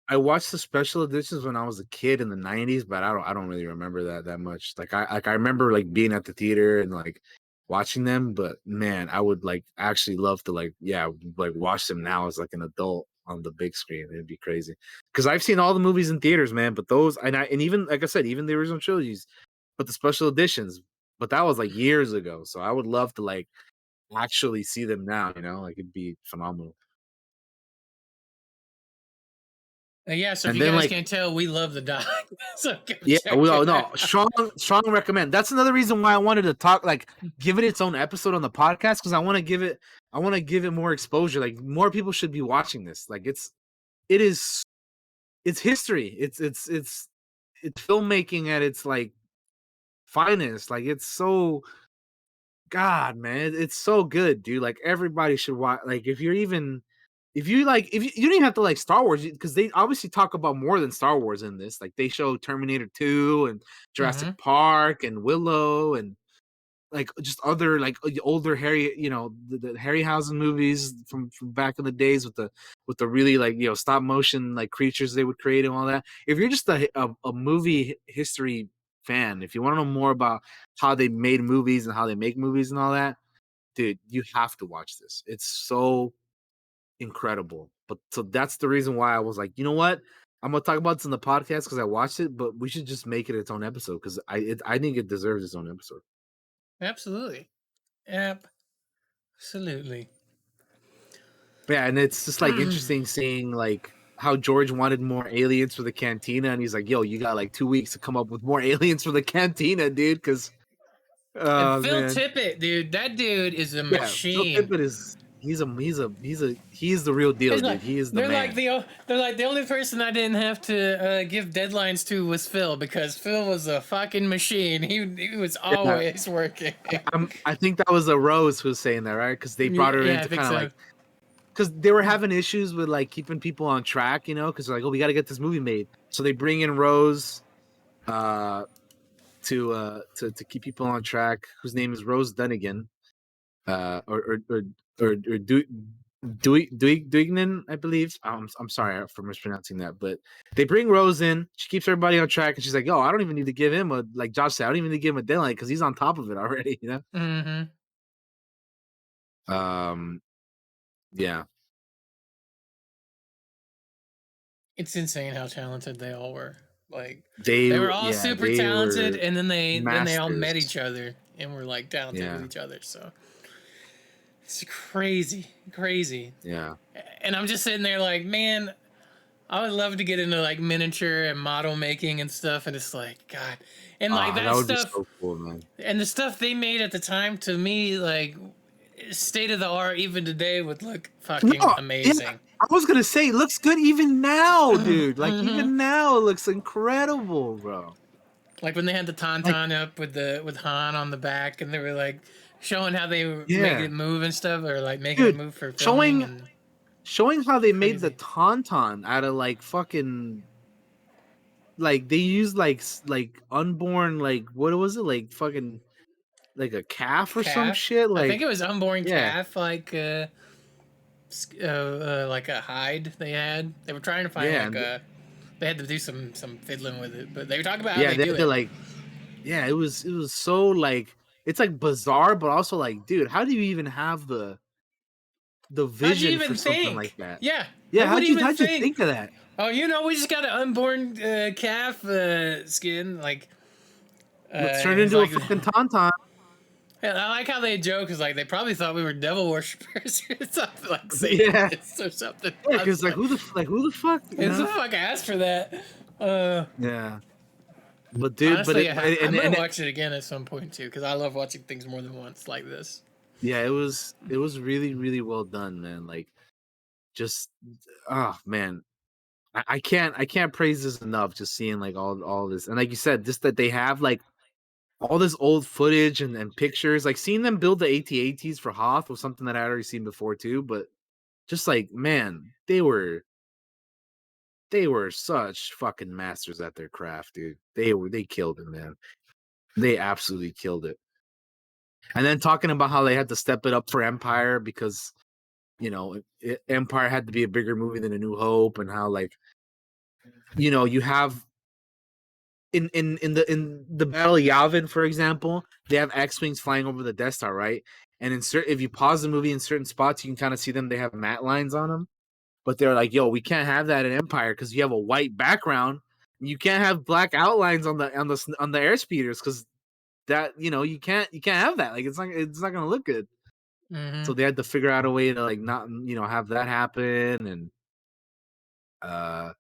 I watched the special editions when I was a kid in the 90s, but I don't really remember that much. Like I remember like being at the theater and like watching them, but man, I would like actually love to like, yeah, like watch them now as like an adult on the big screen. It'd be crazy. Cuz I've seen all the movies in theaters, man, but those, and even like I said, even the original trilogies, but the special editions, but that was like years ago. So I would love to like actually see them now, like it'd be phenomenal. Yeah, so if And you then guys like, can't tell, we love the doc. So go yeah, check well, it no, out. strong recommend. That's another reason why I wanted to talk, like, give it its own episode on the podcast, because I want to give it more exposure. Like, more people should be watching this. Like, it is, it's history. It's filmmaking at its like finest. Like, it's so, God, man, it's so good, dude. Like, everybody should watch. Like, if you don't even have to like Star Wars, because they obviously talk about more than Star Wars in this. Like they show Terminator 2 and Jurassic Mm-hmm. Park and Willow and like just other like older Harry, the Harryhausen movies from back in the days with the really like stop motion like creatures they would create and all that. If you're just a movie history fan, if you want to know more about how they made movies and how they make movies and all that, dude, you have to watch this. It's so incredible. But so that's the reason why I was like, you know what? I'm gonna talk about this in the podcast because I watched it, but we should just make it its own episode because I think it deserves its own episode. Absolutely. Absolutely. Yeah, and it's just like interesting seeing like how George wanted more aliens for the cantina, and he's like, "Yo, you got like 2 weeks to come up with more aliens for the cantina, dude." Because, And oh Phil man, Tippett, dude, that dude is a yeah, Phil machine. Tippett is he's the real deal, It's dude. like He is the man. they're like the only person I didn't have to give deadlines to was Phil because Phil was a fucking machine. He was always working. I think that was a Rose who was saying that, right? Because they brought her in Yeah, I to think kind of so. like because they were having issues with like keeping people on track, you know, because they're like, oh, we got to get this movie made. So they bring in Rose to keep people on track, whose name is Rose Dunnigan, or Duignan, I believe. I'm sorry for mispronouncing that, but they bring Rose in. She keeps everybody on track, and she's like, "Yo, I don't even need to give him a like Josh said. I don't even need to give him a deadline because he's on top of it already." You know. Yeah. It's insane how talented they all were. Like They they were all yeah super they talented, were and then they all met masters. each other and were like talented with Yeah. each other. So it's crazy, crazy. Yeah. And I'm just sitting there like, man, I would love to get into like miniature and model making and stuff. And it's like, God, and like That that would be stuff so cool, man. and the stuff they made at the time to me, like state of the art, even today would look fucking No, amazing. yeah, I was gonna say it looks good even now, dude. Like even now, it looks incredible, bro. Like when they had the Like tauntaun up with Han on the back, and they were like showing how they were making yeah, it move and stuff, or like making it dude, move for filming showing and showing how they made the crazy. tauntaun out of like fucking like they used like unborn like what was it like fucking like a calf or some Calf. shit I think like it was unborn yeah calf, like a hide they had. They were trying to find yeah like a. They had to do some fiddling with it, but they were talking about how yeah they they do had to it. like yeah it was so like it's like bizarre but also like dude how do you even have the How'd you vision for even something like think? that. Yeah, Yeah, who would even how'd you think? think of that? Oh, we just got an unborn calf skin, like, Let's turn and it it's into a like, fucking tauntaun. I like how they joke, cause like they probably thought we were devil worshippers or something, like Yeah, Satanists or something. yeah, I was because like who the fuck, you who the know? fuck asked for that? Yeah, but dude, Honestly, I'm gonna and watch it again at some point too, cause I love watching things more than once like this. yeah, it was really really well done, man. Like just oh man, I can't praise this enough. Just seeing like all this, and like you said, just that they have like all this old footage and pictures. Like seeing them build the AT-ATs for Hoth was something that I would already seen before too, but just like man, they were such fucking masters at their craft, dude. They killed it, man. They absolutely killed it. And then talking about how they had to step it up for Empire because Empire had to be a bigger movie than A New Hope, and how like you have in the Battle of Yavin, for example, they have X-wings flying over the Death Star, right? And if you pause the movie in certain spots, you can kind of see them. They have matte lines on them. But they're like, yo, we can't have that in Empire because you have a white background. You can't have black outlines on the airspeeders because that you can't have that. Like it's not gonna look good. Mm-hmm. So they had to figure out a way to like not have that happen. And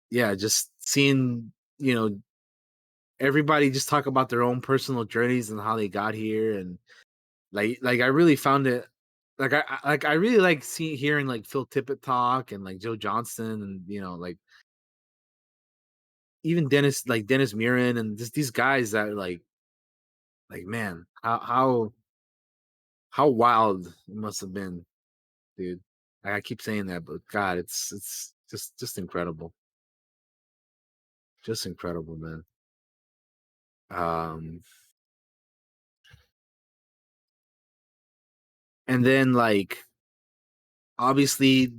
yeah, just seeing everybody just talk about their own personal journeys and how they got here. And like I really found it I really like hearing like Phil Tippett talk and like Joe Johnston and like even Dennis Muren and just these guys that like man, how wild it must have been, dude. I keep saying that, but God, it's just incredible. Just incredible, man. Um and then like obviously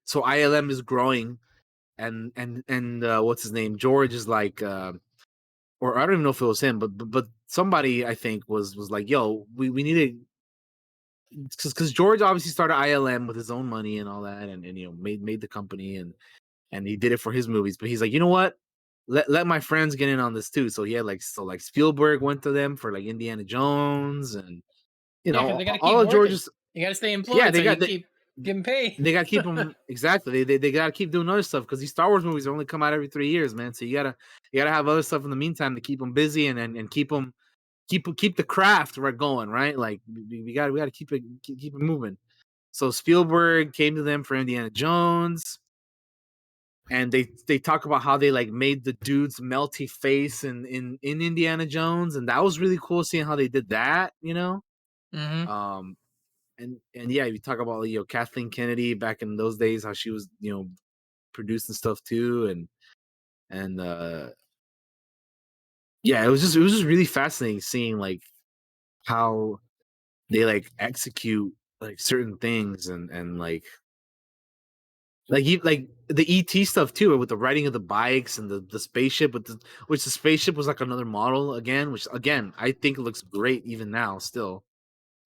so ILM is growing and what's his name? George is like or I don't even know if it was him, but somebody I think was like, yo, we need to, because George obviously started ILM with his own money and all that, and you know made the company, and he did it for his movies. But he's like, you know what? Let my friends get in on this too. So he had like Spielberg went to them for like Indiana Jones, and you Yeah, because know they got to keep all of working. George's. You got to stay Yeah, employed they so you got can keep getting paid. they got to keep them exactly. They got to keep doing other stuff because these Star Wars movies only come out every 3 years, man. So you gotta have other stuff in the meantime to keep them busy and keep them keep the craft right going, right? Like we got to keep it moving. So Spielberg came to them for Indiana Jones, and they talk about how they like made the dude's melty face in Indiana Jones, and that was really cool seeing how they did that, you know. Mm-hmm. And yeah, you talk about Kathleen Kennedy back in those days, how she was producing stuff too, and yeah, it was just really fascinating seeing like how they like execute like certain things and like the ET stuff too, with the riding of the bikes and the spaceship, which the spaceship was like another model again, which again I think looks great even now. Still,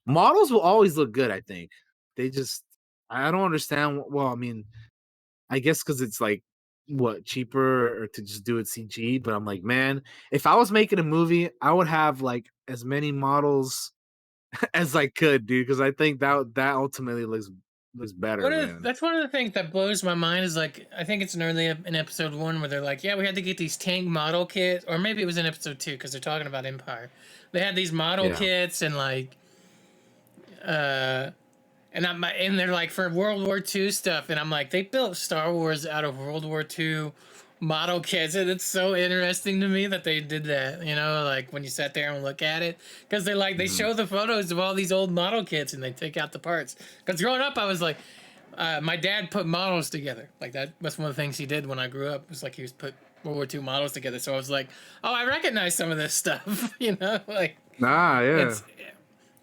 models will always look good. I think they just I don't understand. Well, I mean, I guess because it's like what cheaper or to just do it CG. But I'm like, man, if I was making a movie, I would have like as many models as I could, dude, because I think that ultimately looks better, man. That's one of the things that blows my mind is like I think it's in episode 1 where they're like, yeah, we had to get these tank model kits, or maybe it was in episode 2 because they're talking about Empire. They had these model Yeah. kits and like and they're like for World War II stuff, and I'm like, they built Star Wars out of World War II model kits, and it's so interesting to me that they did that. You know, like when you sat there and look at it, because they Mhm. show the photos of all these old model kits and they take out the parts. Because growing up, I was like, my dad put models together. Like that's one of the things he did when I grew up. Was like he was put World War II models together. So I was like, oh, I recognize some of this stuff. You know, like Yeah. it's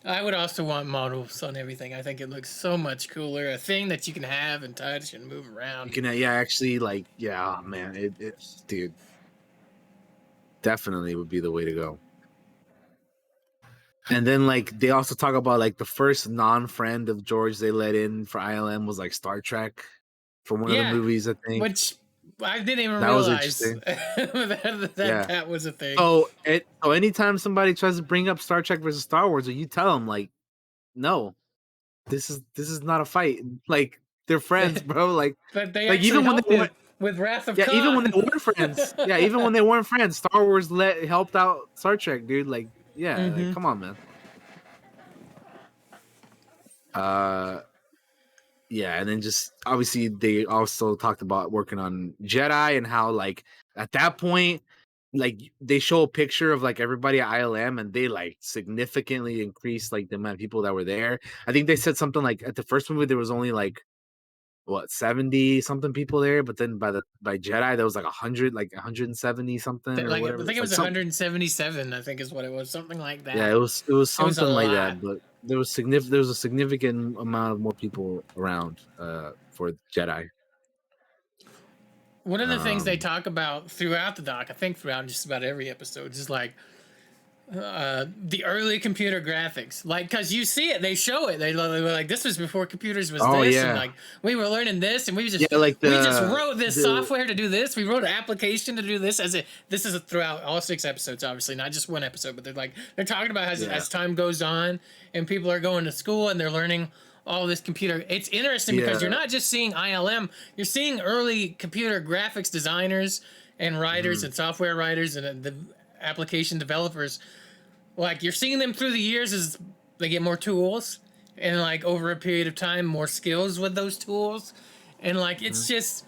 I would also want models on everything. I think it looks so much cooler. A thing that you can have and touch and move You around. can, yeah, actually, like, yeah, oh, man, it's, dude, definitely would be the way to go. And then, like, they also talk about, like, the first non-friend of George they let in for ILM was, like, Star Trek for one of the Yeah, movies, I think. which I didn't even That was realize interesting. that Yeah. that was a thing. So anytime somebody tries to bring up Star Trek versus Star Wars, or you tell them, like, no, this is not a fight. Like, they're friends, bro. But they Like actually even when helped they weren't, it with Wrath of yeah, even when they Khan. weren't friends, yeah, even when they weren't friends, Star Wars helped out Star Trek, dude. Like, yeah, like Hmm. come on, man. Uh, yeah, and then just obviously they also talked about working on Jedi and how like at that point, like they show a picture of like everybody at ILM and they like significantly increased like the amount of people that were there. I think they said something like at the first movie there was only like what 70 something people there, but then by Jedi there was like 100, like 170 something or Like I whatever. think It's it like was some 177. I think is what it was. Something like yeah, that. it was It was a something like lot. that, but there was a significant amount of more people around for Jedi. One of the things they Um talk about throughout the doc, I think throughout just about every episode, is like the early computer graphics, like because you see it, they show it, they were like, this was before computers was oh this, and yeah. like we were learning this, and Yeah, like we just wrote this the software to do this, we wrote an application to do this. This is throughout all 6 episodes, obviously not just one episode, but they're talking about yeah. as time goes on and people are going to school and they're learning all this computer. It's interesting because you're Yeah. not just seeing ILM, you're seeing early computer graphics designers and writers Mhm. and software writers and the application developers, like you're seeing them through the years as they get more tools and like over a period of time more skills with those tools, and like Mhm. it's just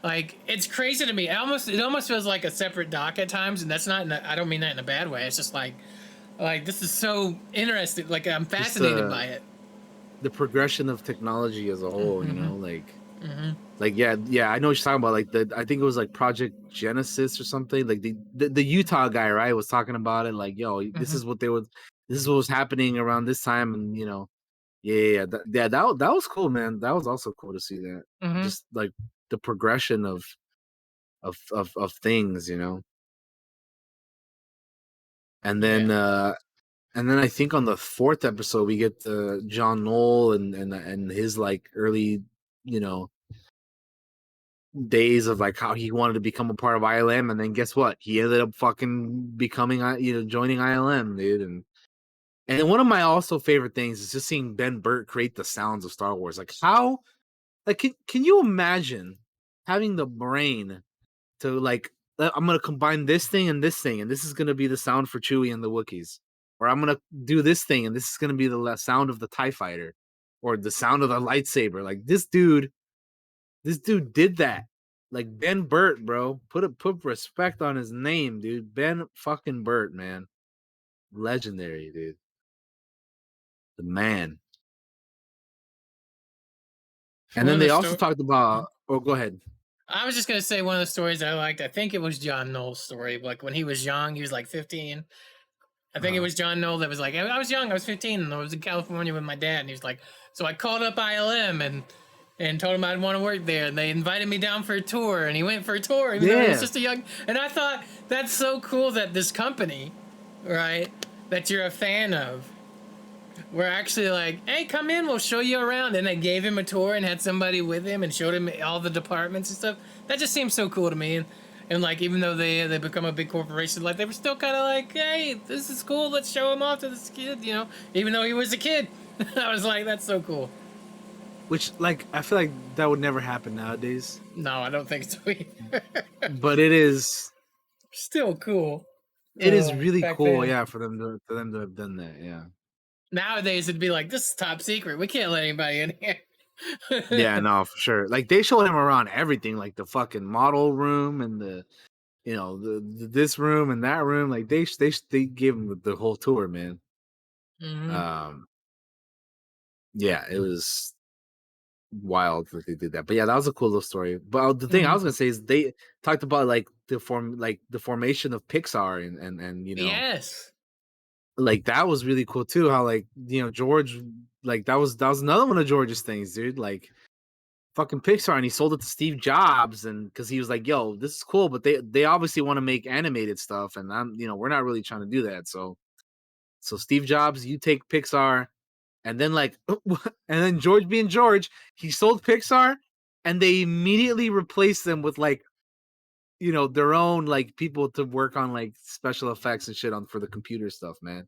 like it's crazy to me. It almost feels like a separate doc at times, and that's not I don't mean that in a bad way. It's just like this is so interesting, like I'm Just fascinated by it. the progression of technology as a whole, Mm-hmm. Mm-hmm. like yeah, I know what you're talking about. Like I think it was like Project Genesis or something. Like the Utah guy, right, was talking about it. Like, yo, Mm-hmm. this is what was happening around this time, and that was cool, man. That was also cool to see that. Mm-hmm. Just like the progression of things, And then I think on the 4th episode we get John Knoll and his like early, you know, days of like how he wanted to become a part of ILM, and then guess what? He ended up fucking becoming, joining ILM, dude. And then one of my also favorite things is just seeing Ben Burtt create the sounds of Star Wars. Like how, like can you imagine having the brain to like, I'm gonna combine this thing, and this is gonna be the sound for Chewie and the Wookiees, or I'm gonna do this thing, and this is gonna be the sound of the TIE fighter, or the sound of the lightsaber. Like this dude did that. Like Ben Burtt, bro. Put respect on his name, dude. Ben fucking Burtt, man. Legendary, dude. The man. And One then of the they also sto- talked about, oh, go ahead. I was just gonna say one of the stories I liked. I think it was John Knoll's story. Like when he was young, he was like 15. I think it was John Knoll that was like, I was young, I was 15, and I was in California with my dad, and he was like, so I called up ILM and told him I'd want to work there, and they invited me down for a tour, and he went for a tour, even though he was Yeah. just a young. And I thought that's so cool that this company, right, that you're a fan of, were actually like, hey, come in, we'll show you around, and they gave him a tour and had somebody with him and showed him all the departments and stuff. That just seems so cool to me. And like, even though they become a big corporation, like they were still kind of like, hey, this is cool, let's show him off to this kid, even though he was a kid. I was like, that's so cool. Which, like, I feel like that would never happen nowadays. No, I don't think so either. But it is Still cool. it is really Back cool, then. yeah, for them to have done that, yeah. Nowadays it'd be like, this is top secret, we can't let anybody in here. Yeah, no, for sure. Like they showed him around everything, like the fucking model room and this room and that room. Like they gave him the whole tour, man. Um, yeah, it was wild that they did that. But yeah, that was a cool little story. But the thing I was gonna say is they talked about like the formation of Pixar and Yes. like that was really cool too. How like George, like that was another one of George's things, dude. Like fucking Pixar, and he sold it to Steve Jobs, and because he was like, "Yo, this is cool," but they obviously want to make animated stuff, and we're not really trying to do that. So Steve Jobs, you take Pixar, and then like, and then George being George, he sold Pixar, and they immediately replaced them with like, their own like people to work on like special effects and shit on for the computer stuff, man.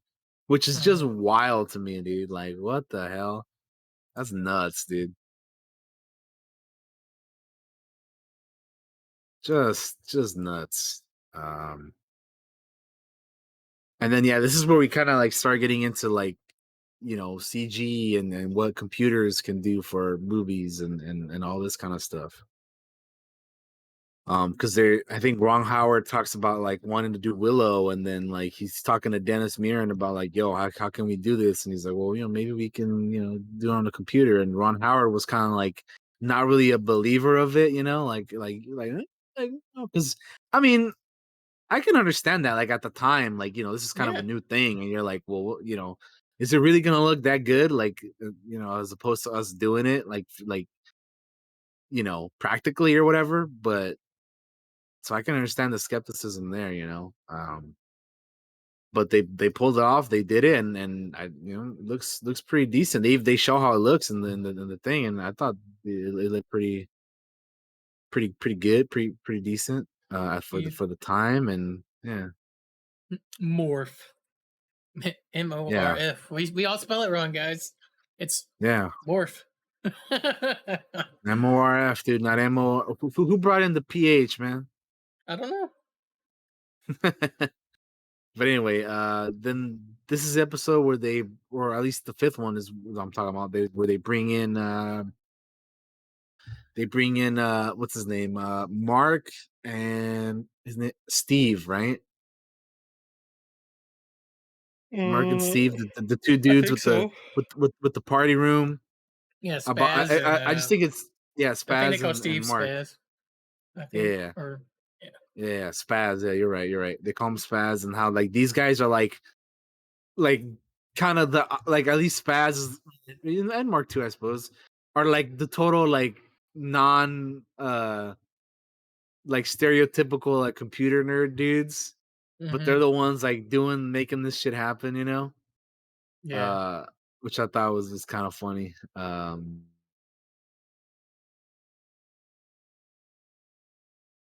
Which is just wild to me, dude. Like, what the hell? That's nuts, dude. Just nuts. Um, and then yeah, this is where we kind of like start getting into like CG and what computers can do for movies and all this kind of stuff. Because I think Ron Howard talks about like wanting to do Willow, and then like he's talking to Dennis Muren about like, yo, how can we do this? And he's like, well, maybe we can do it on the computer. And Ron Howard was kind of like not really a believer of it, because I mean, I can understand that, like, at the time, like, this is kind of Yeah. a new thing, and you're like, well, is it really gonna look that good? Like, as opposed to us doing it, like, practically or whatever. But so I can understand the skepticism there, but they pulled it off, they did it, and I, it looks pretty decent. They show how it looks in the thing, and I thought it looked pretty good, pretty decent, for Yeah. the time, and yeah. Morph. Yeah. MORF. We all spell it wrong, guys. It's Yeah. morph. MORF, dude, not MO. Who brought in the PH, man? I don't know. But anyway, then this is the episode where or at least the 5th one is what I'm talking about. Where they bring in, what's his name, Mark, and his name Steve, right? Mark and Steve, the two I dudes think with the so. with the party room. Yeah, About Spaz and I just think it's I think they Spaz call and Steve Mark. Spaz. I think. Yeah. Or Yeah, Spaz. Yeah, you're right. They call him Spaz, and how like these guys are like kind of the like at least Spaz and Mark too, I suppose, are like the total like non like stereotypical like computer nerd dudes. but they're Hmm. the ones like making this shit happen, Yeah. uh, which I thought was just kind of funny.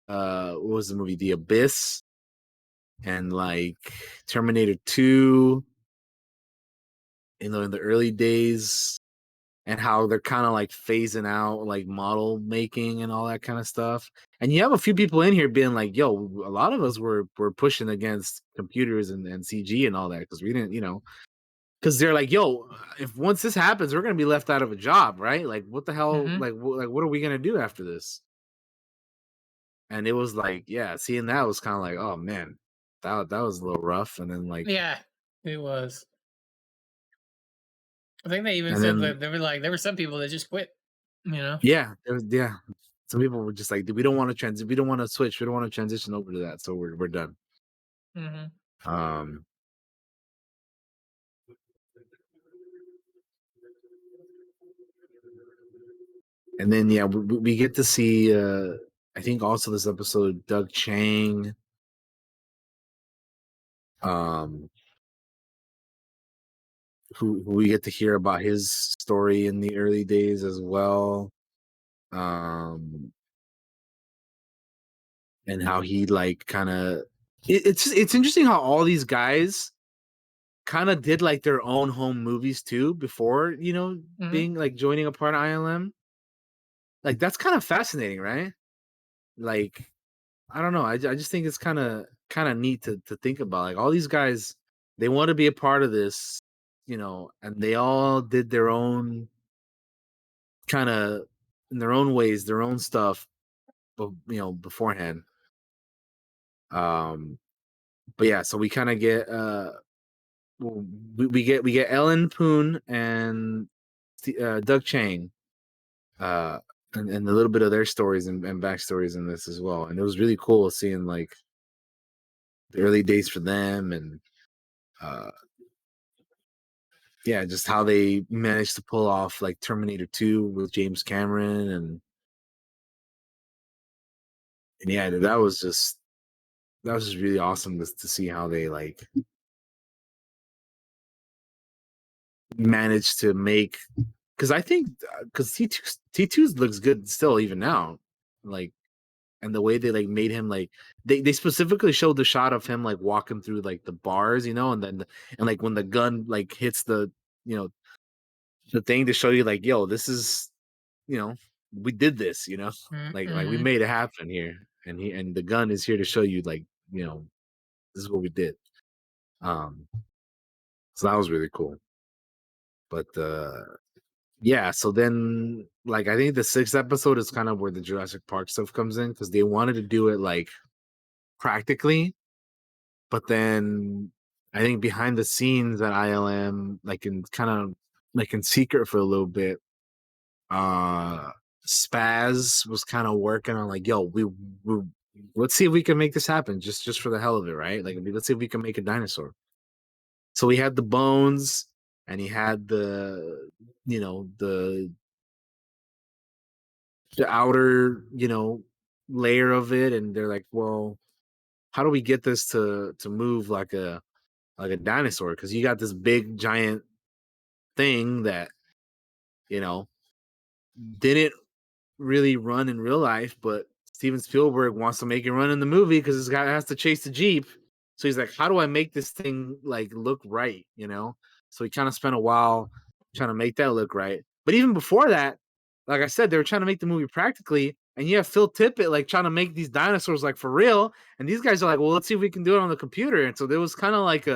What was the movie? The Abyss and like Terminator 2, in the early days, and how they're kind of like phasing out like model making and all that kind of stuff. And you have a few people in here being like, yo, a lot of us were pushing against computers and CG and all that because we didn't, because they're like, yo, if once this happens, we're gonna be left out of a job, right? Like, what the hell? Hmm. Like, what are we gonna do after this? And it was like, yeah, seeing that was kind of like, oh man, that was a little rough. And then like, Yeah, it was. I think they even and said then that there were some people that just quit. You know. yeah, some people were just like, we don't want to we don't want to switch, we don't want to transition over to that, so we're done. Hmm. Um, and then yeah, we get to see, I think also this episode, Doug Chang, um, who we get to hear about his story in the early days as well. Um, and how he like kind of it's interesting how all these guys kind of did like their own home movies too before Hmm. being like joining a part of ILM. Like that's kind of fascinating, right? Like I don't know, I just think it's kind of neat to think about, like all these guys, they want to be a part of this, and they all did their own kind of, in their own ways, their own stuff, but beforehand. um but yeah, so we kind of get well, we get Ellen Poon and Doug Chang, uh, and a little bit of their stories and backstories in this as well. And it was really cool seeing like the early days for them, and uh, yeah, just how they managed to pull off like Terminator 2 with James Cameron, and yeah, that was just really awesome to see how they like managed to make, because I think because T2's looks good still even now, like, and the way they like made him like, they specifically showed the shot of him like walking through like the bars, and then and like when the gun like hits you know the thing to show you like, yo, this is, you know we did this, like we Hmm. made it happen here, and the gun is here to show you like, this is what we did. um so that was really cool. But yeah, so then like I think the sixth episode is kind of where the Jurassic Park stuff comes in, because they wanted to do it like practically, but then I think behind the scenes at ILM, like in kind of like in secret for a little bit, uh Spaz was kind of working on like, yo, we let's see if we can make this happen, just for the hell of it, right? Like, let's see if we can make a dinosaur. So he had the bones, and he had the, you know the the outer, layer of it, and they're like, well, how do we get this to move like a dinosaur? Because you got this big giant thing that, you know didn't really run in real life, but Steven Spielberg wants to make it run in the movie because this guy has to chase the Jeep. So he's like, how do I make this thing like look right? So he kind of spent a while trying to make that look right. But even before that, like I said, they were trying to make the movie practically, and you have Phil Tippett like trying to make these dinosaurs like for real, and these guys are like, well, let's see if we can do it on the computer. And so there was kind of like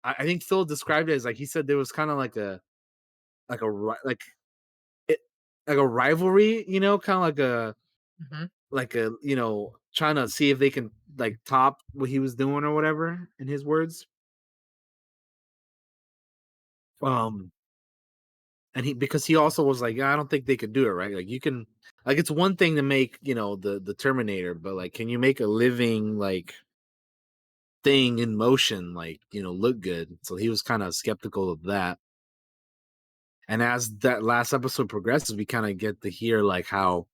I think Phil described it as like, he said there was kind of like a like it like a rivalry, kind of Hmm. like a trying to see if they can like top what he was doing or whatever, in his words. um and because he also was like, "Yeah, I don't think they could do it, right? Like, you can, like, it's one thing to make, the Terminator, but like, can you make a living like thing in motion like, look good?" So he was kind of skeptical of that. And as that last episode progresses, we kind of get to hear like how,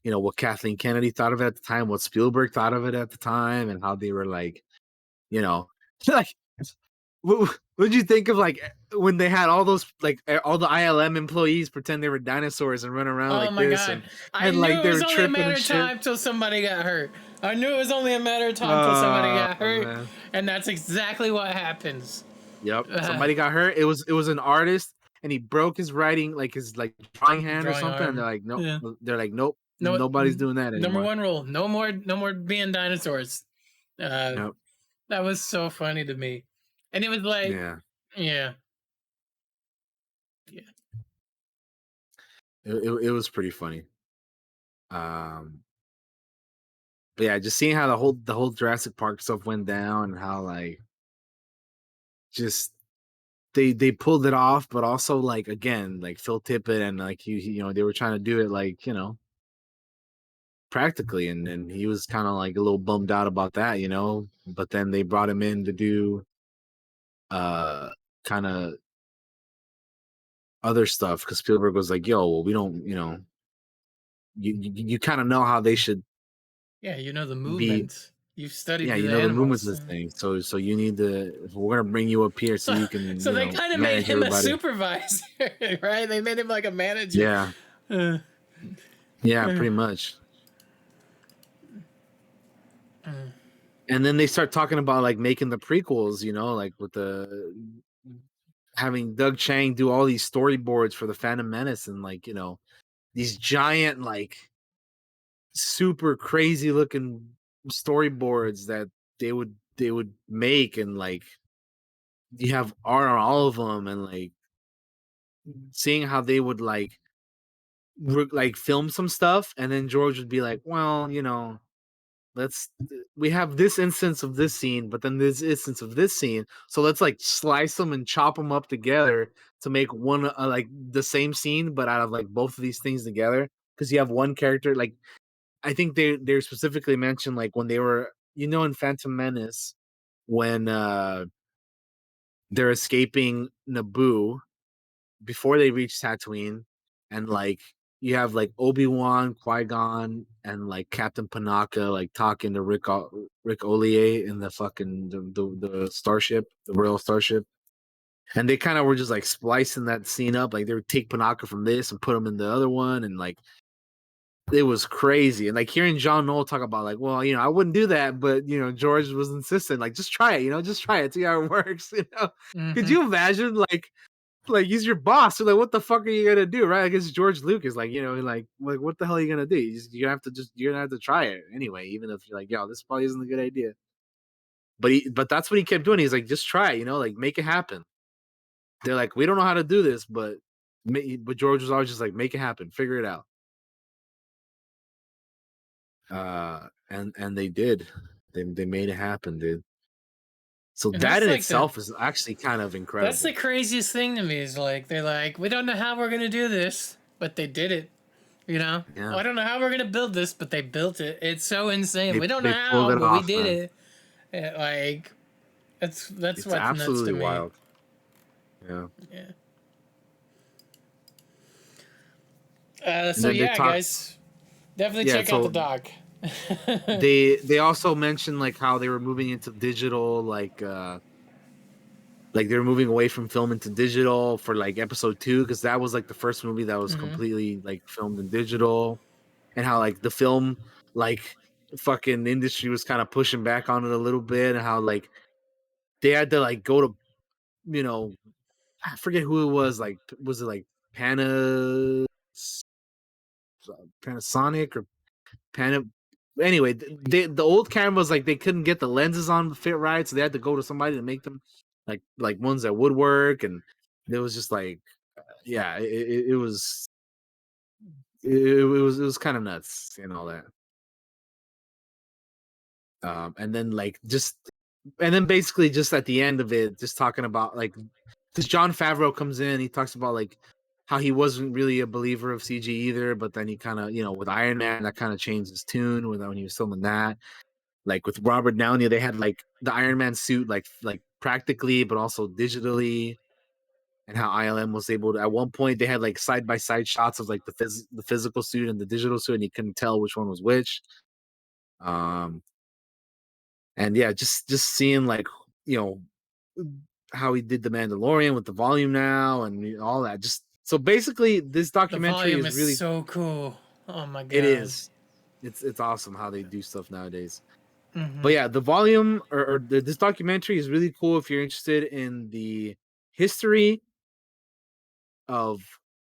what Kathleen Kennedy thought of it at the time, what Spielberg thought of it at the time, and how they were like you know, like what'd you think of like when they had all those like all the ILM employees pretend they were dinosaurs and run around Oh like my this god. and I knew like it they was were only a tripping matter and of shit? time till somebody got hurt. I knew it was only a matter of time till somebody Oh got hurt. man. And that's exactly what happens. Yep. Uh, Somebody got hurt. It was an artist and he broke his writing like his like drawing hand or drawing something. And arm. Yeah. they're like, nope, No, nobody's doing that number anymore. one rule: no more being dinosaurs. Uh, Yep. that was so funny to me, and it was like, Yeah. yeah, yeah, It was pretty funny. Um but yeah, just seeing how the whole Jurassic Park stuff went down and how like just they pulled it off, but also like again, like Phil Tippett and like they were trying to do it like, practically and he was kind of like a little bummed out about that. But then they brought him in to do uh kind of other stuff because Spielberg was like, yo, well, we don't, you kind of know how they should yeah. You know the be. movements. You've studied Yeah, the the movements animals. of this thing. So you need to. We're gonna bring you up here so So, you can, so they kind of made manage him a everybody. supervisor, right? They made him like a manager. Yeah, Uh, yeah, uh, pretty much. uh. And then they start talking about like making the prequels, like with the having Doug Chang do all these storyboards for the Phantom Menace and like, these giant like super crazy looking storyboards that they would make and like you have art on all of them and like seeing how they would like film some stuff and then George would be like, well, let's we have this instance of this scene, but then this instance of this scene, so let's like slice them and chop them up together to make one like the same scene but out of like both of these things together because you have one character like I think they specifically mentioned like when they were in Phantom Menace when they're escaping Naboo before they reach Tatooine, and like you have like Obi-Wan, Qui-Gon, and like Captain Panaka like talking to Rick Olier in the fucking the starship, the Royal Starship. And they kind of were just like splicing that scene up. Like they would take Panaka from this and put him in the other one, and like it was crazy. And like hearing John Knoll talk about like, well, I wouldn't do that, but George was insistent, like, just try it, just try it, see how it works. Could Mm-hmm. you imagine like he's your boss. So like, what the fuck are you gonna do, right? I guess George Lucas, like like what the hell are you gonna do? You're gonna have to try it anyway, even if you're like, yo, this probably isn't a good idea. But that's what he kept doing. He's like, just try it, like make it happen. They're like, we don't know how to do this, but George was always just like, make it happen, figure it out. And they did. They made it happen, dude. So And that that's in like itself is actually kind of that's the incredible. craziest thing to me is like they're like, we don't know how we're gonna do this, but they did it. Yeah. I don't know how we're gonna build this, but they built it. It's so insane. They We don't know they pulled how, it but we off, did man. it. Like that's It's what's nuts to absolutely me. wild. Yeah. Yeah. And So then they yeah, talk. guys, definitely Yeah. check out the So doc. they also mentioned like how they were moving into digital, like they were moving away from film into digital for like episode 2 because that was like the first movie that was Hmm. completely like filmed in digital, and how like the film like fucking industry was kind of pushing back on it a little bit, and how like they had to like go to you know I forget who it was, like was it like Pana Panasonic or Pan. Anyway, the old cameras like they couldn't get the lenses on to fit right, so they had to go to somebody to make them like ones that would work, and it was just like, yeah, it was it was kind of nuts and all that. And then like just and then basically just at the end of it, just talking about like because John Favreau comes in, he talks about like how he wasn't really a believer of CG either, but then he kind of with Iron Man that kind of changed his tune when he was filming that. Like with Robert Downey, they had like the Iron Man suit, like practically, but also digitally, and how ILM was able to. At one point, they had like side by side shots of like the physical suit and the digital suit, and you couldn't tell which one was which. Um, And yeah, just seeing like, you know, how he did the Mandalorian with the volume now and all that. Just so basically, this The documentary volume is is really, so cool. Oh my it god. is, it's awesome how they do stuff nowadays. Mm-hmm. But yeah, the volume this documentary is really cool if you're interested in the history of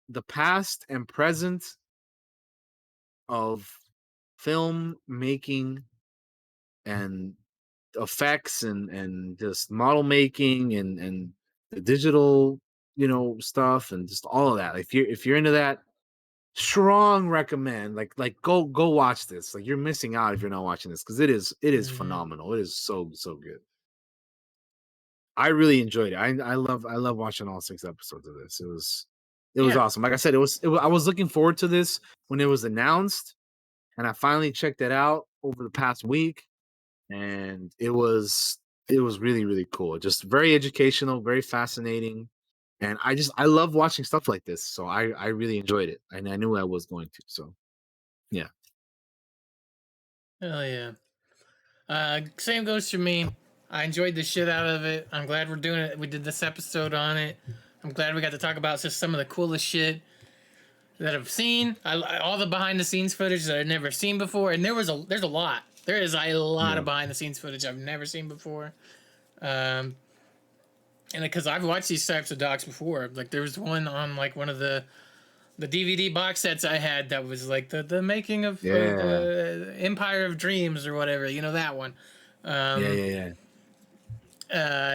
the past and present of film making and effects and just model making and the digital, you know, stuff and just all of that. If you're into that, strong recommend. Like go watch this. Like you're missing out if you're not watching this because it is Mm-hmm. phenomenal. It is so good. I really enjoyed it. I love watching all 6 episodes of this. It was Yeah. awesome. Like I said, I was looking forward to this when it was announced, and I finally checked it out over the past week, and it was really cool. Just very educational, very fascinating, and I love watching stuff like this. So I really enjoyed it, and I knew I was going to. So yeah, Hell yeah. Same goes for me. I enjoyed the shit out of it. I'm glad we're doing it. We did this episode on it. I'm glad we got to talk about just some of the coolest shit that I've seen. All the behind the scenes footage that I've never seen before, and there's a lot. There is a lot yeah, of behind the scenes footage I've never seen before. Um, and because I've watched these types of docs before, like there was one on like one of the DVD box sets I had that was like the making of yeah, Empire of Dreams or whatever. You know that one. yeah, Um, yeah, yeah.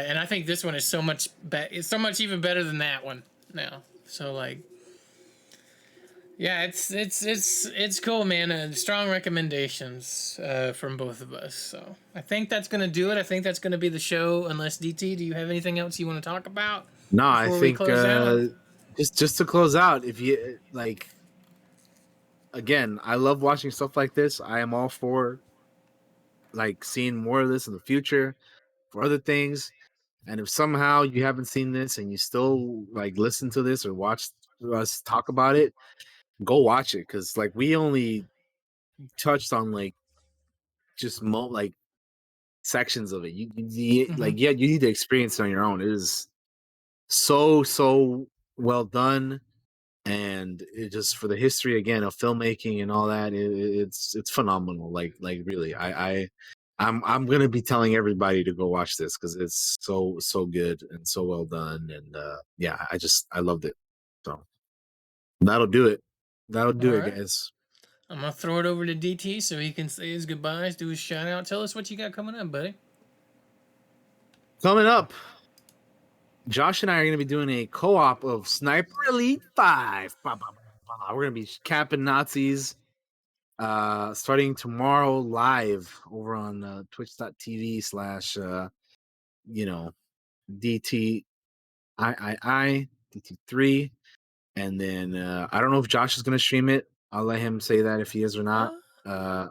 and I think this one is so much it's so much even better than that one now. So like, yeah, it's cool, man. Strong recommendations from both of us. So I think that's gonna do it. I think that's gonna be the show. Unless DT, do you have anything else you want to talk about No, I before we think close out? just to close out, if you like, again, I love watching stuff like this. I am all for like seeing more of this in the future for other things. And if somehow you haven't seen this and you still like listen to this or watch us talk about it, go watch it because like we only touched on like just like sections of it. Mm-hmm. Like yeah, you need to experience it on your own. It is so well done, and it just for the history again of filmmaking and all that, it's phenomenal. Like really, I'm gonna be telling everybody to go watch this because it's so good and so well done, and yeah, I loved it. So that'll do it. That'll All do it, right. guys. I'm gonna throw it over to DT so he can say his goodbyes, do his shout out. Tell us what you got coming up, buddy. Coming up, Josh and I are gonna be doing a co-op of Sniper Elite 5. We're gonna be capping Nazis starting tomorrow live over on twitch.tv/ you know DT DT3, and then I don't know if Josh is gonna stream it. I'll let him say that if he is or not Uh, uh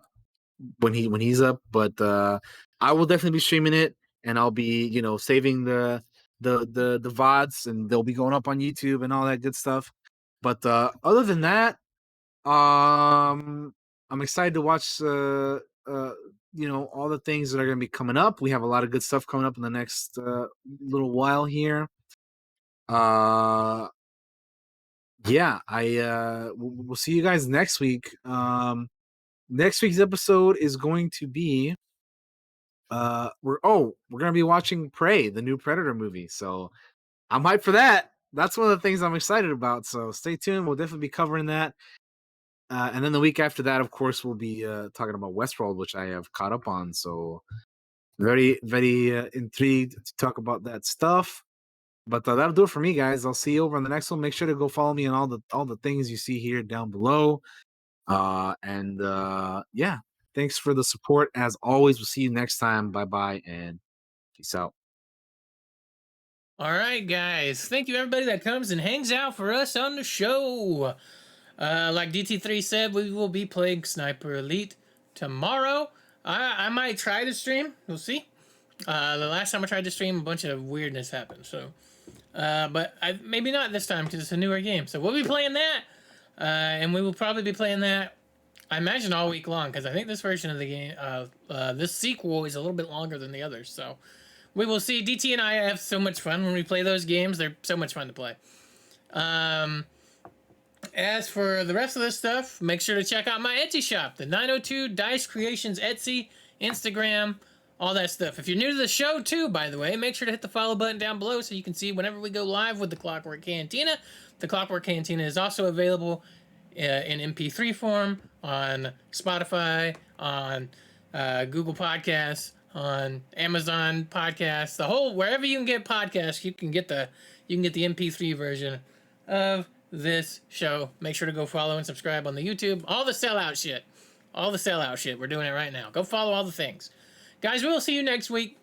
when he's up, but I will definitely be streaming it, and I'll be saving the VODs, and they'll be going up on YouTube and all that good stuff. But other than that, I'm excited to watch all the things that are going to be coming up. We have a lot of good stuff coming up in the next little while here. Uh yeah, we'll see you guys next week. Next week's episode is going to be we're gonna be watching Prey, the new Predator movie. So I'm hyped for that. That's one of the things I'm excited about. So stay tuned. We'll definitely be covering that. And then the week after that, of course, we'll be talking about Westworld, which I have caught up on. So very intrigued to talk about that stuff. But that'll do it for me, guys. I'll see you over on the next one. Make sure to go follow me on all the things you see here down below. And yeah, thanks for the support as always. We'll see you next time. Bye bye and peace out. all right, guys. Thank you, everybody that comes and hangs out for us on the show. Like DT3 said, we will be playing Sniper Elite tomorrow. I might try to stream. We'll see. The last time I tried to stream, a bunch of weirdness happened. So, but maybe not this time because it's a newer game. So we'll be playing that, and we will probably be playing that I imagine all week long, because I think this version of the game, this sequel is a little bit longer than the others. So we will see. DT and I have so much fun when we play those games. They're so much fun to play. As for the rest of this stuff, make sure to check out my Etsy shop, the 902 Dice Creations Etsy, Instagram, all that stuff. If you're new to the show too, by the way, make sure to hit the follow button down below so you can see whenever we go live with the Clockwork Cantina. The Clockwork Cantina is also available in MP3 form on Spotify, on Google Podcasts, on Amazon Podcasts, the whole wherever you can get podcasts, you can get the MP3 version of this show. Make sure to go follow and subscribe on the YouTube. All the sellout shit. We're doing it right now. Go follow all the things. Guys, we will see you next week.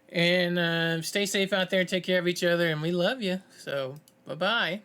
And stay safe out there. Take care of each other. And we love you. So, bye-bye.